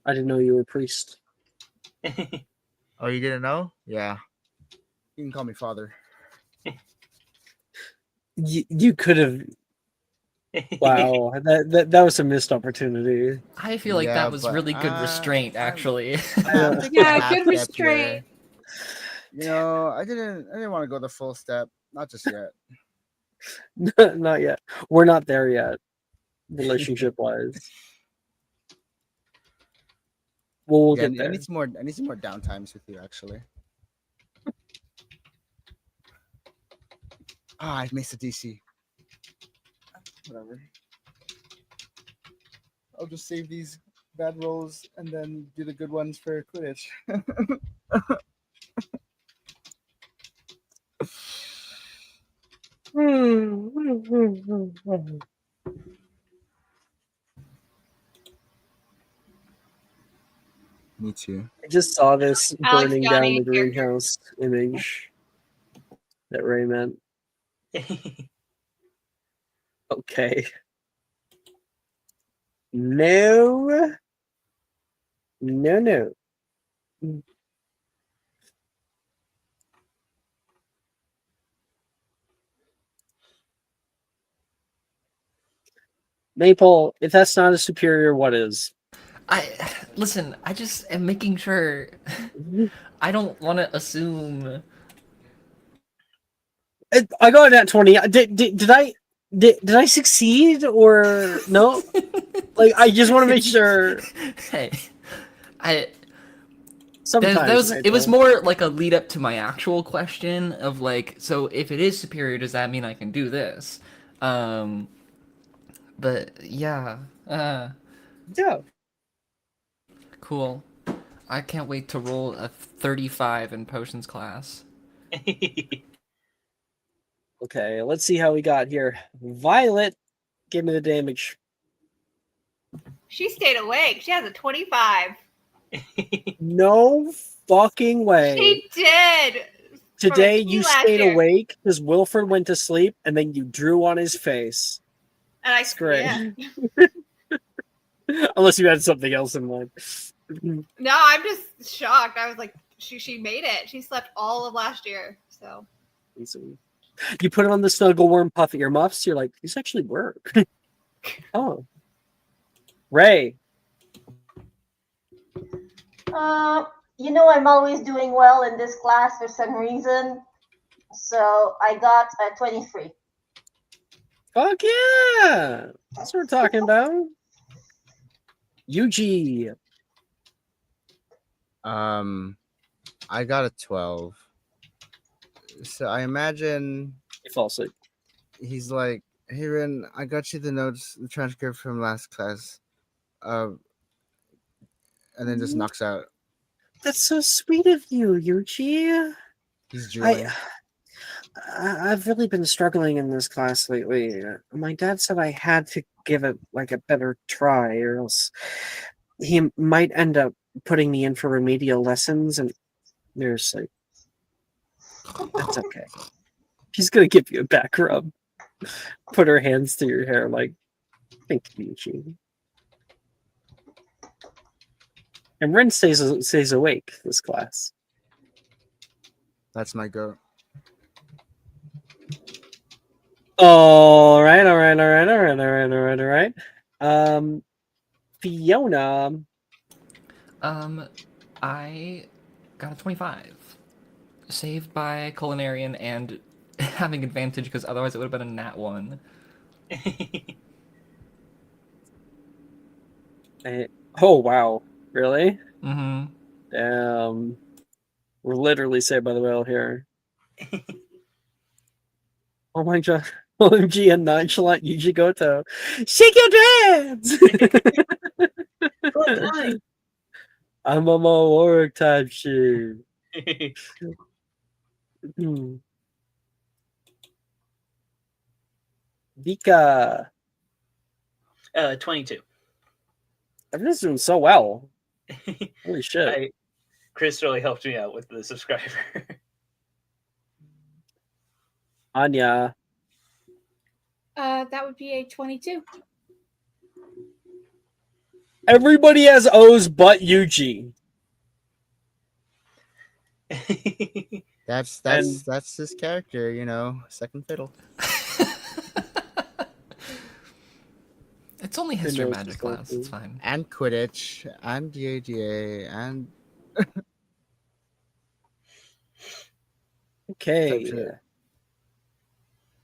I didn't know you were a priest. Oh, you didn't know? Yeah. You can call me father. You could have. Wow, that was a missed opportunity. I feel like Yeah, that was but, really good restraint, actually. I'm taking a Yeah, half good step restraint. I didn't want to go the full step. Not just yet. Not yet. We're not there yet, relationship wise. We'll Yeah, get there. I need some more downtimes with you, actually. I missed a DC. Whatever. I'll just save these bad rolls and then do the good ones for Quidditch. Me too. I just saw this Alex burning down Johnny the character. greenhouse image that Ray meant. Okay. No. No. Maple, if that's not a superior, what is? Listen. I just am making sure. I don't want to assume. I got that 20. Did I succeed or no? Like, I just want to make sure. Hey, Sometimes it was more like a lead up to my actual question of like, so if it is superior, does that mean I can do this? But yeah, yeah. Cool. I can't wait to roll a 35 in potions class. Okay, let's see how we got here. Violet, give me the damage. She stayed awake. She has a 25. No fucking way. She did. Today From a you last stayed year. awake because Wilford went to sleep and then you drew on his face. And I That's great. Yeah. Unless you had something else in mind. No, I'm just shocked. I was like, she made it. She slept all of last year. So You put on the snuggle worm puff earmuffs, you're like, these actually work. Oh. Ray. I'm always doing well in this class for some reason. So I got a 23. Fuck yeah! That's what we're talking about. Yuji. I got a 12. So I imagine He falls asleep. He's like, "Hey Ren, I got you the transcript from last class." And then just knocks out. That's so sweet of you, Yuji. He's drooling. I've really been struggling in this class lately. My dad said I had to give it like a better try, or else he might end up putting me in for remedial lessons. And there's like, that's okay. She's gonna give you a back rub. Put her hands through your hair, like, thank you, Eugene. And Ren stays awake this class. That's my goat. All right. Fiona. I got a 25. Saved by Culinarian and having advantage because otherwise it would have been a nat 1. Oh, wow. Really? Mm-hmm. We're literally saved by the whale here. Oh my god. OMG and nonchalant Yuji Goto. Shake your hands! I'm on my work type shit. Vika. 22. Everyone's doing so well. Holy shit. Chris really helped me out with the subscriber. Anya. That would be a 22. Everybody has O's but Yuji. That's his character, second fiddle. It's only history magic class. It's fine. And Quidditch and DAGA and Okay. shit.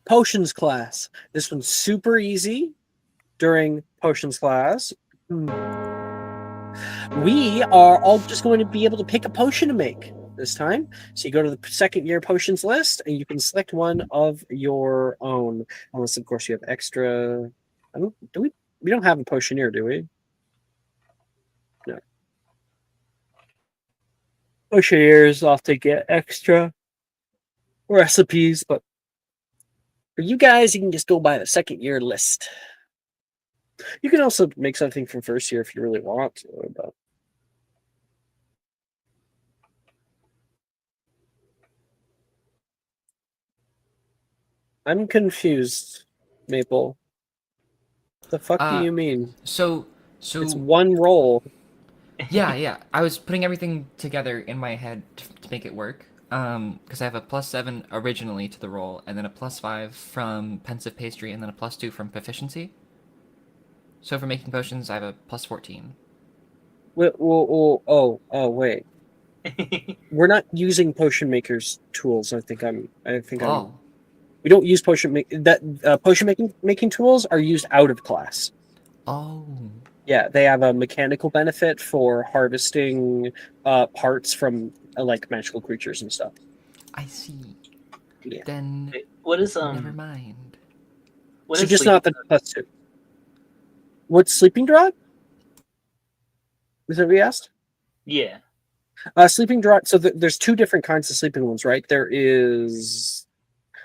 Potions class. This one's super easy during potions class. We are all just going to be able to pick a potion to make this time. So you go to the second year potions list and you can select one of your own. Unless of course you have extra. We don't have a potioneer, do we? No. Potioneers often get extra recipes, but for you guys, you can just go by the second year list. You can also make something from first year if you really want to, but I'm confused, Maple. The fuck do you mean? So It's one roll. yeah. I was putting everything together in my head to make it work. Because I have a +7 originally to the roll, and then a +5 from pensive pastry, and then a +2 from proficiency. So for making potions, I have a +14. Wait. Wait. We're not using potion makers tools. I think I'm. We don't use potion making tools are used out of class. Oh. Yeah, they have a mechanical benefit for harvesting parts from like magical creatures and stuff. I see. Yeah. Then What is never mind. What So is just sleeping not the +2. What's sleeping draught? Is that what you asked? Yeah. Sleeping draught. So there's two different kinds of sleeping ones, right? There is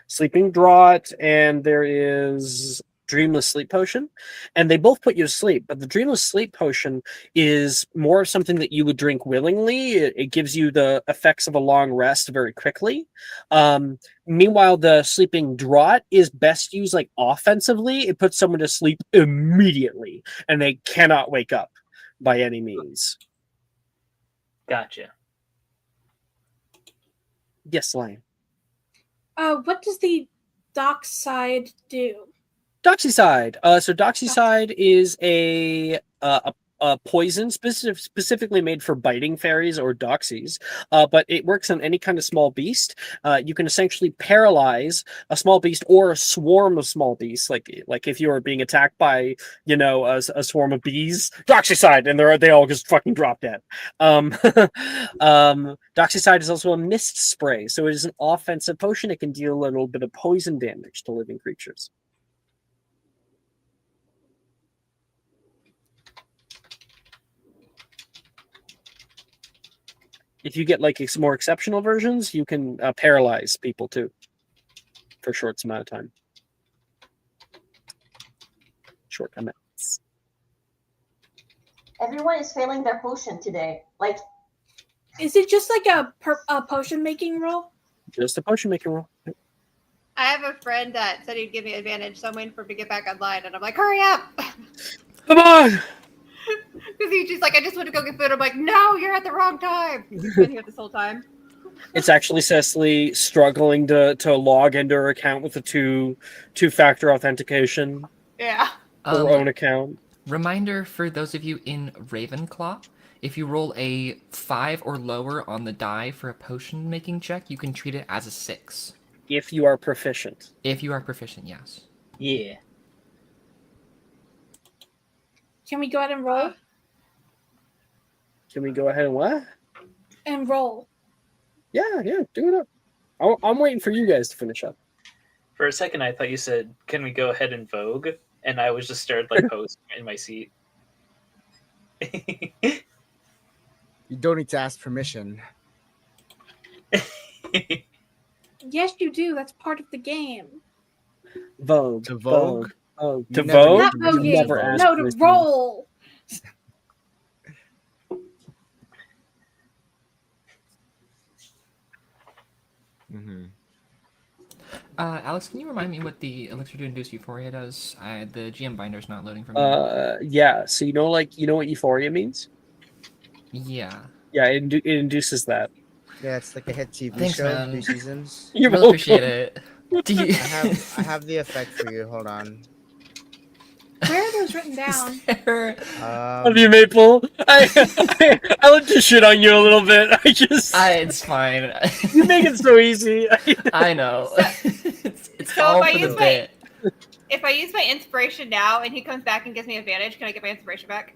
sleeping draught and there is dreamless sleep potion, and they both put you to sleep. But the dreamless sleep potion is more of something that you would drink willingly. It gives you the effects of a long rest very quickly. Meanwhile, the sleeping draught is best used like offensively. It puts someone to sleep immediately, and they cannot wake up by any means. Gotcha. Yes, Lion. What does the dockside do? Doxycide. So Doxycide is a poison specifically made for biting fairies or doxies, but it works on any kind of small beast. You can essentially paralyze a small beast or a swarm of small beasts. Like if you are being attacked by a swarm of bees, Doxycide, and they all just fucking drop dead. Doxycide is also a mist spray, so it is an offensive potion. It can deal a little bit of poison damage to living creatures. If you get like more exceptional versions, you can paralyze people too for a short amount of time. Short amounts. Everyone is failing their potion today. Like, is it just like a potion making roll? Just a potion making roll. I have a friend that said he'd give me advantage, so I'm waiting for him to get back online, and I'm like, hurry up! Come on! Because he's just like, I just want to go get food. I'm like, no, you're at the wrong time. He's been here this whole time. It's actually Cecily struggling to log into her account with the two-factor authentication. Yeah. Her own account. Reminder for those of you in Ravenclaw, if you roll a 5 or lower on the die for a potion making check, you can treat it as a 6. If you are proficient. If you are proficient, yes. Yeah. Can we go ahead and roll? Can we go ahead and what? And roll. Yeah, do it up. I'm waiting for you guys to finish up. For a second, I thought you said, "Can we go ahead and vogue?" And I was just stared like post in my seat. You don't need to ask permission. Yes, you do. That's part of the game. Vogue. To vogue? Oh, You to never vogue? Not You voguing. never asked No, to permission. roll. Mm-hmm. Alex, can you remind me what the Elixir to Induce Euphoria does? The GM binder's not loading for me. Yeah. So you know what euphoria means? Yeah. Yeah, it induces that. Yeah, it's like a hit TV Thanks, show, man. 3 seasons. You're really welcome. appreciate it. Do you... I have the effect for you. Hold on. Where are those Nothing's written down. Love you, Maple. I like to shit on you a little bit. It's fine. You make it so easy. I know. So- it's So all if I for the use my- bit. If I use my inspiration now and he comes back and gives me advantage, can I get my inspiration back?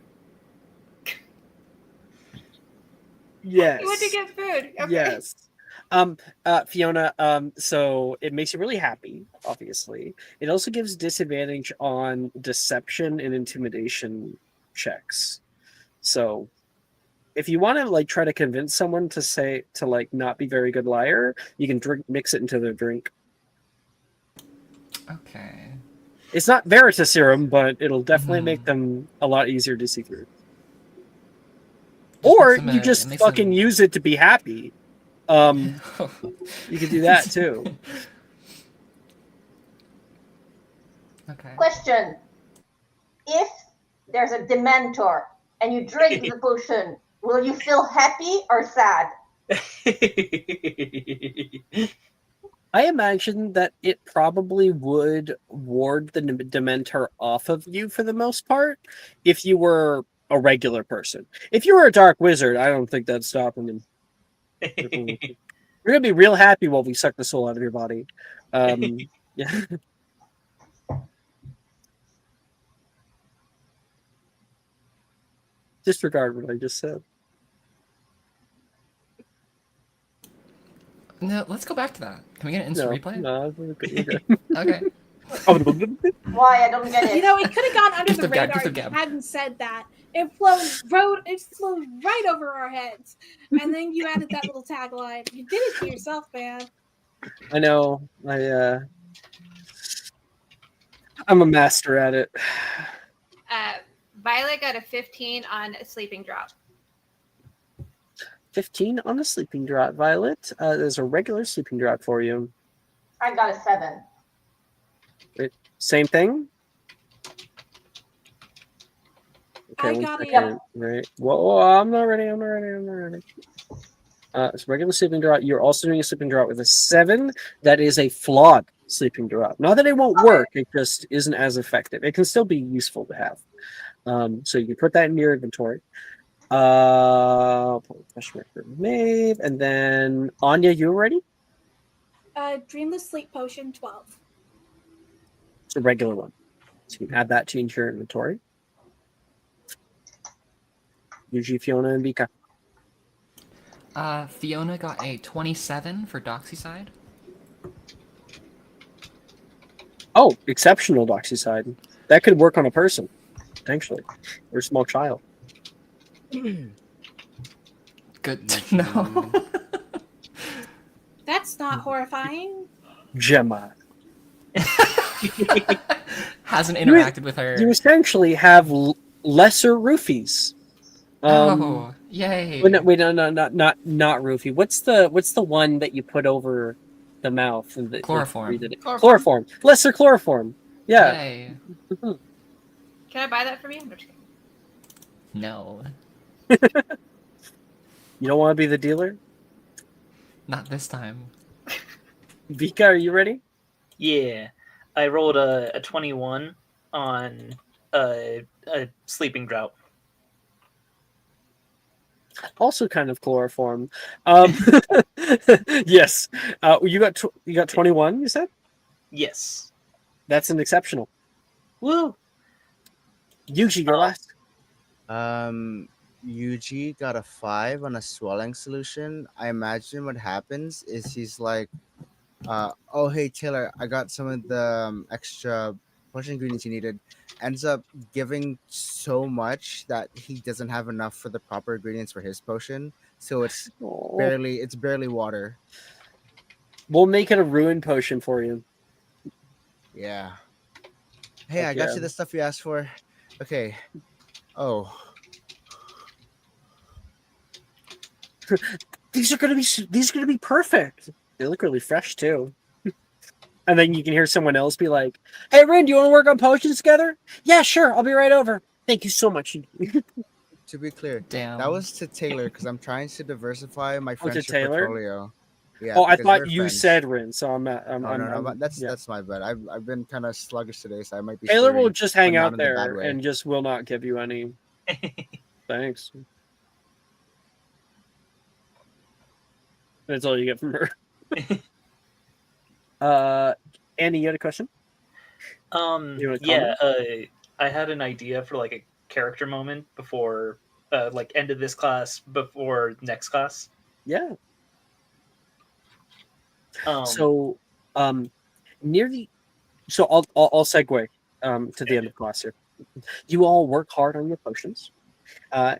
Yes. You want to get food. Okay. Yes. Fiona, so it makes you really happy, obviously. It also gives disadvantage on deception and intimidation checks. So if you want to like try to convince someone to like not be very good liar, you can mix it into their drink. Okay. It's not Veritaserum, but it'll definitely make them a lot easier to see through. Or you just fucking use it to be happy. You can do that too. Okay. Question: if there's a Dementor and you drink the potion, will you feel happy or sad? I imagine that it probably would ward the Dementor off of you for the most part if you were a regular person. If you were a dark wizard, I don't think that's stopping him. We're gonna be real happy while we suck the soul out of your body. Yeah. Disregard what I just said. No, let's go back to that. Can we get an instant replay? No, we're good. Okay. Why? I don't get it. You know, it could have gone under the Gift of gab, radar gift of if you gab. hadn't said that. It flew right over our heads. And then you added that little tagline. You did it to yourself, man. I know. I'm a master at it. Violet got a 15 on a sleeping drop. 15 on a sleeping drop, Violet. There's a regular sleeping drop for you. I got a 7. Same thing? Okay, I one got second. Right. Whoa, I'm not ready. It's regular sleeping drop. You're also doing a sleeping drop with a 7. That is a flawed sleeping drop. Not that it won't work, it just isn't as effective. It can still be useful to have. So you can put that in your inventory. Question mark for Maeve, and then Anya, you ready? Dreamless sleep potion 12. It's a regular one. So you can add that to your inventory. Usually Fiona and Vika. Fiona got a 27 for Doxyside. Oh, exceptional Doxyside. That could work on a person, potentially, or a small child. Good to know. That's not horrifying. Gemma. Hasn't interacted with her. You essentially have lesser roofies. Yay! Wait, no, not roofie. What's the one that you put over the mouth? And Chloroform. Chloroform. Lesser chloroform. Yeah. Yay. Can I buy that from you? I'm just kidding. No. You don't want to be the dealer? Not this time. Vika, are you ready? Yeah, I rolled a 21 on a sleeping drought. Also kind of chloroform. Yes. You got 21, you said? Yes. That's an exceptional. Woo! Yuji, your last. Yuji got a 5 on a swelling solution. I imagine what happens is he's like, oh, hey, Taylor, I got some of the extra potion ingredients you needed. Ends up giving so much that he doesn't have enough for the proper ingredients for his potion. So it's barely water. We'll make it a ruin potion for you. Yeah. Hey, I got you the stuff you asked for. Okay. Oh. These are gonna be perfect. They look really fresh too. And then you can hear someone else be like, "Hey, Rin, do you want to work on potions together?" "Yeah, sure. I'll be right over. Thank you so much." To be clear, Damn. that was to Taylor because I'm trying to diversify my friendship Taylor? portfolio. Yeah, Oh, I because thought we're you friends. said Rin, so I'm Oh no, but yeah. that's my bad. I've been kind of sluggish today, so I might be Taylor will slurring, just hang but not out in the bad there way. and just will not give you any thanks. That's all you get from her. Annie, you had a question? You want to Yeah, comment? I had an idea for like a character moment before, like end of this class before next class. Yeah. Um, So, near the, so I'll segue to the end of class here. You all work hard on your potions.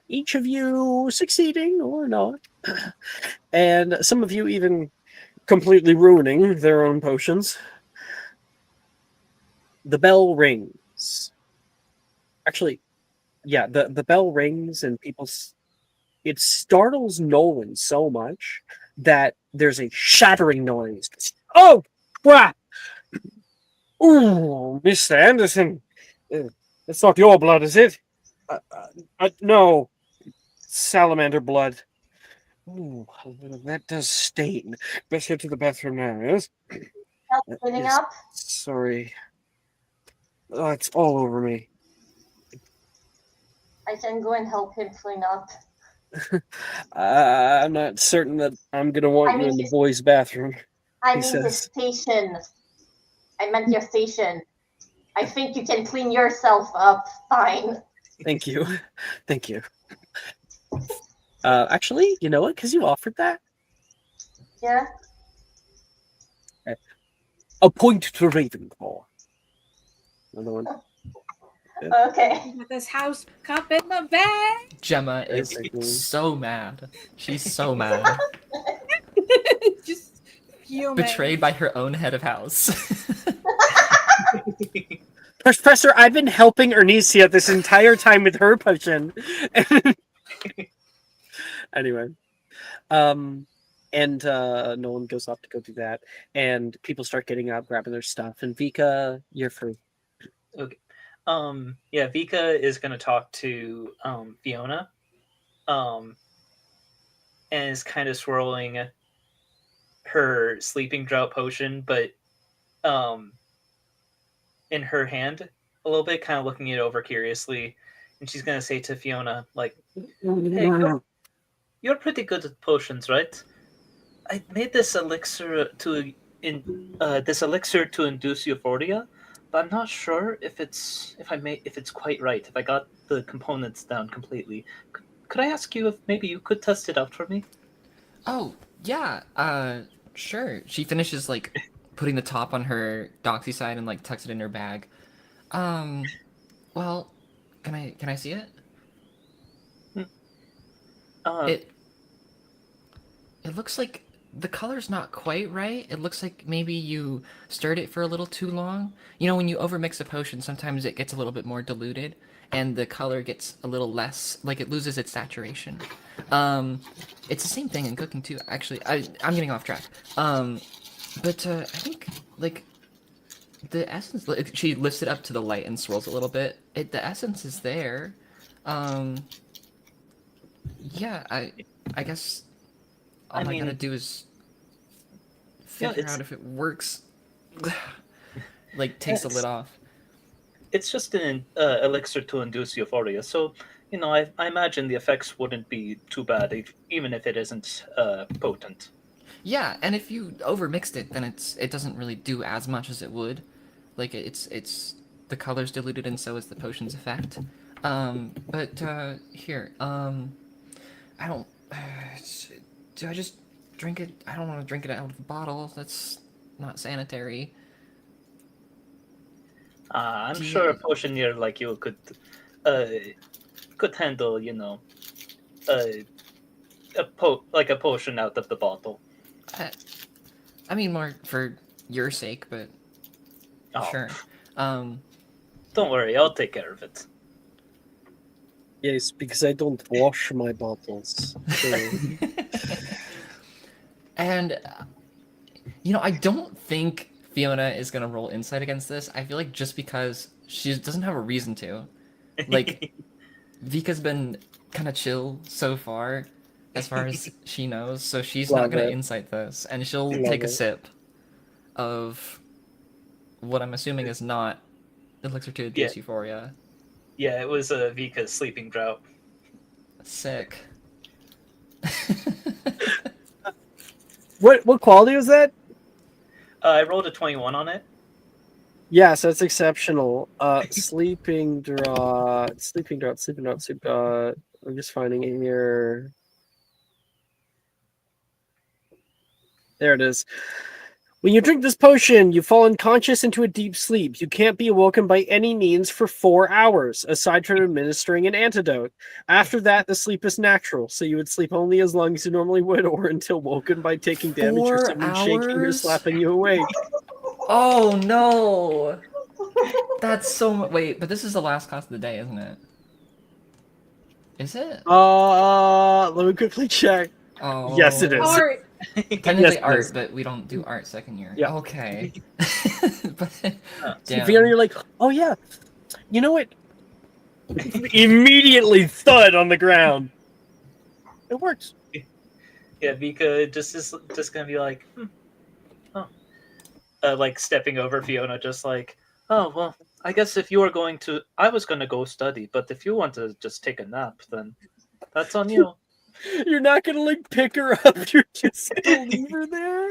Each of you succeeding or not, and some of you even completely ruining their own potions. The bell rings. Actually, yeah, the bell rings and it startles Nolan so much that there's a shattering noise. Oh crap! Ooh, Mr. Anderson, it's not your blood, is it? No, salamander blood. Ooh, that does stain. Best head to the bathroom now, yes? Help cleaning Yes. up. Sorry. Oh, it's all over me. I can go and help him clean up. I'm not certain that I'm gonna want I you mean in the his- boys' bathroom. I He mean his says. station. I meant your station. I think you can clean yourself up fine. Thank you. Thank you. Actually, you know what? Because you offered that. Yeah. A point to Ravenclaw. Another one. Okay. Got this house cup in the bag. Gemma is Basically. so mad. She's so mad. Just fuming. Betrayed by her own head of house. Professor, I've been helping Ernisia this entire time with her potion. Anyway. And Nolan goes off to go do that. And people start getting up, grabbing their stuff. And Vika, you're free. okay. Yeah, Vika is gonna talk to Fiona, and is kind of swirling her sleeping drought potion, but um, in her hand a little bit, kind of looking it over curiously, and she's gonna say to Fiona, like, "Hey, you're pretty good at potions, right? I made this elixir to induce euphoria, but I'm not sure if it's quite right. If I got the components down completely, could I ask you if maybe you could test it out for me?" Oh, yeah, sure. She finishes, like, putting the top on her doxy side and, like, tucks it in her bag. Well, can I see it? Uh, It looks like the color's not quite right. It looks like maybe you stirred it for a little too long. You know, when you overmix a potion, sometimes it gets a little bit more diluted, and the color gets a little less, like it loses its saturation. It's the same thing in cooking too. Actually, I'm getting off track. But I think like the essence. She lifts it up to the light and swirls a little bit. The essence is there. Yeah, I guess all I gotta do is figure out if it works. Like, takes the lid off. it's just an elixir to induce euphoria, so I imagine the effects wouldn't be too bad, even if it isn't potent. Yeah, and if you overmixed it, then it doesn't really do as much as it would. Like, it's the color's diluted, and so is the potion's effect. But here, I don't. Do I just drink it? I don't want to drink it out of the bottle. That's not sanitary. I'm Do sure a you- potioneer like you uh, could handle, uh, like a potion out of the bottle. I mean, more for your sake, but Oh, sure. don't worry, I'll take care of it. Yes, because I don't wash my bottles. So. And I don't think Fiona is gonna roll insight against this. I feel like just because she doesn't have a reason to. Like, Vika's been kind of chill so far, as far as she knows. So she's Love not going to it. insight this, and she'll Love take a it. sip of what I'm assuming is not elixir to induce euphoria. Yeah, it was Vika's sleeping drought. Sick. What quality was that? I rolled a 21 on it. Yes, that's exceptional. Sleeping drought. I'm just finding it here. There it is. When you drink this potion, you fall unconscious into a deep sleep. You can't be awoken by any means for 4 hours, aside from administering an antidote. After that, the sleep is natural, so you would sleep only as long as you normally would, or until woken by taking damage or 4 someone shaking or hours? slapping you awake. Oh no! That's so much. Wait, but this is the last class of the day, isn't it? Is it? Let me quickly check. Oh. Yes, it is. Art. Technically Yes, it art, is. but we don't do art second year. Yeah. Okay. But, If you're like, oh yeah, you know what? Immediately thud on the ground. It works. Yeah, Vika just gonna be like, like stepping over Fiona, just like, oh well, I guess if you are going to, I was gonna go study, but if you want to just take a nap, then that's on you. You're not gonna like pick her up. You're just gonna leave her there.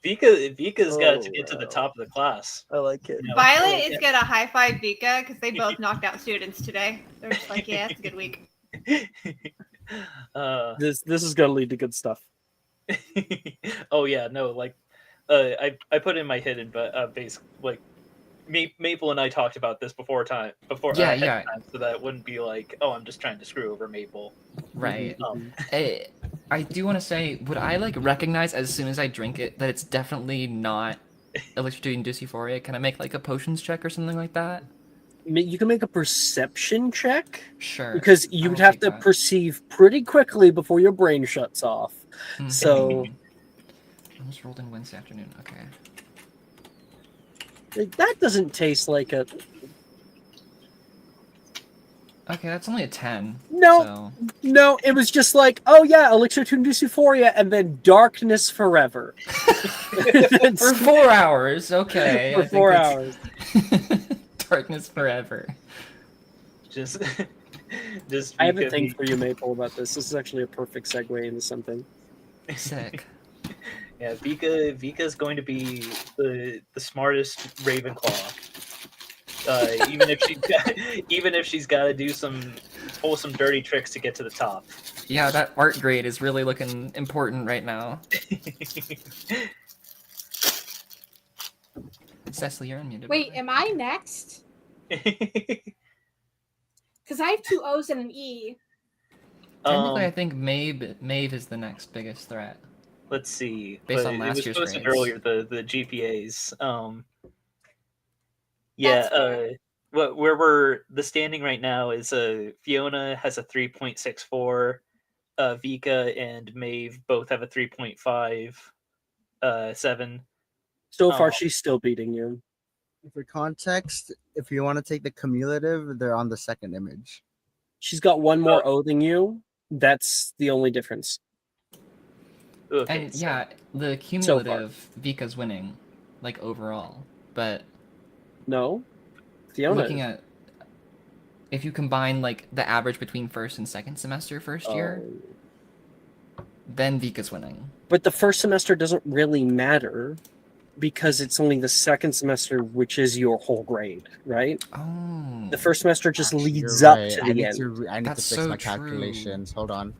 Vika's got to Oh, get to the wow. top of the class. I like it. You know? Violet is gonna high five Vika because they both knocked out students today. They're just like, yeah, it's a good week. This is gonna lead to good stuff. Oh yeah, no, like I put in my hidden, but basically like Maple and I talked about this before Yeah, ahead yeah. of time, so that it wouldn't be like, oh, I'm just trying to screw over Maple. right. I do want to say, would I like recognize as soon as I drink it that it's definitely not elixir to induce euphoria? Can I make like a potions check or something like that? You can make a perception check Sure. because you I would will have take to that. perceive pretty quickly before your brain shuts off. Mhm. So I just rolled in Wednesday afternoon. Okay. like, that doesn't taste like a Okay, that's only a 10. No. So. no. It was just like, oh yeah, elixir to induce euphoria, and then darkness forever. For 4 hours. Okay. For I think 4 that's- hours. Darkness forever. Just I have a Vika thing for you, Maple, about this. This is actually a perfect segue into something. Sick. Yeah, Vika's going to be the smartest Ravenclaw. Even if she's got to pull some dirty tricks to get to the top. Yeah, that art grade is really looking important right now. Cecily, you're unmuted. Wait, am I next? Because I have 2 O's and an E. Technically, I think Maeve is the next biggest threat. Let's see. Based But on last it was year's posted grades. earlier, the GPAs. That's fair. Where we're the standing right now is Fiona has a 3.64, Vika and Maeve both have a 3.57. So far, she's still beating you. For context, if you want to take the cumulative, they're on the second image. She's got one more O than you. That's the only difference. Okay, And so- yeah, the cumulative, Vika's winning, like overall. But No, Fiona. looking at if you combine like the average between first and second semester first year, then Vika's winning. But the first semester doesn't really matter because it's only the second semester, which is your whole grade, right? Oh. The first semester just Actually, leads you're up right. to I the need end, to I need That's to fix so my true. calculations. Hold on.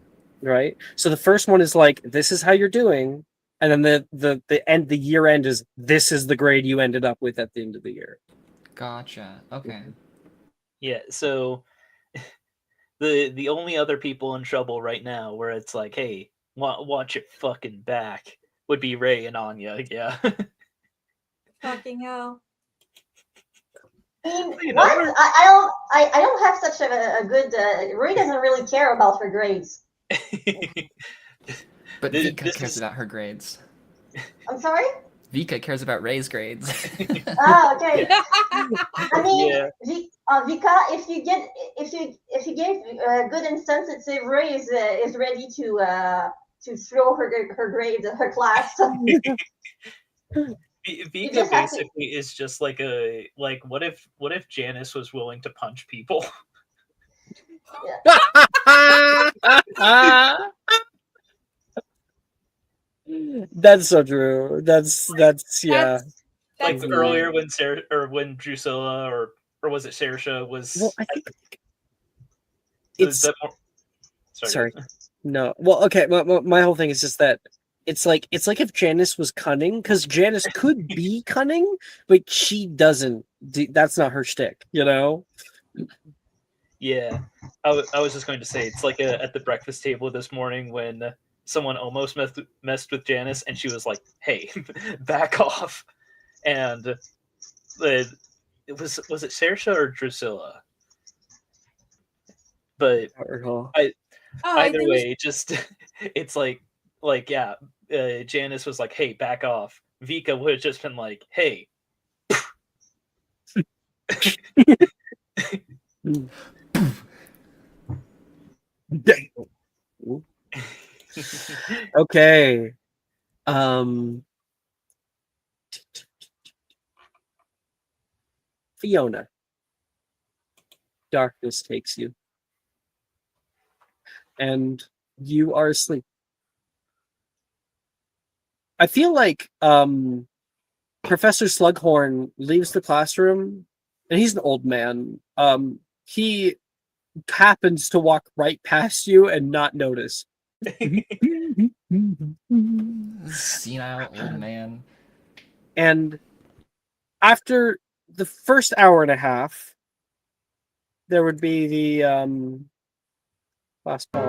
right? So the first one is like, this is how you're doing, and then the year end is this is the grade you ended up with at the end of the year. Gotcha. Okay. Yeah, so the only other people in trouble right now where it's like, hey, watch it fucking back would be Ray and Anya. Yeah. Fucking hell. I mean, You know, what? we're- I don't have such a good. Ray doesn't really care about her grades. But This- Vika this cares is- about her grades. I'm sorry. Vika cares about Ray's grades. Ah, okay. I mean, Yeah. Vika, if you give good and sensitive Ray is ready to throw her grades at her class. You Vika just have to. basically is just like what if Janice was willing to punch people? That's so true. That's yeah. Like That's earlier when Sarah or when Drusilla or was it Saoirse was Well, I think is it's that more, sorry. No. Well, okay. My whole thing is just that it's like if Janice was cunning, because Janice could be cunning, but she doesn't. That's not her shtick, you know. Yeah, I was just going to say it's like at the breakfast table this morning when someone almost messed with Janice and she was like, "Hey, back off," and it was it Saoirse or Drusilla? But either it was way, just it's like yeah, Janice was like, "Hey, back off." Vika would have just been like, "Hey." Okay. Fiona. Darkness takes you. And you are asleep. I feel like Professor Slughorn leaves the classroom, and he's an old man. He happens to walk right past you and not notice. Senile old man. And after the first hour and a half, there would be the last ball.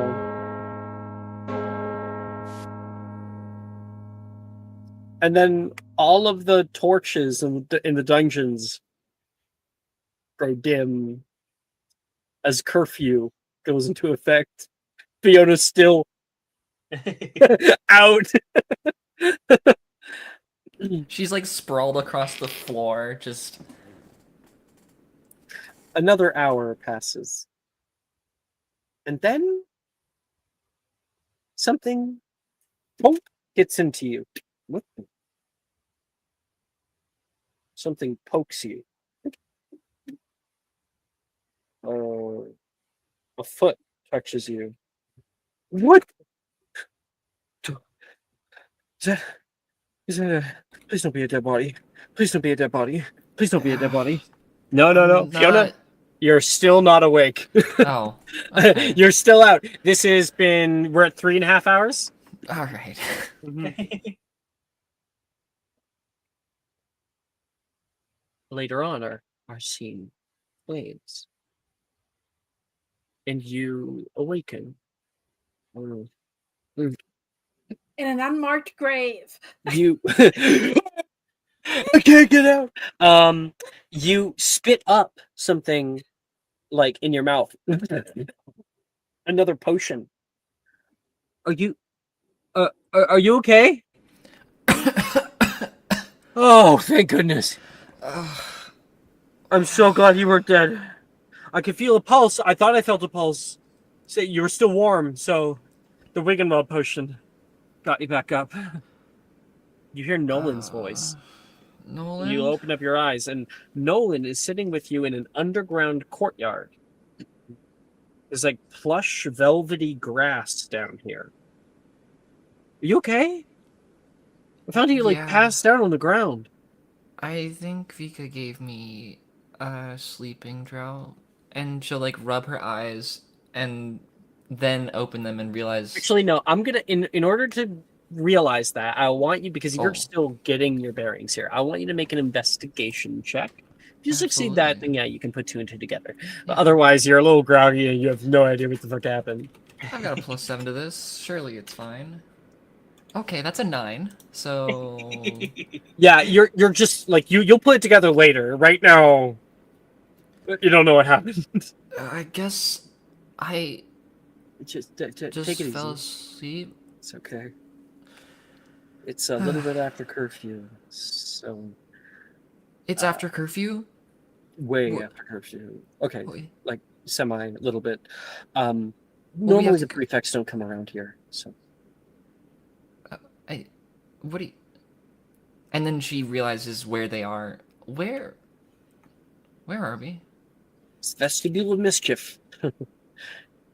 And then all of the torches in the dungeons grow dim as curfew goes into effect. Fiona's still out. She's like sprawled across the floor, just. Another hour passes. And then something gets into you. What? Something pokes you. A foot touches you. What? Is that please don't be a dead body. Please don't be a dead body. Please don't be a dead body. No. I'm Fiona, not- you're still not awake. Oh. Okay. You're still out. We're at 3.5 hours. All right. Later on are seen flames. And you awaken. in an unmarked grave. You I can't get out. You spit up something like in your mouth. Another potion. Are you okay? Oh, thank goodness. I'm so glad you weren't dead. I could feel a pulse. I thought I felt a pulse. So you were still warm, so the Wiggenweld potion got you back up. You hear Nolan's voice. Nolan? You open up your eyes, and Nolan is sitting with you in an underground courtyard. There's like plush, velvety grass down here. Are you okay? I found you like passed out on the ground. I think Vika gave me a sleeping draught, and she'll like rub her eyes and then open them and realize. Actually, no. I'm gonna in order to realize that, I want you, because you're still getting your bearings here. I want you to make an investigation check. If you succeed that, then yeah, you can put 2 and 2 together. But otherwise, you're a little groggy and you have no idea what the fuck happened. I've got a +7 to this. Surely it's fine. Okay, that's a 9. So yeah, you're just like you'll put it together later. Right now, you don't know what happened. I guess I just take it fell easy. asleep. It's okay. It's a little bit after curfew, so it's after curfew. way What- after curfew. Okay, Wait, like semi, a little bit. Well, we Normally have the to- prefects don't come around here, so what do you... And then she realizes where they are. Where are we? it's vestibule of mischief.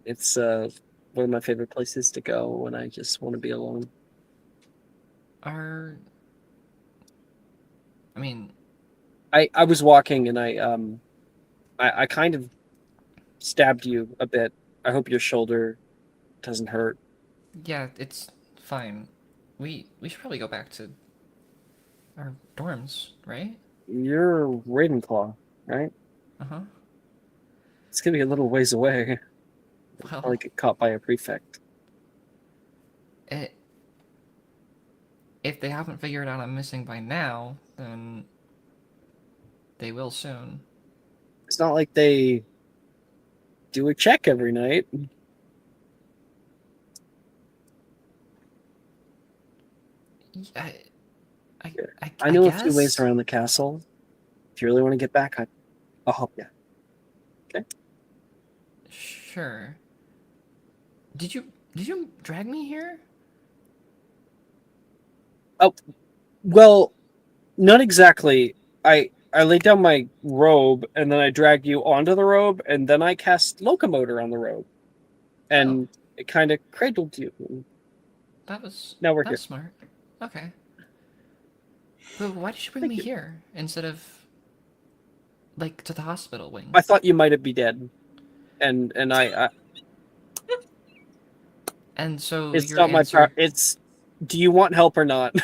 It's one of my favorite places to go when I just want to be alone. I mean, I was walking and I kind of stabbed you a bit. I hope your shoulder doesn't hurt. yeah, it's fine. We should probably go back to our dorms, right? You're Ravenclaw, right? Uh-huh. It's gonna be a little ways away. Well, Probably get caught by a prefect. if they haven't figured out I'm missing by now, then they will soon. It's not like they do a check every night. Yeah, I know a guess. few ways around the castle. If you really want to get back, I'll help you. Sure. Did you drag me here? Well, not exactly. I laid down my robe and then I dragged you onto the robe and then I cast locomotor on the robe. And it kind of cradled you. Now we're that's here. smart. Okay. But why did you bring Thank me you. here instead of like to the hospital wing? I thought you might be dead. And I And so it's your not my answer... part. It's do you want help or not?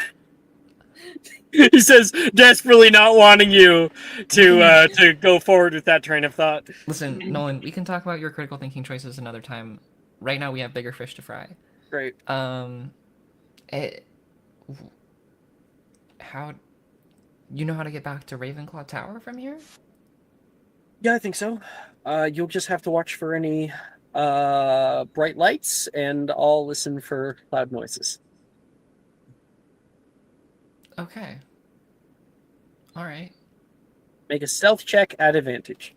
He says, desperately not wanting you to go forward with that train of thought. Listen, Nolan, we can talk about your critical thinking choices another time. Right now, we have bigger fish to fry. Great. How... You know how to get back to Ravenclaw Tower from here? Yeah, I think so. You'll just have to watch for any bright lights, and I'll listen for loud noises. Okay. All right. Make a stealth check at advantage.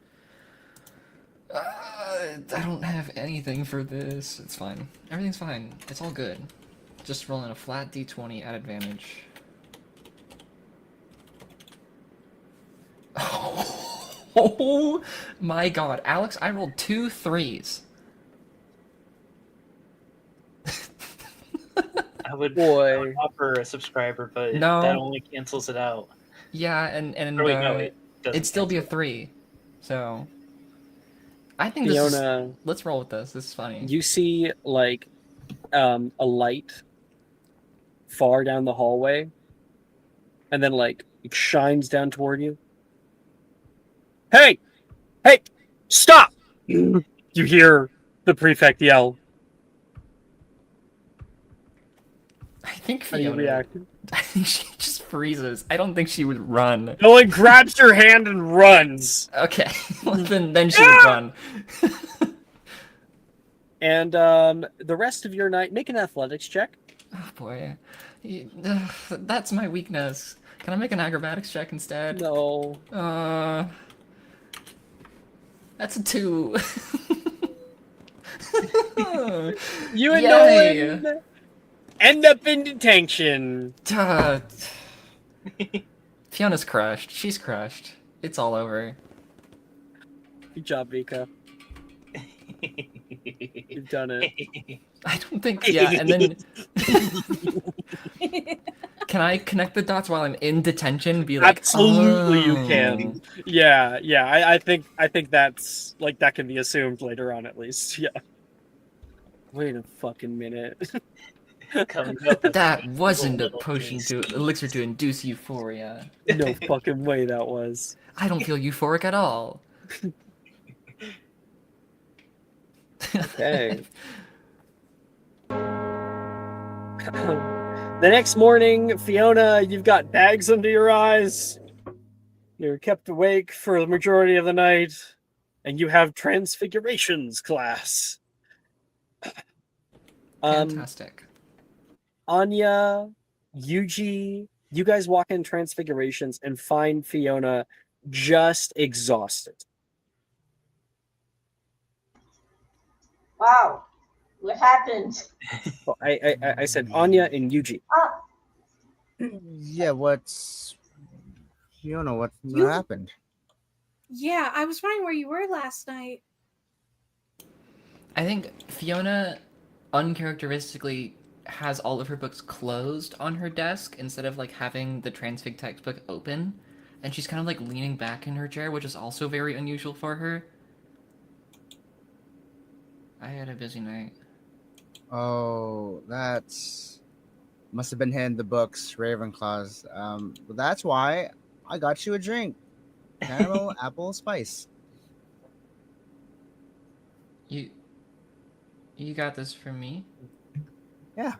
I don't have anything for this. It's fine. Everything's fine. It's all good. Just rolling a flat d20 at advantage. Oh my god. Alex, I rolled 2 3s. I would Boy. offer a subscriber, but No. that only cancels it out. Yeah, and Or wait, no, it doesn't it'd still be a cancel. 3. So I think this is... Fiona, Let's roll with this. This is funny. you see like a light far down the hallway, and then like it shines down toward you. Hey! Hey! Stop! You hear the prefect yell. I think How do you Fiona... react? I think she just freezes. I don't think she would run. No one grabs your hand and runs. Okay, well, then she would run. And the rest of your night, make an athletics check. Oh boy, that's my weakness. Can I make an acrobatics check instead? No. That's a 2. You and Yay. Nolan end up in detention. Fiona's crushed. She's crushed. It's all over. Good job, Vika. You've done it. I don't think... Yeah, and then... Can I connect the dots while I'm in detention? Be like, Absolutely, you "Oh." can. Yeah. I think that's like that can be assumed later on at least. Yeah. Wait a fucking minute. Comes up with That these wasn't a little potion things. to elixir to induce euphoria. No fucking way that was. I don't feel euphoric at all. Okay. The next morning, Fiona, you've got bags under your eyes. You're kept awake for the majority of the night, and you have transfigurations class. Fantastic. Anya, Yuji, you guys walk in transfigurations and find Fiona just exhausted. Wow. What happened? Well, I said Anya and Yuji. Ah, Yeah, what's Fiona? What You- happened? Yeah, I was wondering where you were last night. I think Fiona uncharacteristically has all of her books closed on her desk instead of like having the transfig textbook open, and she's kind of like leaning back in her chair, which is also very unusual for her. I had a busy night. Oh, that's must have been hidden in the books, Ravenclaws. But that's why I got you a drink. Caramel apple spice. You got this for me? Yeah.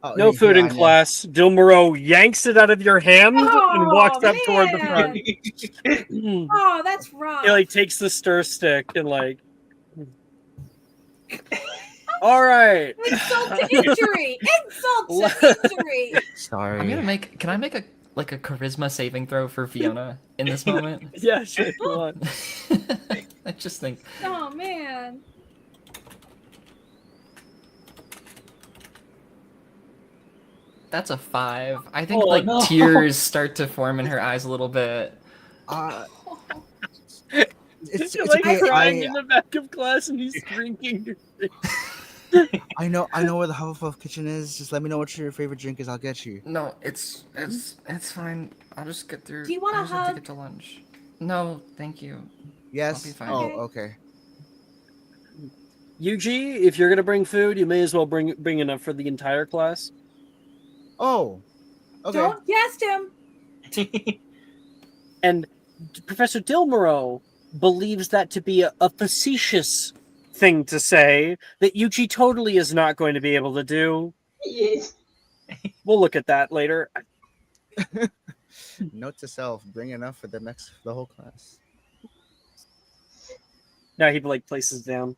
Oh, No food in Anya. class. Dilmaro yanks it out of your hand and walks Oh, up toward the man. front. He Oh, that's rough. like takes the stir stick and like. All right. Insult to injury. Insult to injury. Sorry. I'm gonna make. Can I make a charisma saving throw for Fiona in this moment? Yeah, sure. If you want. I just think. Oh man. That's a 5. I think Oh, like no. tears start to form in her eyes a little bit. It's You're like okay. crying in the back of class and he's drinking. I know where the Hufflepuff kitchen is. Just let me know what your favorite drink is. I'll get you. No, it's fine. I'll just get through. Do you want a I just have to hug? get to lunch. No, thank you. Yes. I'll be fine. Oh, Okay. okay. Yuji, if you're gonna bring food, you may as well bring enough for the entire class. Oh. Okay. Don't guess him. And Professor Dilmaro believes that to be a facetious thing to say that Yuji totally is not going to be able to do. yes. We'll look at that later. Note to self: bring enough for the whole class. Now he like places down.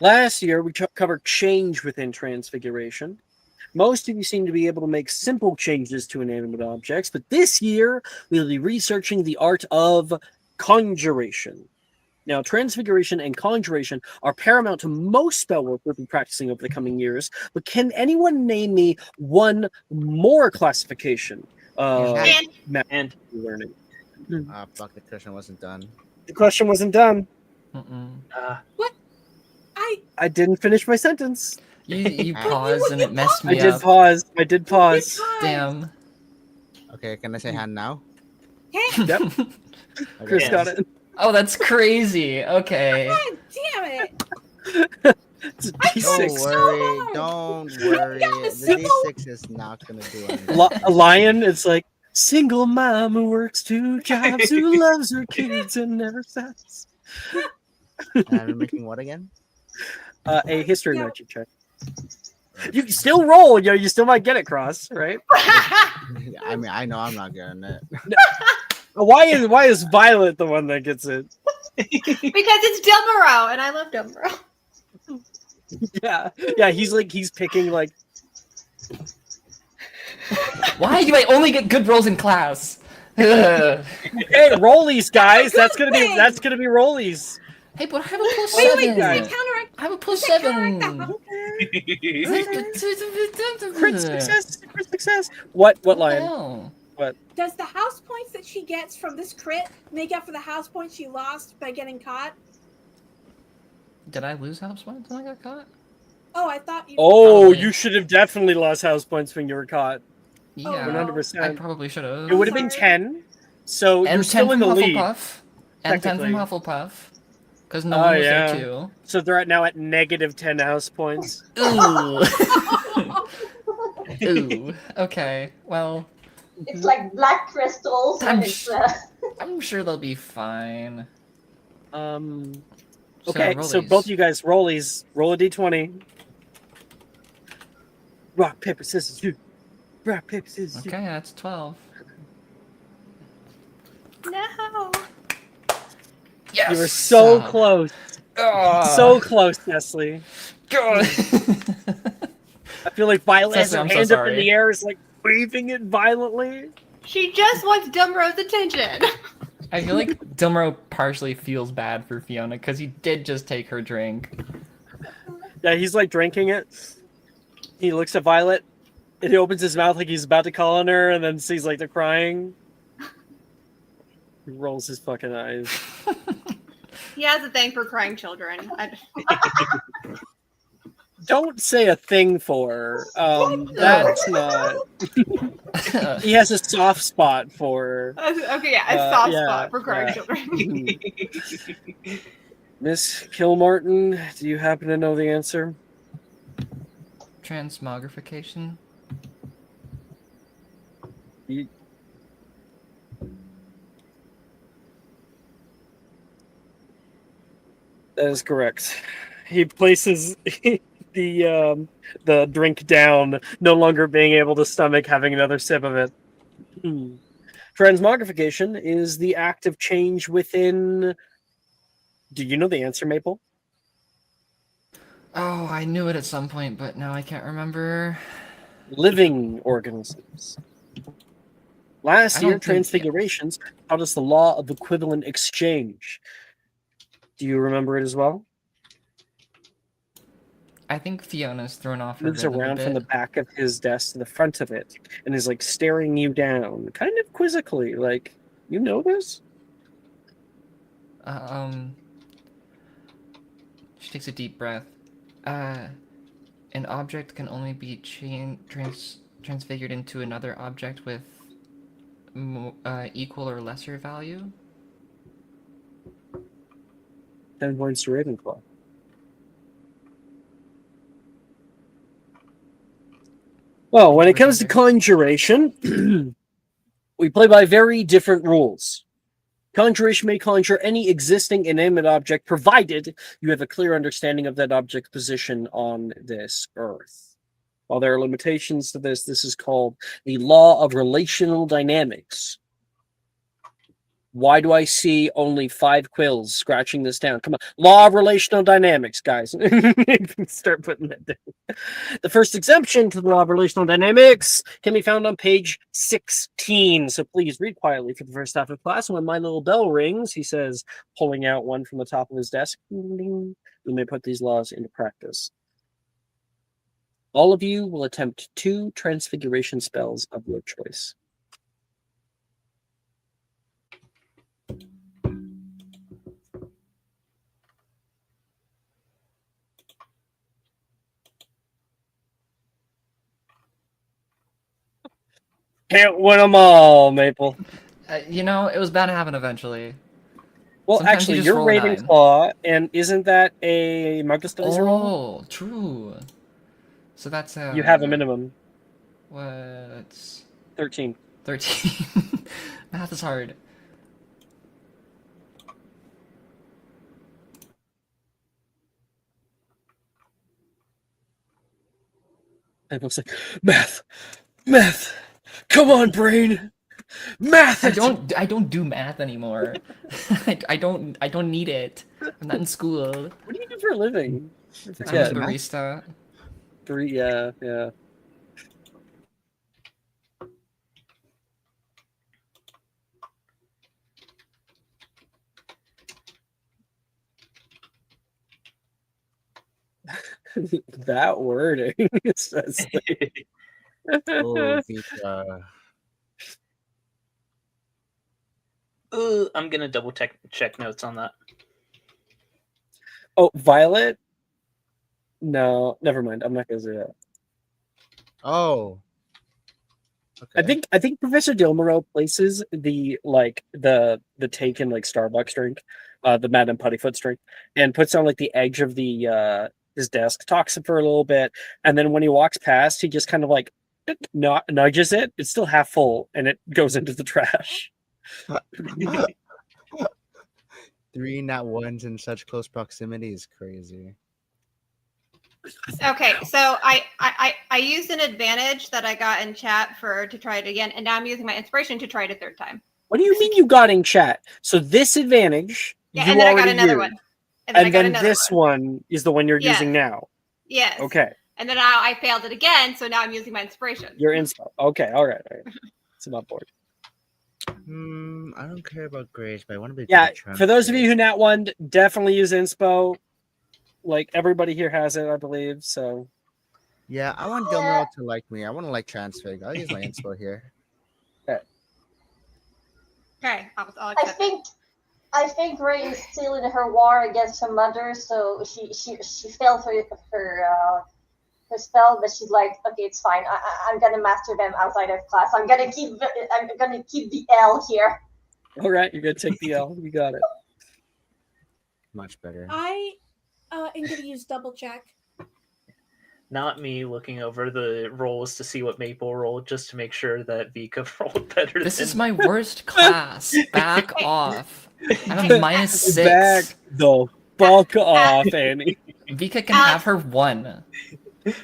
Last year we covered change within Transfiguration. Most of you seem to be able to make simple changes to inanimate objects, but this year we'll be researching the art of conjuration. Now, Transfiguration and Conjuration are paramount to most spell work we'll be practicing over the coming years, but can anyone name me one more classification And learning? Fuck, the question wasn't done. The question wasn't done. What? I didn't finish my sentence. You paused and it messed I me did up. pause. I did pause. Damn. Okay, can I say hand now? Hey, Yep. Okay. Chris Yes. got it. Oh, that's crazy. Okay. God damn it. It's a I'm Don't D6. worry. Don't worry. The D6 is not gonna do anything. A lion, it's like single mom who works 2 jobs, who loves her kids and never stops. And I'm making what again? A history Yeah. magic check. You can still roll, you still might get it, Cross, right? I mean, I know I'm not getting it. Why is Violet the one that gets it? Because it's Dilmaro, and I love Dilmaro. Yeah, he's picking like. Why do I only get good rolls in class? Ugh. Hey, rollies, guys! That's That's a good gonna be thing. that's gonna be rollies. Hey, but I have a plus Wait, 7. does it counteract? I have a plus Does it counteract 7. the Crit success, crit success. What lion? Hell? Does the house points that she gets from this crit make up for the house points she lost by getting caught? Did I lose house points when I got caught? Oh, I thought you. Oh, Probably. you should have definitely lost house points when you were caught. Yeah. Oh, 100%. I probably should have. It would have been Sorry. 10. So And you're 10 still in from the lead. Hufflepuff. And 10 from technically. Hufflepuff. Because no Oh, one was yeah. there too. So they're now at negative 10 house points. Ooh. Ooh. Okay. Well, It's like black crystals. I'm And it's, I'm sure they'll be fine. Okay, So, so rollies. both you guys rollies, roll a d20. Rock, paper, scissors, shoot. Rock, paper, scissors, shoot. Okay, that's 12. No. Yes! You were so close. Ah. So close, Nestle. God. I feel like Violet has Nestle, her I'm so hand up in sorry. the air, is like waving it violently. She just wants Dilmaro's attention. I feel like Dilmaro partially feels bad for Fiona because he did just take her drink. Yeah, he's like drinking it. He looks at Violet, and he opens his mouth like he's about to call on her, and then sees like they're crying. He rolls his fucking eyes. He has a thing for crying children. Don't say a thing for her. That's not. He has a soft spot for. Okay, yeah, a soft spot for crying children. Miss Kilmartin, do you happen to know the answer? Transmogrification. That is correct. He places the drink down, no longer being able to stomach having another sip of it. Transmogrification is the act of change within. Do you know the answer, Maple? Oh, I knew it at some point, but now I can't remember. Living organisms. Last year, Transfigurations taught us the law of equivalent exchange. Do you remember it as well? I think Fiona's thrown off her Moves rhythm a around bit. from the back of his desk to the front of it and is like staring you down, kind of quizzically, like, you know this? She takes a deep breath. An object can only be transfigured into another object with equal or lesser value. 10 points to Ravenclaw. Well, when it comes to conjuration, we play by very different rules. Conjuration may conjure any existing inanimate object, provided you have a clear understanding of that object's position on this earth. While there are limitations to this, this is called the law of relational dynamics. Why do I see only 5 quills scratching this down? Come on. Law of relational dynamics, guys. Start putting that down. The first exemption to the law of relational dynamics can be found on page 16. So please read quietly for the first half of class. When my little bell rings, he says, pulling out one from the top of his desk, we may put these laws into practice. All of you will attempt 2 transfiguration spells of your choice. Can't win them all, Maple. You know, it was bound to happen eventually. Well, Sometimes actually, you just you're roll a 9. Ravenclaw, and isn't that a Muggle Studies roll? Oh, true. So that's You have a minimum. What's 13. 13. Math is hard. Maple's like, math, come on, brain, math. I don't do math anymore. I don't need it. I'm not in school. What do you do for a living? I'm a barista. Yeah. That wording. Oh, Vita. I'm gonna double check notes on that. Oh, Violet? No, never mind. I'm not gonna do that. Oh. Okay. I think Professor Dilmaro places the taken like Starbucks drink, the Madame Puttyfoot's drink, and puts on like the edge of the his desk, talks for a little bit, and then when he walks past, he just kind of like nudges it. It's still half full, and it goes into the trash. 3 nat ones in such close proximity is crazy. Okay, so I used an advantage that I got in chat to try it again, and now I'm using my inspiration to try it a third time. What do you mean you got in chat? So this advantage, yeah, you and then I got already another used, one, and then this one is the one you're using now. Yes. Okay. And then now I failed it again, so now I'm using my inspiration. Your inspo. Okay. All right. It's not board. I don't care about grades, but I want to be good Yeah, at for those of you transfer. who nat one, definitely use inspo. Like everybody here has it, I believe. So Yeah, I want Yeah, Gilmero to like me. I want to like transfig. I'll use my inspo here. Okay, I'll I accept it. think Ray is still in her war against her mother, so she failed her spell, but she's like, okay, it's fine. I'm gonna master them outside of class. I'm gonna keep the L here. all right, you're gonna take the L. You got it. Much better. I am going to use double check. Not me looking over the rolls to see what Maple rolled just to make sure that Vika rolled better This than is my worst class. Back off. I'm a minus Back 6. the fuck off, Annie. Vika can have her 1. Quick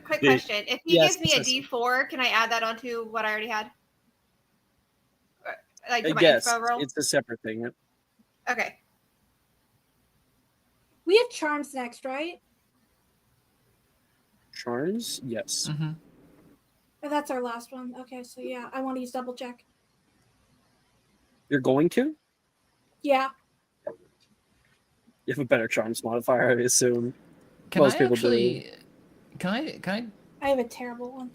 Dude, question. If he yes, gives me a yes. D4, can I add that onto what I already had? Like to my Yes, inspo roll? it's a separate thing. Okay. We have charms next, right? Charms, yes. Mm-hmm. Oh, that's our last one. Okay, so yeah, I want to use double check. You're going to? Yeah. You have a better charms modifier, I assume. Can Most I people actually? Can I have a terrible one.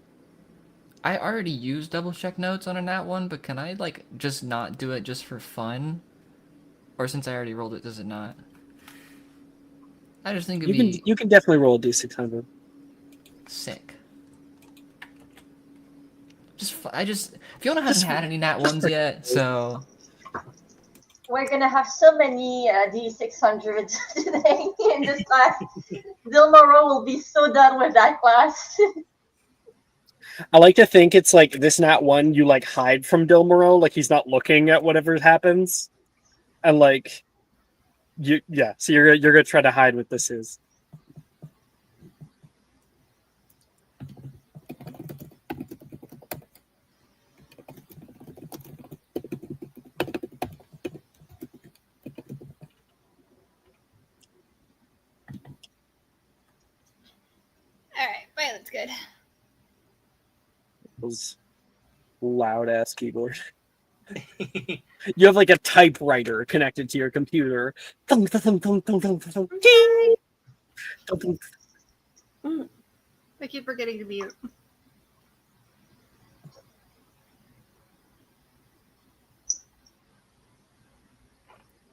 I already used double check notes on a nat 1, but can I like just not do it just for fun? Or since I already rolled it, does it not? I just think it'd be You can definitely roll a D600. sick. Fiona hasn't had any nat 1s yet, so We're gonna have so many D600s today in this class. Dilmoro will be so done with that class. I like to think it's like this nat 1, you like hide from Dilmoro, like he's not looking at whatever happens. And like so you're gonna try to hide what this is. Alright, Violet's good. Those loud ass keyboard. You have like a typewriter connected to your computer. Thunk, thunk, thunk, thunk, thunk, thunk, ding! Thunk, thunk. I keep forgetting to mute.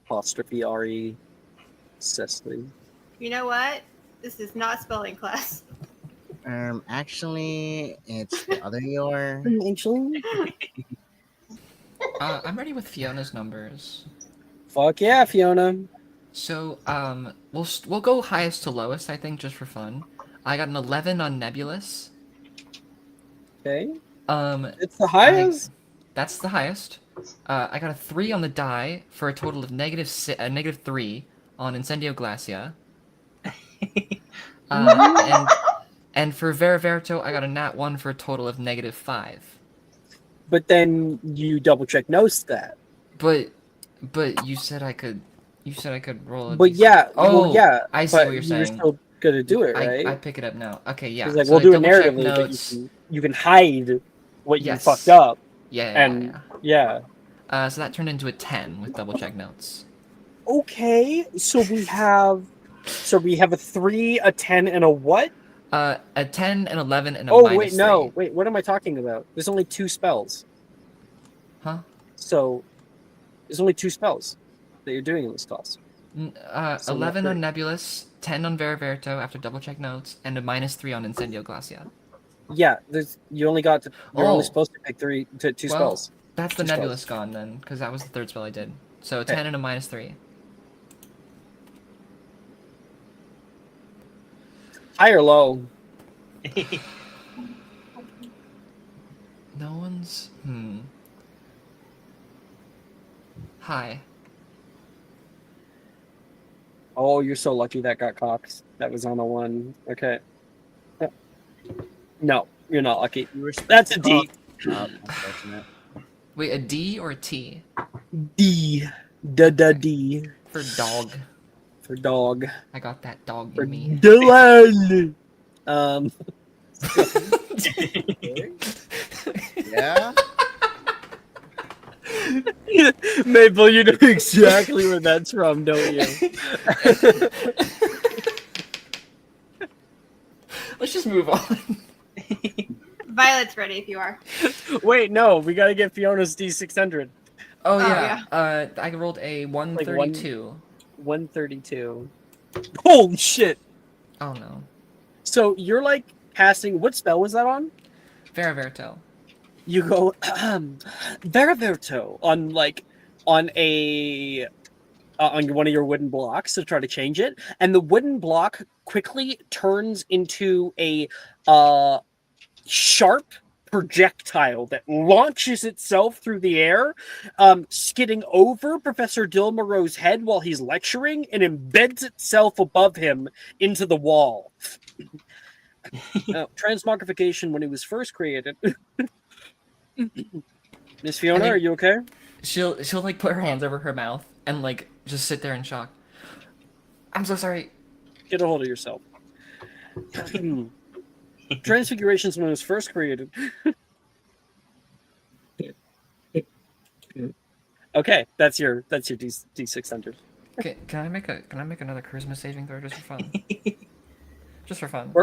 Apostrophe RE Cecily. You know what? This is not spelling class. Actually, it's the other your. Actually, I'm ready with Fiona's numbers. fuck yeah, Fiona. So we'll go highest to lowest, I think, just for fun. I got an 11 on Nebulous. Okay, Um, it's the highest. That's the highest. I got a 3 on the die for a total of -3 on Incendio Glacia. And for Veriverto, I got a nat 1 for a total of -5. But then you double check notes that. But you said I could roll a But D6. yeah, Oh, well, yeah. I see but what you're you're saying. still gonna do it, right? I pick it up now. Okay, yeah. It's like So we'll I do it double-check narratively, notes. but you can hide what you Yes. fucked up. Yeah. Yeah. So that turned into a 10 with double check notes. Okay, so we have a 3, a 10, and a what? A 10, an 11, and a Oh -3. wait, no, wait. What am I talking about? There's only 2 spells. Huh? So there's only 2 spells that you're doing in this class. So 11 not on three. Nebulous, 10 on Veriverto after double check notes, and a -3 on Incendio Glacia. Yeah, you're only Oh. supposed to pick 2 Well, spells. that's the 2 Nebulous spells. gone then, because that was the third spell I did. So Okay. 10 and a -3. High or low? No one's. Hi. Oh, you're so lucky that got cocked. That was on a 1. Okay. No, you're not lucky. You were supposed That's to a D. unfortunate. Wait, a D or a T? D. D. For dog. For dog. I got that dog For in me. Dylan. Yeah. Maple, you know exactly where that's from, don't you? Let's just move on. Violet's ready if you are. Wait, no, we gotta get Fiona's D600. Oh, Oh, yeah. I rolled a 132. 132. Holy shit! Oh no. So you're like casting. What spell was that on? Veraverto. You go Veraverto on a on one of your wooden blocks to try to change it, and the wooden block quickly turns into a sharp projectile that launches itself through the air, skidding over Professor Dilmaro's head while he's lecturing, and embeds itself above him into the wall. Transmogrification when it was first created. Miss Fiona, are you okay? She'll like put her hands over her mouth and like just sit there in shock. I'm so sorry. Get a hold of yourself. Transfigurations when it was first created. Okay, that's your D600. Okay, can I make another charisma saving throw just for fun? Just for fun.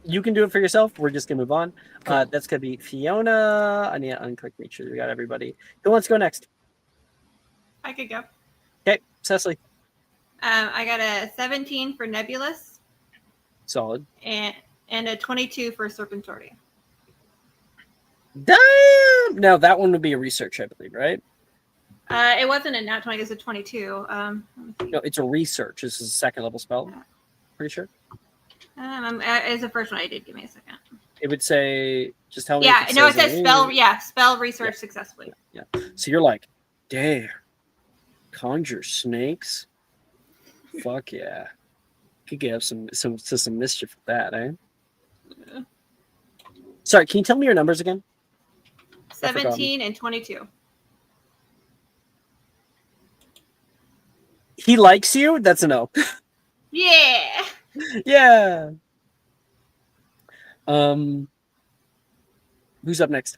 You can do it for yourself. We're just gonna move on. Cool. That's gonna be Fiona. I need to unclick, make sure we got everybody. Who wants to go next? I could go. Okay, Cecily. I got a 17 for Nebulous Solid. and a 22 for Serpentordi. Damn! Now that one would be a research, I believe, right? It wasn't a nat 20, it's a 22. Let me see. No, it's a research. This is a second level spell. Pretty sure. It's the first one. I did. Give me a second. It would say, just tell me. Yeah, if no, it says anything. spell. Yeah, spell research successfully. Yeah. So you're like, dare, conjure snakes. Fuck yeah. Could get up some mischief with that, eh? Yeah. Sorry, can you tell me your numbers again? 17 and 22. He likes you? That's a no. Yeah. Yeah. Who's up next?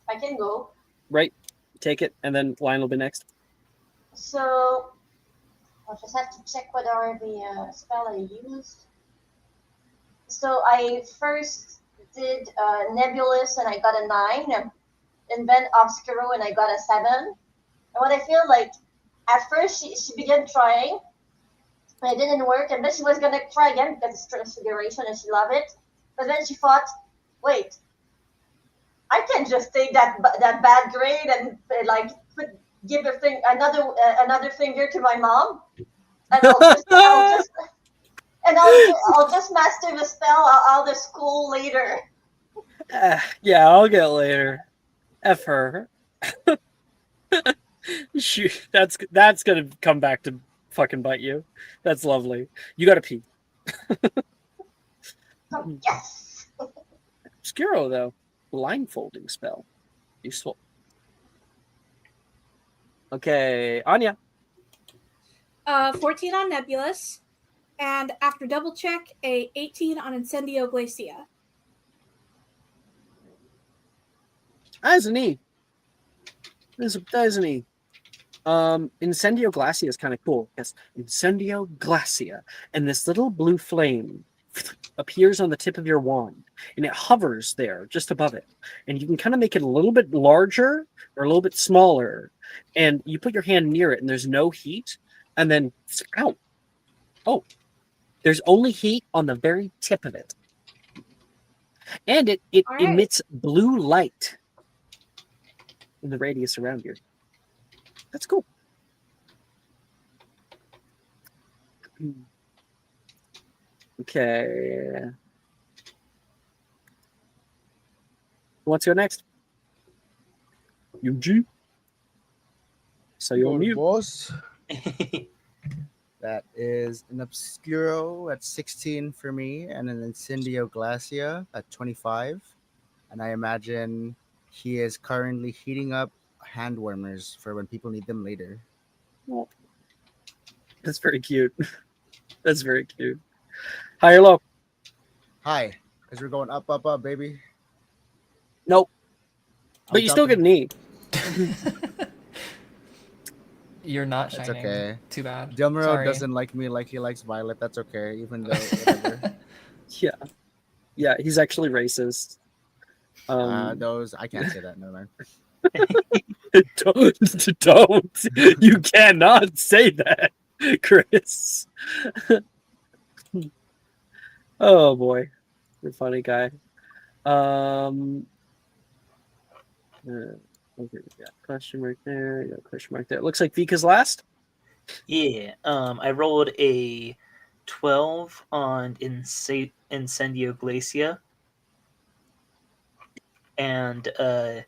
I can go. Right. Take it, and then Lion will be next. So I'll just have to check what are the spell I used. So I first did Nebulous and I got a 9, and then Obscuro and I got a 7. And what I feel like, at first she began trying, and it didn't work, and then she was gonna try again because it's Transfiguration and she loved it. But then she thought, wait, I can't just take that bad grade and like give another finger to my mom, and I'll just master the spell. I'll the school later. Yeah, I'll get later. F her. Shoot, that's gonna come back to fucking bite you. That's lovely. You gotta pee. Yes. Obscuro though, blindfolding spell, useful. Okay, Anya. 14 on Nebulous, and after double check, a 18 on Incendio Glacia. That's an E. That's an E. Incendio Glacia is kind of cool. Yes, Incendio Glacia, and this little blue flame appears on the tip of your wand, and it hovers there just above it, and you can kind of make it a little bit larger or a little bit smaller, and you put your hand near it, and there's no heat, and then there's only heat on the very tip of it, and it All right. emits blue light in the radius around you. That's cool. Okay. Who wants to go next? Yuji. So you're on mute. Boss. That is an Obscuro at 16 for me, and an Incendio Glacia at 25. And I imagine he is currently heating up hand warmers for when people need them later. Well, that's very cute. That's very cute. High or low? Hi, because we're going up, baby. Nope. But I'm you still get jumping. an E. You're not That's shining. okay. Too bad. Delmero Sorry. doesn't like me like he likes Violet. That's okay. Even though whatever. Yeah, he's actually racist. Those I can't say that. Never mind. Don't. You cannot say that, Chris. Oh boy, you're a funny guy. Okay, yeah, question mark there. Yeah, question mark there. Looks like Vika's last. Yeah. I rolled a 12 on Incendio Glacia and a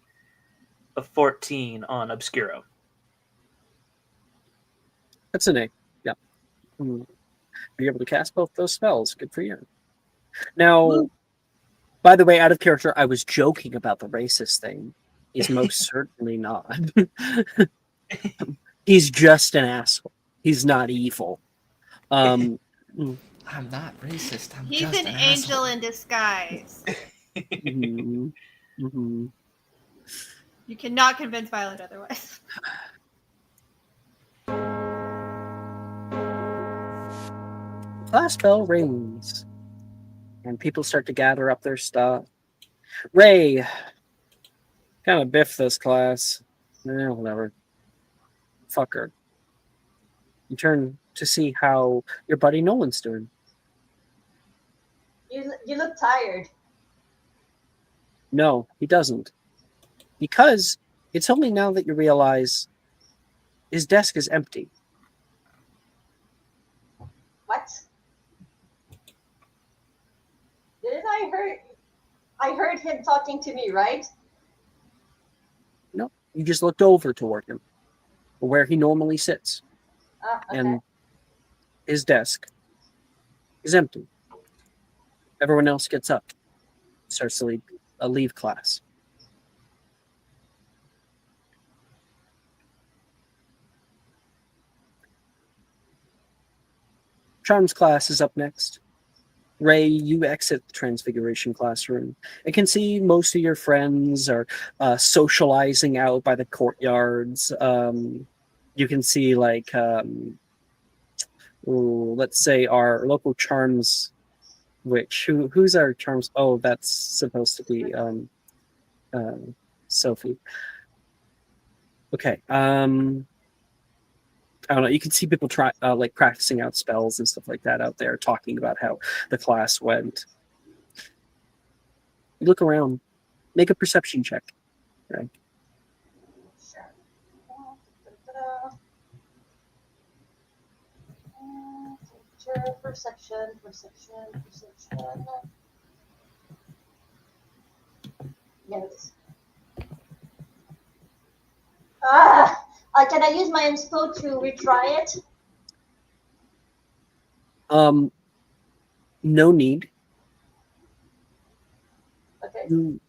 14 on Obscuro. That's an A. Yeah. You're able to cast both those spells. Good for you. Now, by the way, out of character, I was joking about the racist thing. He's most certainly not. He's just an asshole. He's not evil. I'm not racist. I'm He's just an an angel asshole. in disguise. Mhm. Mhm. You cannot convince Violet otherwise. Class bell rings, and people start to gather up their stuff. Ray, kind of biff this class. Whatever. Fuck her. You turn to see how your buddy Nolan's doing. You look tired. No, he doesn't. Because it's only now that you realize his desk is empty. What? Didn't I heard? I heard him talking to me, right? No, you just looked over toward him, where he normally sits, Okay. and his desk is empty. Everyone else gets up, starts to leave class. Charms class is up next. Ray, you exit the Transfiguration classroom and can see most of your friends are socializing out by the courtyards. You can see, like, let's say our local Charms witch. Who's our Charms? Oh, that's supposed to be Sophie. Okay. I don't know. You can see people try like practicing out spells and stuff like that out there, talking about how the class went. You look around. Make a perception check. Right. Sure. Perception. Yeah, it is. Can I use my inspo to retry it? No need. Okay. You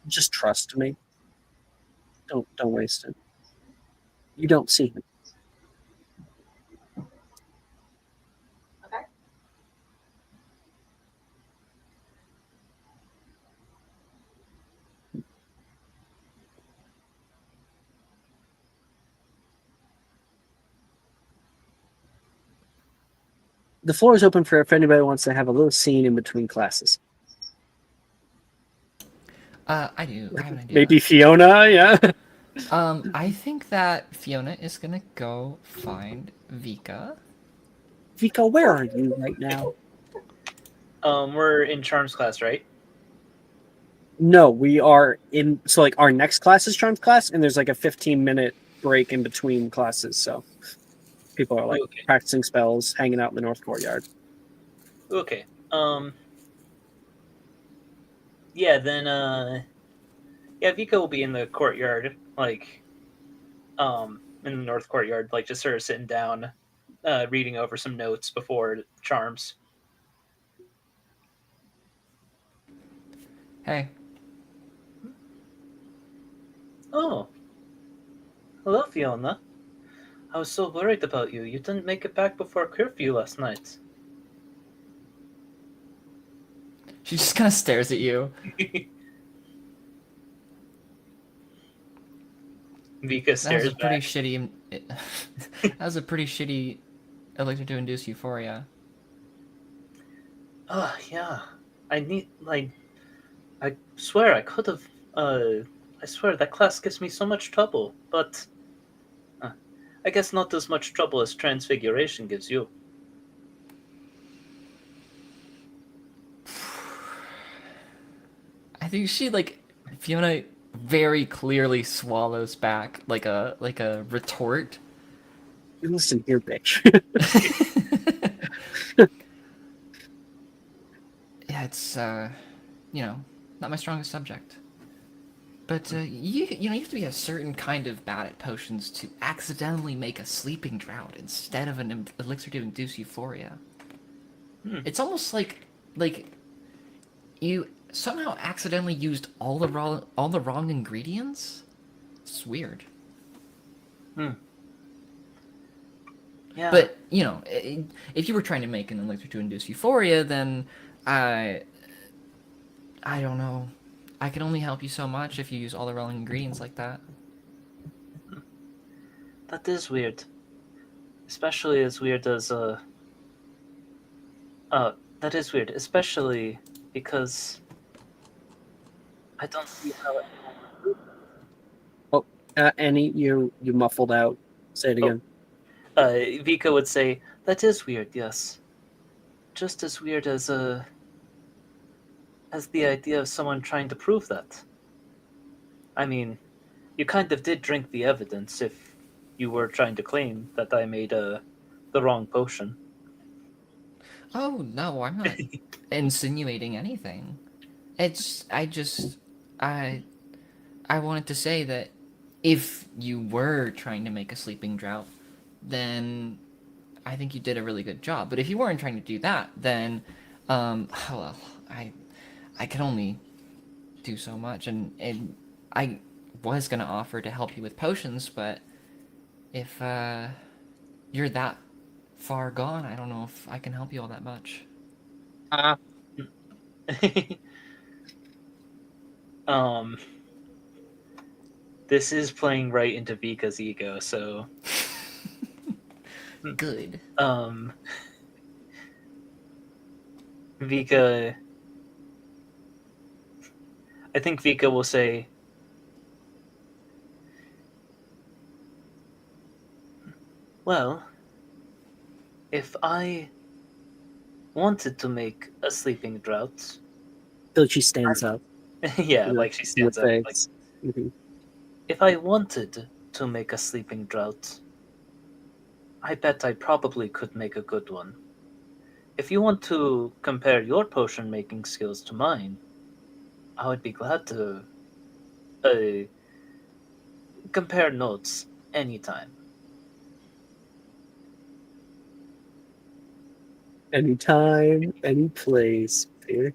just trust me. Don't waste it. You don't see him. Okay. The floor is open for if anybody wants to have a little scene in between classes. I do. I have an idea. Maybe Fiona, yeah. I think that Fiona is gonna go find Vika. Vika, where are you right now? We're in Charms class, right? No, we are in. So, like, our next class is Charms class, and there's like a 15-minute break in between classes. So, people are like practicing spells, hanging out in the North Courtyard. Okay. Yeah, then yeah, Vika will be in the courtyard, like in the North Courtyard, like just sort of sitting down, reading over some notes before Charms. Hey. Oh. Hello, Fiona. I was so worried about you. You didn't make it back before curfew last night. She just kind of stares at you. Vika stares That was a pretty back. shitty that was a pretty shitty elixir to induce euphoria. Yeah. I swear I could have. I swear that class gives me so much trouble, but I guess not as much trouble as Transfiguration gives you. I think Fiona very clearly swallows back like a retort. Listen here, bitch. Yeah, it's not my strongest subject. But you have to be a certain kind of bad at potions to accidentally make a sleeping drought instead of an elixir to induce euphoria. It's almost like you somehow accidentally used all the wrong ingredients. It's weird. Yeah. But if you were trying to make an elixir to induce euphoria, then I don't know. I can only help you so much if you use all the wrong ingredients like that. That is weird. Especially as weird as that is weird, especially because I don't see how it Annie, you muffled out. Say it again. Vika would say, that is weird, yes. Just as weird as the idea of someone trying to prove that. I mean, you kind of did drink the evidence if you were trying to claim that I made the wrong potion. Oh no, I'm not insinuating anything. I wanted to say that if you were trying to make a sleeping drought, then I think you did a really good job. But if you weren't trying to do that, then well, I can only do so much, and I was gonna offer to help you with potions, but if you're that far gone, I don't know if I can help you all that much. This is playing right into Vika's ego, so Good. Vika, I think Vika will say, well, if I wanted to make a sleeping drought, Till she stands up. yeah, like she stands up. Like, Mhm. if I wanted to make a sleeping drought, I bet I probably could make a good one. If you want to compare your potion making skills to mine, I would be glad to compare notes anytime. Anytime, any place. Dear.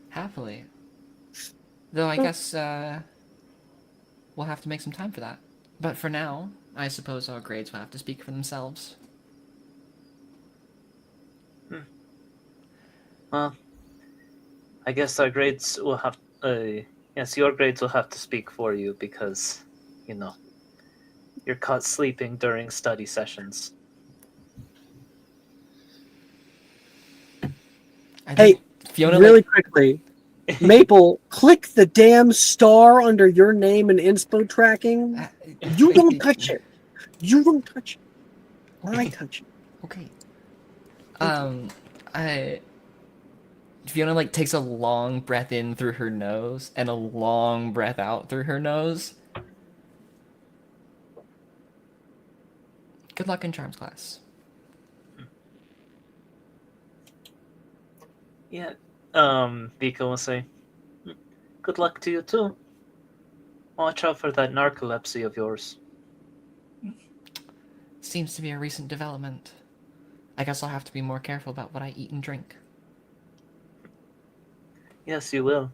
Happily. Though I guess we'll have to make some time for that. But for now, I suppose our grades will have to speak for themselves. Well, I guess our grades will have. Yes, your grades will have to speak for you because, you're caught sleeping during study sessions. Hey, Fiona, really quickly, Maple, click the damn star under your name and inspo tracking. You don't touch it. You don't touch it. Or I touch it. Okay. Fiona takes a long breath in through her nose and a long breath out through her nose. Good luck in Charms class. Yeah, Vika will say, good luck to you too. Watch out for that narcolepsy of yours. Seems to be a recent development. I guess I'll have to be more careful about what I eat and drink. Yes, you will.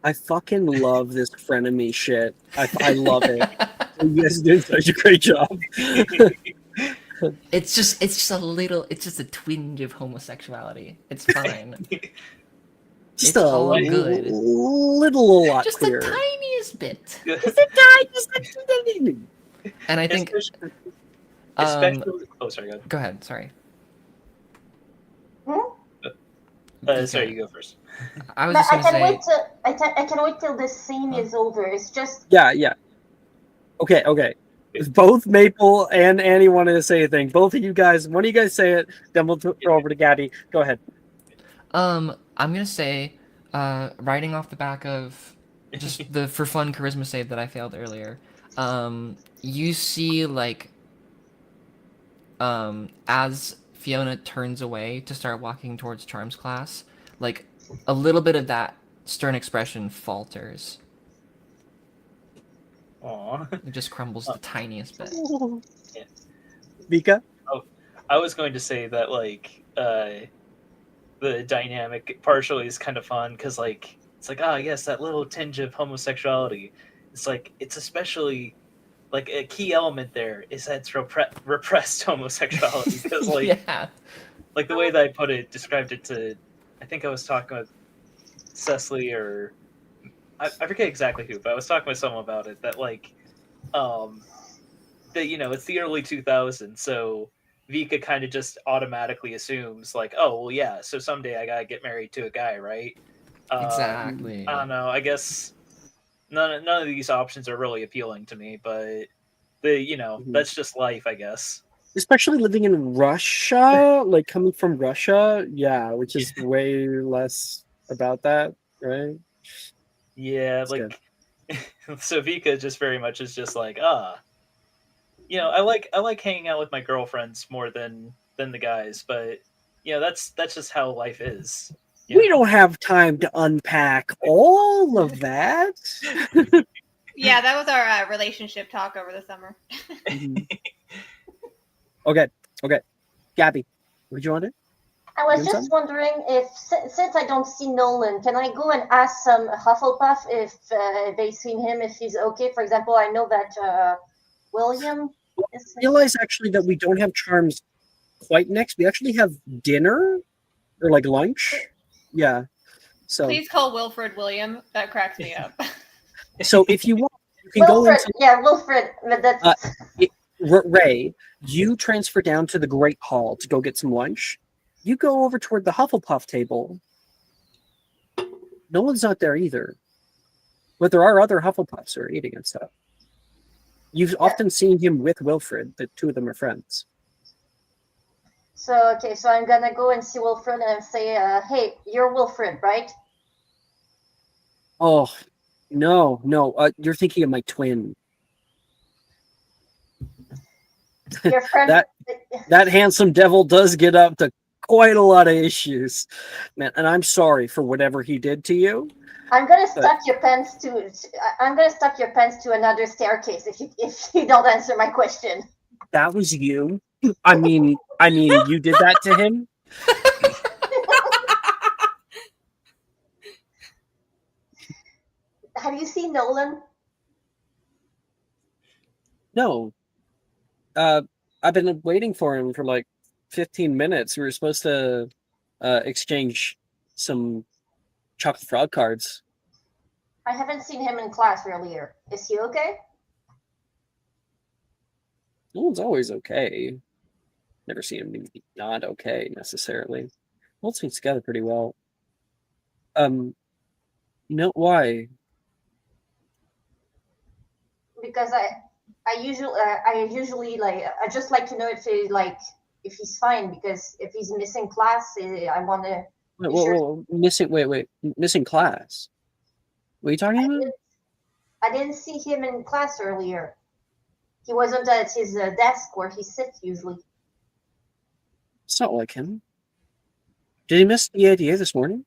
I fucking love this frenemy shit. I love it. You guys are doing such a great job. It's just a twinge of homosexuality. It's fine. Just It's a all little, good. little lot Just clearer. the tiniest bit. And I think Especially, oh, sorry, go go ahead, sorry. sorry, you go first. I was But just I gonna can say wait till I can wait till this scene is over. It's just Yeah. Okay. If both Maple and Annie wanted to say anything, both of you guys, one of you guys say it, then we'll throw over to Gabby. Go ahead. I'm gonna say, riding off the back of just the for fun charisma save that I failed earlier. You see like as Fiona turns away to start walking towards Charm's class, like a little bit of that stern expression falters. Aw. It just crumbles the tiniest bit. Yeah. Vika? Oh, I was going to say that like the dynamic partially is kind of fun because like it's like yes, that little tinge of homosexuality. It's like it's especially like a key element there is that it's repressed homosexuality because like Yeah. like the way that I put it described it to I think I was talking with Cecily or I forget exactly who, but I was talking with someone about it that like that it's the early 2000s, so Vika kind of just automatically assumes like, oh well, yeah, so someday I gotta get married to a guy, right? Exactly. I don't know. I guess none of these options are really appealing to me, but that's just life, I guess. Especially living in Russia, like coming from Russia, yeah, which is way less about that, right? Yeah, That's good. so Vika just very much is just like I like hanging out with my girlfriends more than the guys, but that's just how life is. We don't have time to unpack all of that. Yeah, that was our relationship talk over the summer. Okay. Gabby, what do you want to do? I was Doing just something? wondering if since I don't see Nolan, can I go and ask some Hufflepuff if they've seen him, if he's okay? For example, I know that William is. I realize actually that we don't have charms quite next. We actually have dinner or like lunch. Yeah. So Please call Wilfred William. That cracks me up. so if you want, you can go Wilfred, into yeah, Wilfred. But that's Ray, you transfer down to the Great Hall to go get some lunch. You go over toward the Hufflepuff table. No one's not there either. But there are other Hufflepuffs who are eating and stuff. You've often seen him with Wilfred. The two of them are friends. so okay. So I'm gonna go and see Wilfred and say, "Hey, you're Wilfred, right?" Oh, no. You're thinking of my twin. Your friend. That handsome devil does get up to quite a lot of issues, man. And I'm sorry for whatever he did to you. I'm gonna stuck your pants to. I'm gonna stuck your pants to another staircase if you don't answer my question. That was you. I mean, you did that to him. Have you seen Nolan? No. I've been waiting for him for like 15 minutes. We were supposed to exchange some chocolate frog cards. I haven't seen him in class earlier. Is he okay? No one's always okay. Never seen him be not okay necessarily. Holds things together pretty well. Why? Because I usually like I just like to know if he's fine, because if he's missing class, I want to. Missing class. What are you talking about? I didn't see him in class earlier. He wasn't at his desk where he sits usually. It's not like him. Did he miss the ADA this morning?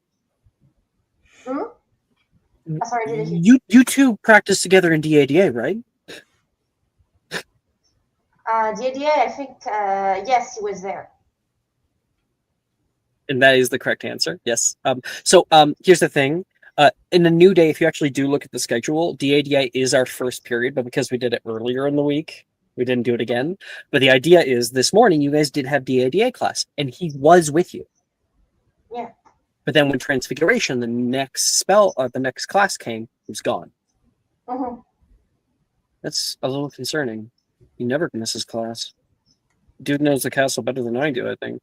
Sorry, did he? You two practiced together in DADA, right? The ADA, I think, yes, he was there. And that is the correct answer. Yes. So here's the thing. In the new day, if you actually do look at the schedule, DADA is our first period, but because we did it earlier in the week, we didn't do it again. But the idea is this morning you guys did have DADA class, and he was with you. Yeah. But then when Transfiguration, the next class came, it was gone. Mhm. That's a little concerning. He never misses class. Dude knows the castle better than I do, I think.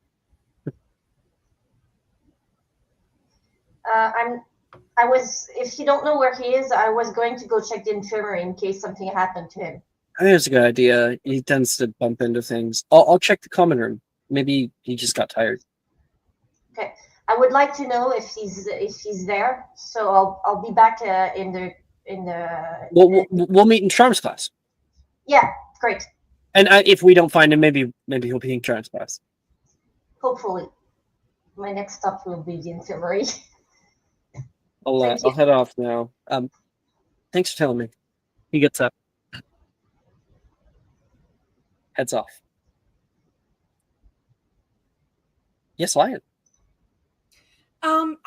If you don't know where he is, I was going to go check the infirmary in case something happened to him. I think it's a good idea. He tends to bump into things. I'll check the common room. Maybe he just got tired. Okay. I would like to know if he's there. So I'll be back in the. We'll meet in Charms class. Yeah, great. And if we don't find him, maybe he'll be in Charms class. Hopefully, my next stop will be the infirmary. I'll head off now. Thanks for telling me. He gets up. Heads off. Yes, Lion.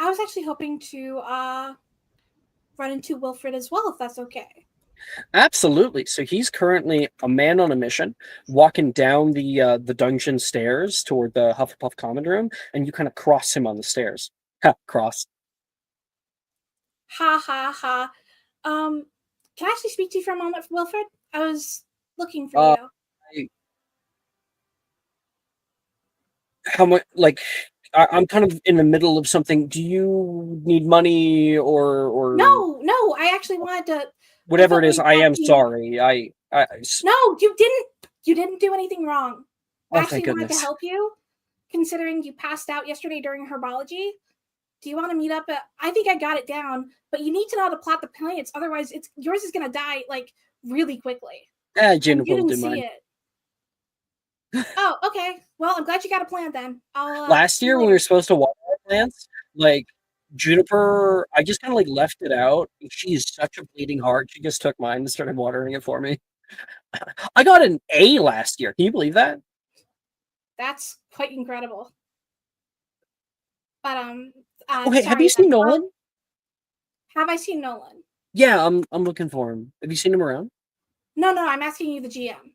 I was actually hoping to run into Wilfred as well, if that's okay. Absolutely. So he's currently a man on a mission, walking down the dungeon stairs toward the Hufflepuff common room, and you kind of cross him on the stairs. Ha, cross. Ha ha ha. Can I actually speak to you for a moment, Wilfred? I was looking for you. How much? Like, I'm kind of in the middle of something. Do you need money or No, I actually wanted to. Whatever it is, I am sorry. No, you didn't. You didn't do anything wrong. I thank actually wanted to goodness. help you, considering you passed out yesterday during herbology. Do you want to meet up? I think I got it down, but you need to know how to plot the plants. Otherwise, yours is gonna die like really quickly. Juniper You will didn't do see mine. it. Oh, okay. Well, I'm glad you got a plan then. Last year when we were supposed to water our plants, like Juniper, I just kind of like left it out. She is such a bleeding heart. She just took mine and started watering it for me. I got an A last year. Can you believe that? That's quite incredible. But Okay, have you seen Nolan? Have I seen Nolan? Yeah, I'm looking for him. Have you seen him around? No, I'm asking you, the GM.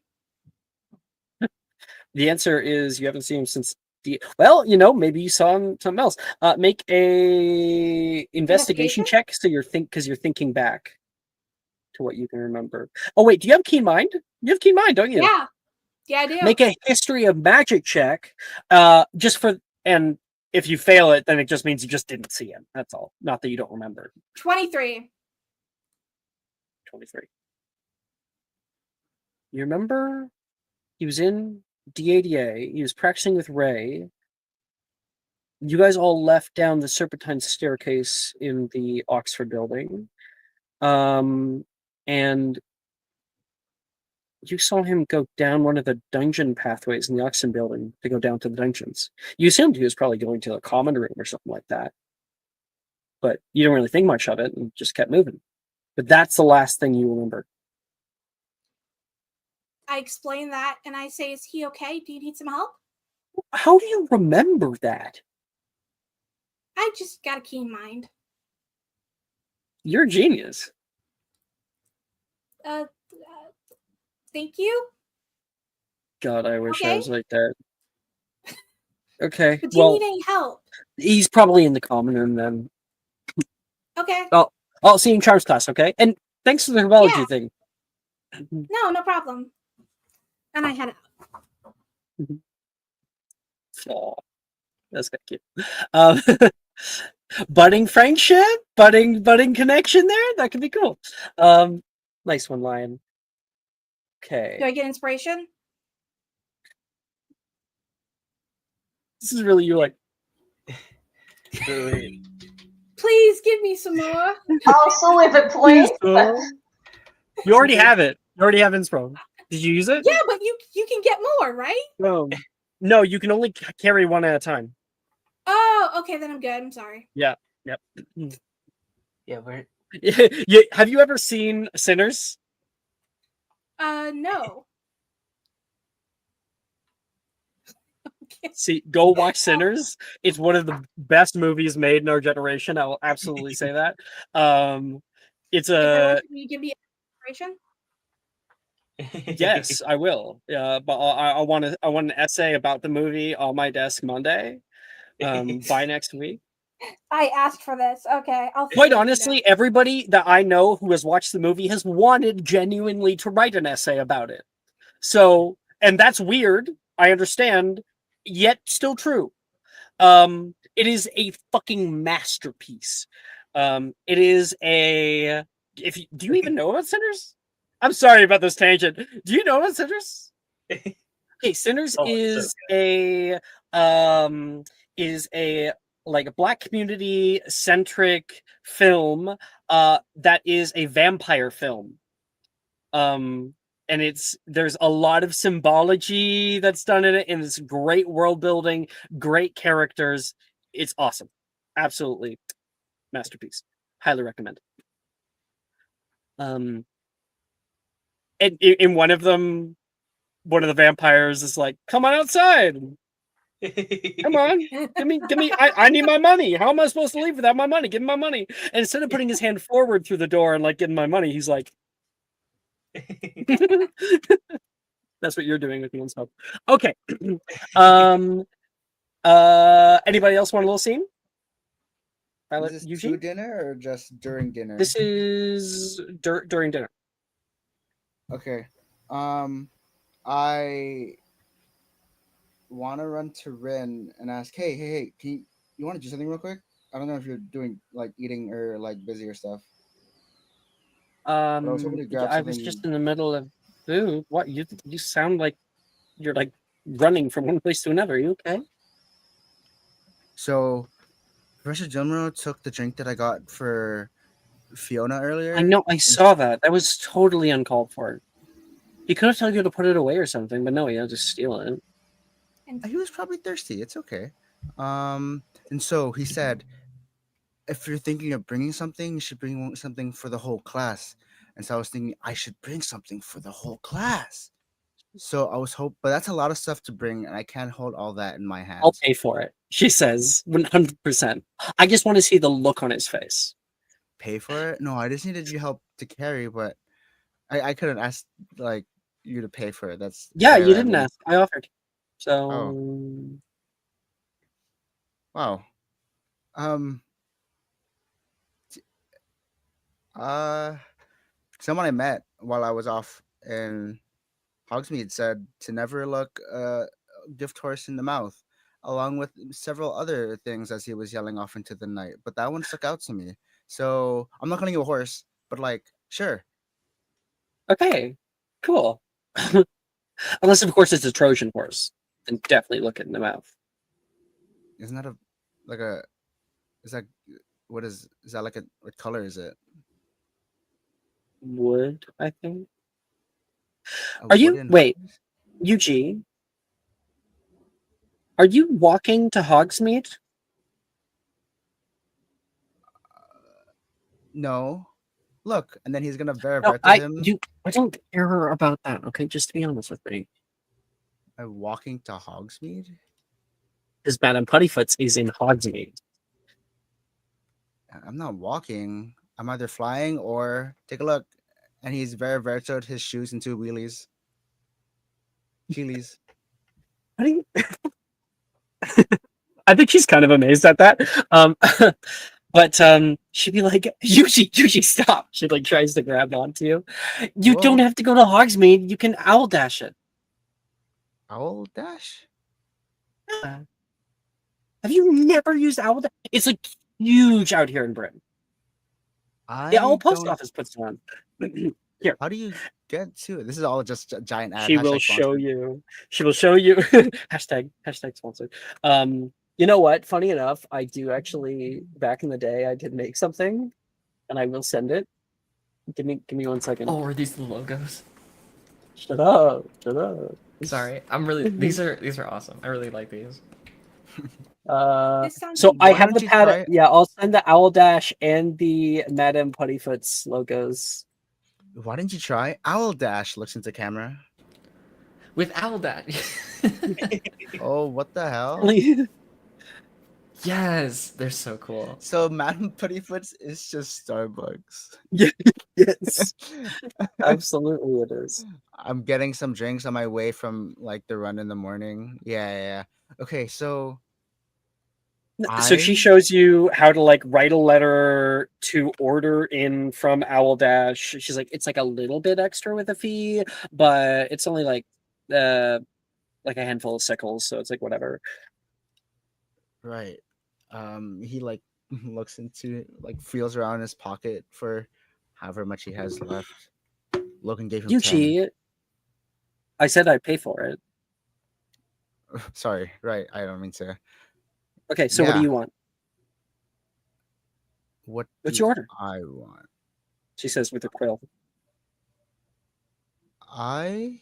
The answer is you haven't seen him since well, maybe you saw him something else. Make a investigation check because you're thinking back to what you can remember. Oh wait, do you have keen mind? You have keen mind, don't you? Yeah, I do. Make a history of magic check. And if you fail it, then it just means you just didn't see him. That's all. Not that you don't remember. 23. 23. You remember he was in DADA. He was practicing with Ray. You guys all left down the Serpentine staircase in the Oxford building. And you saw him go down one of the dungeon pathways in the Oxford building to go down to the dungeons. You assumed he was probably going to a common room or something like that. But you didn't really think much of it and just kept moving. But that's the last thing you remember. I explain that and I say, is he okay? Do you need some help? How do you remember that? I just got a keen mind. You're a genius. Thank you. God, I wish I was like that. Okay. But do you need any help? He's probably in the common room then. Okay. I'll see you in Charms class, okay? And thanks for the herbology thing. No problem. And I head out. Oh, that's kind of cute. Budding friendship, budding connection there. That could be cool. Nice one, Lion. Okay. Do I get inspiration? This is really you, like. Please give me some more. Also with a point. You already have it. You already have inspo. Did you use it? Yeah, but you can get more, right? No, you can only carry one at a time. Oh, okay, then I'm good. I'm sorry. Yeah. Yep. Yeah, where? Have you ever seen Sinners? No. See, go watch Sinners. It's one of the best movies made in our generation. I will absolutely say that. It's a. Will you give me inspiration? Yes, I will. But I want an essay about the movie on my desk Monday. By next week. I asked for this. Okay, I'll Quite let you honestly, know. everybody that I know who has watched the movie has wanted genuinely to write an essay about it. So, and that's weird. I understand, yet still true. It is a fucking masterpiece. It is a. Do you even know about Sinners? I'm sorry about this tangent. Do you know about Sinners? Okay, Sinners Oh, it's um is a like a black community centric film that is a vampire film. Um and there's a lot of symbology that's done in it, and it's great world building, great characters. It's awesome. Absolutely masterpiece. Highly recommend. And in one of them, one of the vampires is like, "Come on outside. Come on. Give me, I need my money. How am I supposed to leave without my money? Give me my money." And instead of putting his hand forward through the door and like getting my money, he's like, that's what you're doing with me and stuff. Okay. Anybody else want a little scene? Is this to Eugene? dinner or just during dinner? This is during dinner. Okay. I want to run to Rin and ask, hey, you want to do something real quick? I don't know if you're doing like eating or like busy or stuff. But I was hoping to grab I was something. just in the middle of food. What you sound like you're like running from one place to another. Are you okay? So, Professor Jumro took the drink that I got for Fiona earlier. I know, I and saw that. That was totally uncalled for. He could have told you to put it away or something, but no, he had to steal it. He was probably thirsty. It's okay. And so he said, if you're thinking of bringing something, you should bring something for the whole class. And so I was thinking I should bring something for the whole class. So I was but that's a lot of stuff to bring, and I can't hold all that in my hands. I'll pay for it, she says, 100%. I just want to see the look on his face. Pay for it? No, I just needed you help to carry, but I couldn't ask like you to pay for it. That's Yeah, fair. you didn't ask. I offered. So wow. Someone I met while I was off in Hogsmeade said to never look a gift horse in the mouth, along with several other things as he was yelling off into the night. But that one stuck out to me. So I'm not calling you a horse, but like, sure. okay, cool. Unless, of course, it's a Trojan horse, then definitely look it in the mouth. Isn't that is that, is that like what color is it? Wood, I think. Wait, Eugene? Are you walking to Hogsmeade? No. Look, and then he's gonna No, to him. I don't care about that. Okay, just to be honest with me. I'm walking to Hogsmeade. Because Madame Puttyfoot's is in Hogsmeade. I'm not walking. I'm either flying or take a look, and he's vertoed his shoes into wheelies. Heelys. What do you? I think she's kind of amazed at that. But she'd be like, Yuji, stop. She like tries to grab onto you. You don't have to go to Hogsmeade. You can owl dash it. Owl dash? Yeah. Have you never used owl dash? It's like huge out here in Britain. The owl post office puts it on. Here. How do you get to it? This is all just a giant ad. She will show you. She will show you. hashtag sponsored. You know what? Funny enough, I do actually. Back in the day, I did make something, and I will send it. Give me 1 second. Oh, are these the logos? Shut up! Sorry, I'm really. These are awesome. I really like these. So I have the pad. Yeah, I'll send the Owl Dash and the Madame Puttyfoot's logos. Why didn't you try Owl Dash? Looks into camera. With Owl Dash. Oh, what the hell? Yes, they're so cool. So Madame Puttyfoot's is just Starbucks. Yes, absolutely it is. I'm getting some drinks on my way from like the run in the morning. Yeah. Okay, so So she I shows you how to like write a letter to order in from Owl Dash. She's like, it's like a little bit extra with a fee, but it's only like a handful of sickles, so it's like whatever. right. He like looks into like feels around his pocket for however much he has left. Logan gave him 10. Yuchi, I said I'd pay for it. Sorry, right. I don't mean to. Okay, so what do Yeah. you want? What What's do your order? I want? She says with a quill. I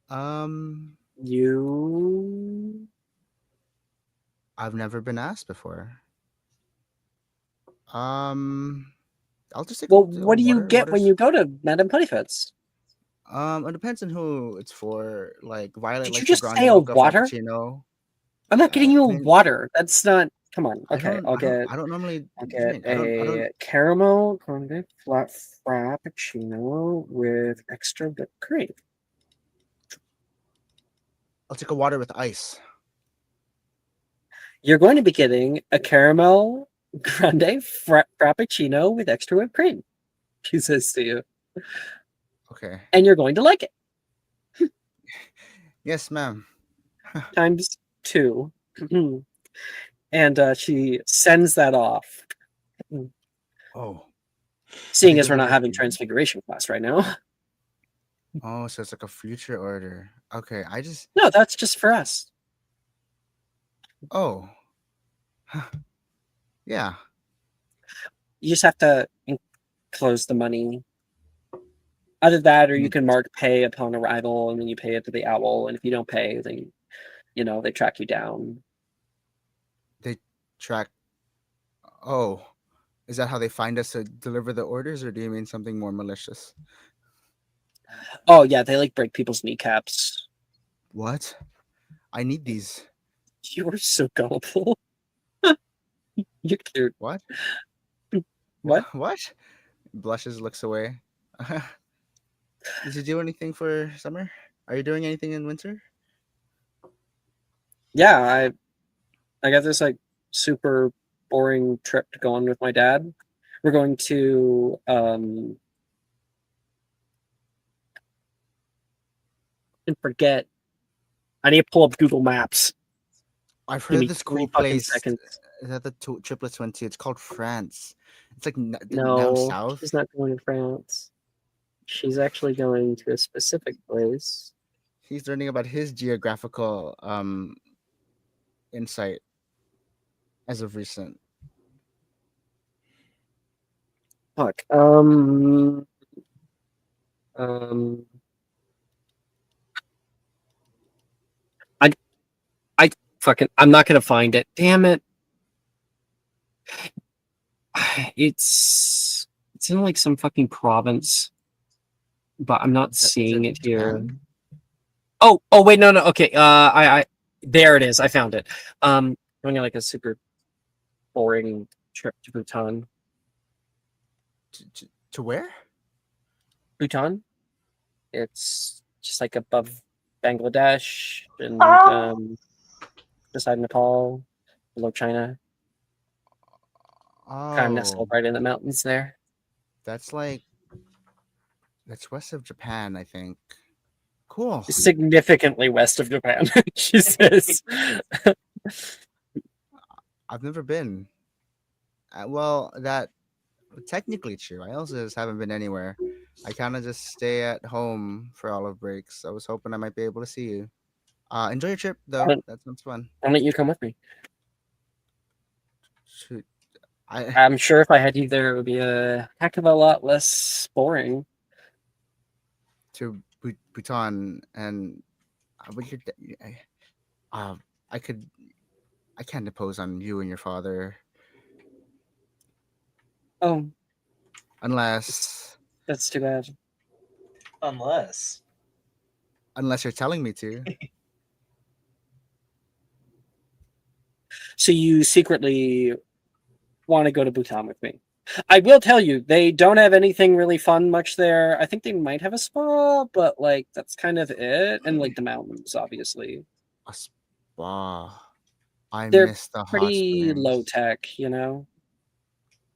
um You I've never been asked before. I'll just take well, a what do you get when you go to Madame Puttyfoot's? It depends on who it's for. Like Violet Did you likes a just grande say a mocha water? frappuccino. I'm not getting I you a mean, water. That's not. Come on. I Okay, don't, I'll I don't, get I don't normally I'll get drink. I don't. a caramel grande flat frappuccino with extra whipped cream. I'll take a water with ice. You're going to be getting a caramel grande frappuccino with extra whipped cream. She says to you, Okay. and you're going to like it Yes, ma'am. times 2. And she sends that off. Oh, Seeing they as we're not deliver having to you? Transfiguration class right now. Oh, so it's like a future order. Okay, I just. No, that's just for us. Oh. Yeah. You just have to enclose the money. Either that, or you Mm. can mark pay upon arrival, and then you pay it to the owl. And if you don't pay, then they track you down. They track. Oh, is that how they find us to deliver the orders, or do you mean something more malicious? Oh yeah, they like break people's kneecaps. What? I need these. You're so gullible. You're cute. What? What? What? Blushes, looks away. Did you do anything for summer? Are you doing anything in winter? Yeah, I got this like super boring trip to go on with my dad. We're going to and forget. I need to pull up Google Maps. I've Give heard me this 3 cool fucking place seconds. that the triplets went to. It's called France. It's like down No, south. she's not going to France. She's actually going to a specific place. He's learning about his geographical insight as of recent. Fuck. I fucking. I'm not gonna find it. Damn it. It's in like some fucking province, but I'm not Is seeing it it here. Japan? Oh wait, no. Okay, I there it is. I found it. Going on like a super boring trip to Bhutan. To where? Bhutan. It's just like above Bangladesh and beside Nepal, below China. Kind of nestled Oh, right in the mountains there. that's west of Japan, I think. Cool. Significantly west of Japan, she says. I've never been. Well, that technically true. I also just haven't been anywhere. I kind of just stay at home for all of breaks. I was hoping I might be able to see you. Enjoy your trip, though. That sounds fun. Why don't you come with me? Shoot. I'm sure if I had you there, it would be a heck of a lot less boring. To Bhutan, and but I can't impose on you and your father Oh, unless that's too bad. Unless you're telling me to. So you secretly want to go to Bhutan with me? I will tell you, they don't have anything really fun much there. I think they might have a spa, but like that's kind of it. And like the mountains, obviously. A spa. I They're miss the hot pretty low springs. tech, you know.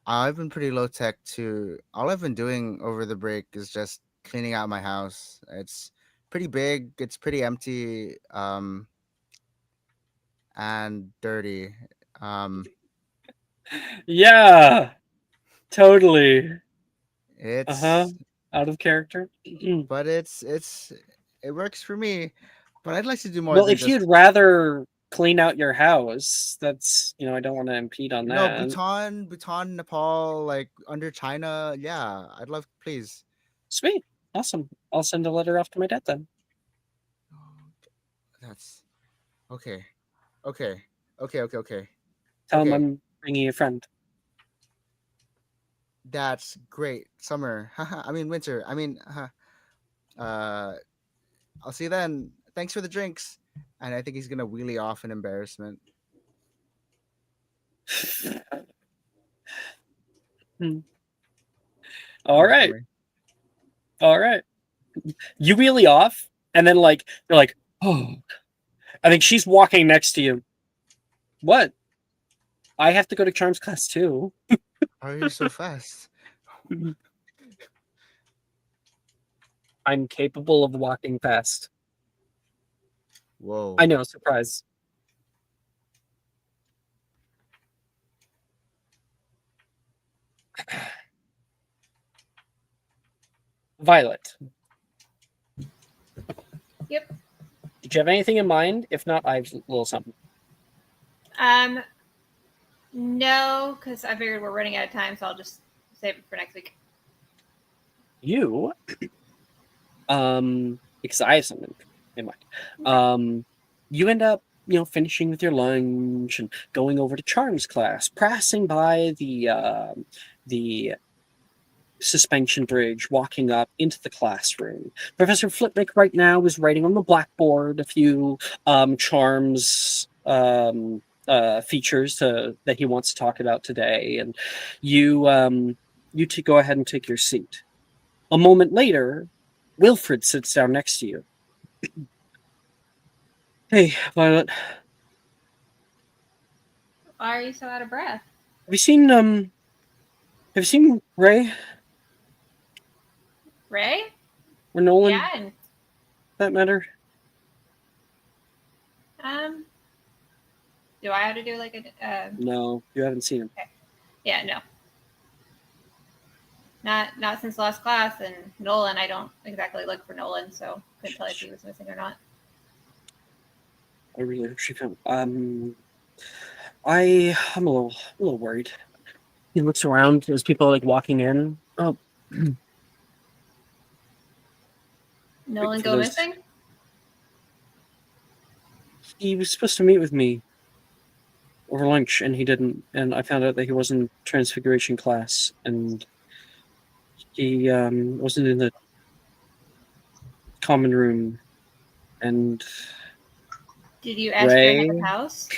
I've been pretty low tech too. All I've been doing over the break is just cleaning out my house. It's pretty big. It's pretty empty. And dirty. Um, Yeah, totally. Uh-huh. it's Out of character. but it works for me. But I'd like to do more Well, than if just you'd rather clean out your house, that's, I don't want to impede on that. Bhutan, Nepal, like under China. Yeah, I'd love, please. Sweet. Awesome. I'll send a letter off to my dad then. That's okay. Okay. Okay. Tell him Okay. I'm bringing a friend. That's great. Summer. I mean winter. I mean, uh, I'll see you then. Thanks for the drinks. And I think he's gonna wheelie off in embarrassment. All right. All right. You wheelie off, and then you're like, oh. I think she's walking next to you. What? I have to go to Charms class too. How are you so fast? I'm capable of walking fast. Whoa. I know, surprise. Violet. Yep. Did you have anything in mind? If not, I have a little something. No, because I figured we're running out of time, so I'll just save it for next week. You, because I have something in mind. You end up, finishing with your lunch and going over to Charms class, passing by the suspension bridge, walking up into the classroom. Professor Flitwick right now is writing on the blackboard a few Charms features that he wants to talk about today, and you go ahead and take your seat. A moment later, Wilfred sits down next to you. Hey, Violet. Why are you so out of breath? Have you seen Ray? Ray? Or Nolan? Yeah. And, that matter? do I have to do like a? No, you haven't seen him. Okay. Yeah, no. Not since last class, and Nolan. I don't exactly look for Nolan, so couldn't tell if he was missing or not. I really hope she found. I'm a little worried. He looks around as people are walking in. Oh, Nolan go missing? He was supposed to meet with me over lunch, and he didn't. And I found out that he wasn't in Transfiguration class, and he wasn't in the common room. And did you ask Ray? him at the house?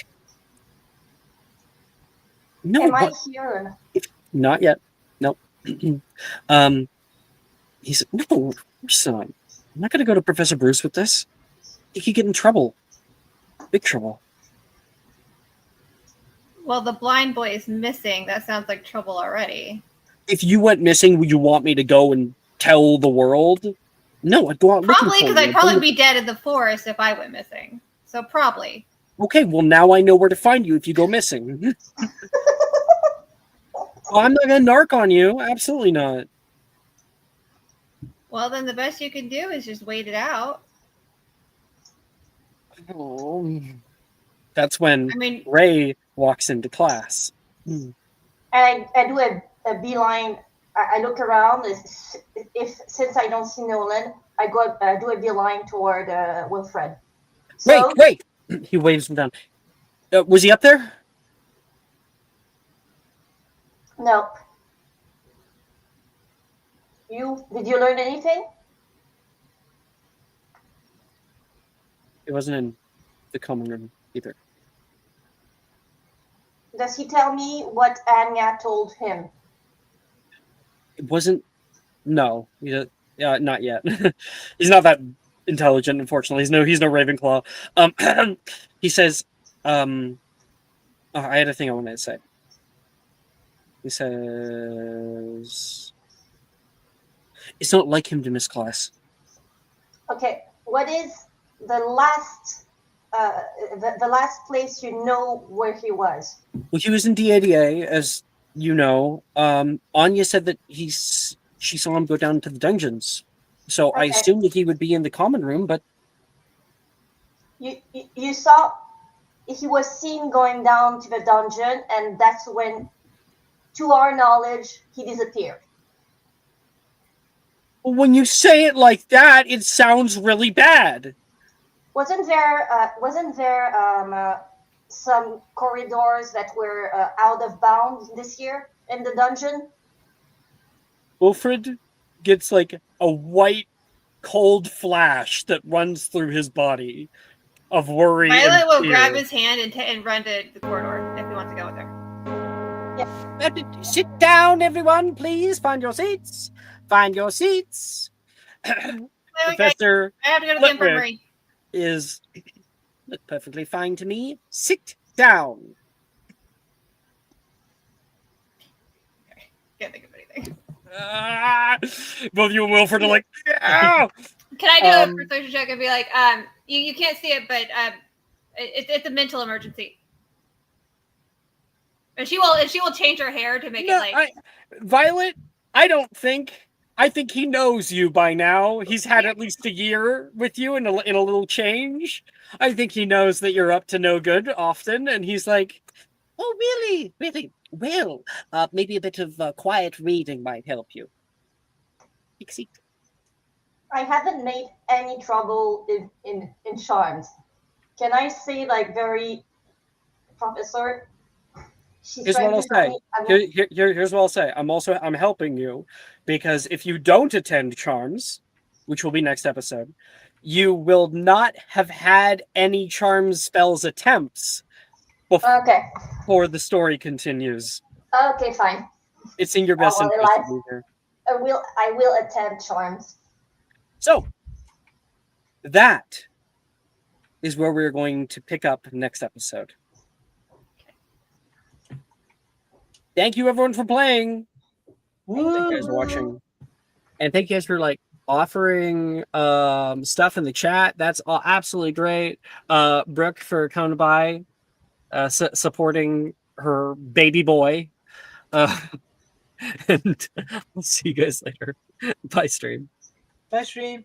No, Am I here? Not yet. Nope. He said, "No, son, I'm not going to go to Professor Bruce with this. He could get in trouble, big trouble." Well, the blind boy is missing. That sounds like trouble already. If you went missing, would you want me to go and tell the world? No, I'd go out looking for you. Probably, because I'd probably be dead in the forest if I went missing. So probably. Okay, well, now I know where to find you if you go missing. Well, I'm not going to narc on you. Absolutely not. Well, then the best you can do is just wait it out. Oh. That's when I mean, Ray walks into class. And I do a beeline. I look around. Since I don't see Nolan, I do a beeline toward Wilfred. So, Wait! He waves him down. Was he up there? No. Did you learn anything? It wasn't in the common room either. Does he tell me what Anya told him? It wasn't. No, not yet. He's not that intelligent, unfortunately. He's no Ravenclaw. He says, I had a thing I wanted to say. He says, "It's not like him to miss class." Okay, what is the last the last place you know where he was? Well, he was in DADA, as you know. Anya said that she saw him go down to the dungeons. So I Okay. assumed that he would be in the common room, but You saw he was seen going down to the dungeon, and that's when, to our knowledge, he disappeared. when you say it like that, it sounds really bad. Wasn't there some corridors that were out of bounds this year in the dungeon? Wilfred gets like a white, cold flash that runs through his body of worry Violet and will fear. grab his hand and run to the corridor if he wants to go with her. Sit down, everyone, please. Find your seats. Find your seats. Professor I have to go to the Flitwick infirmary. is perfectly fine to me. Sit down. Can't think of anything. Both you and Wilfred are like, "Ah!" Can I do a persuasion check and be like, you can't see it, but it's a mental emergency. And she will change her hair to make it like Violet, I think he knows you by now. He's had at least a year with you in a little change. I think he knows that you're up to no good often, and he's like, "Oh, really? Really? Well, maybe a bit of quiet reading might help you." Pixie. I haven't made any trouble in charms. Can I say like very, Professor? Here's what I'll say. Here's what I'll say. I'm helping you because if you don't attend charms, which will be next episode, you will not have had any charms spells attempts before the story continues. Okay, fine. It's in your best interest to be here. I will attend charms. So that is where we're going to pick up next episode. Thank you everyone for playing. Thank you guys for watching. And thank you guys for like offering stuff in the chat. That's absolutely great. Brooke for coming by, supporting her baby boy. And we'll see you guys later. Bye, stream. Bye, stream.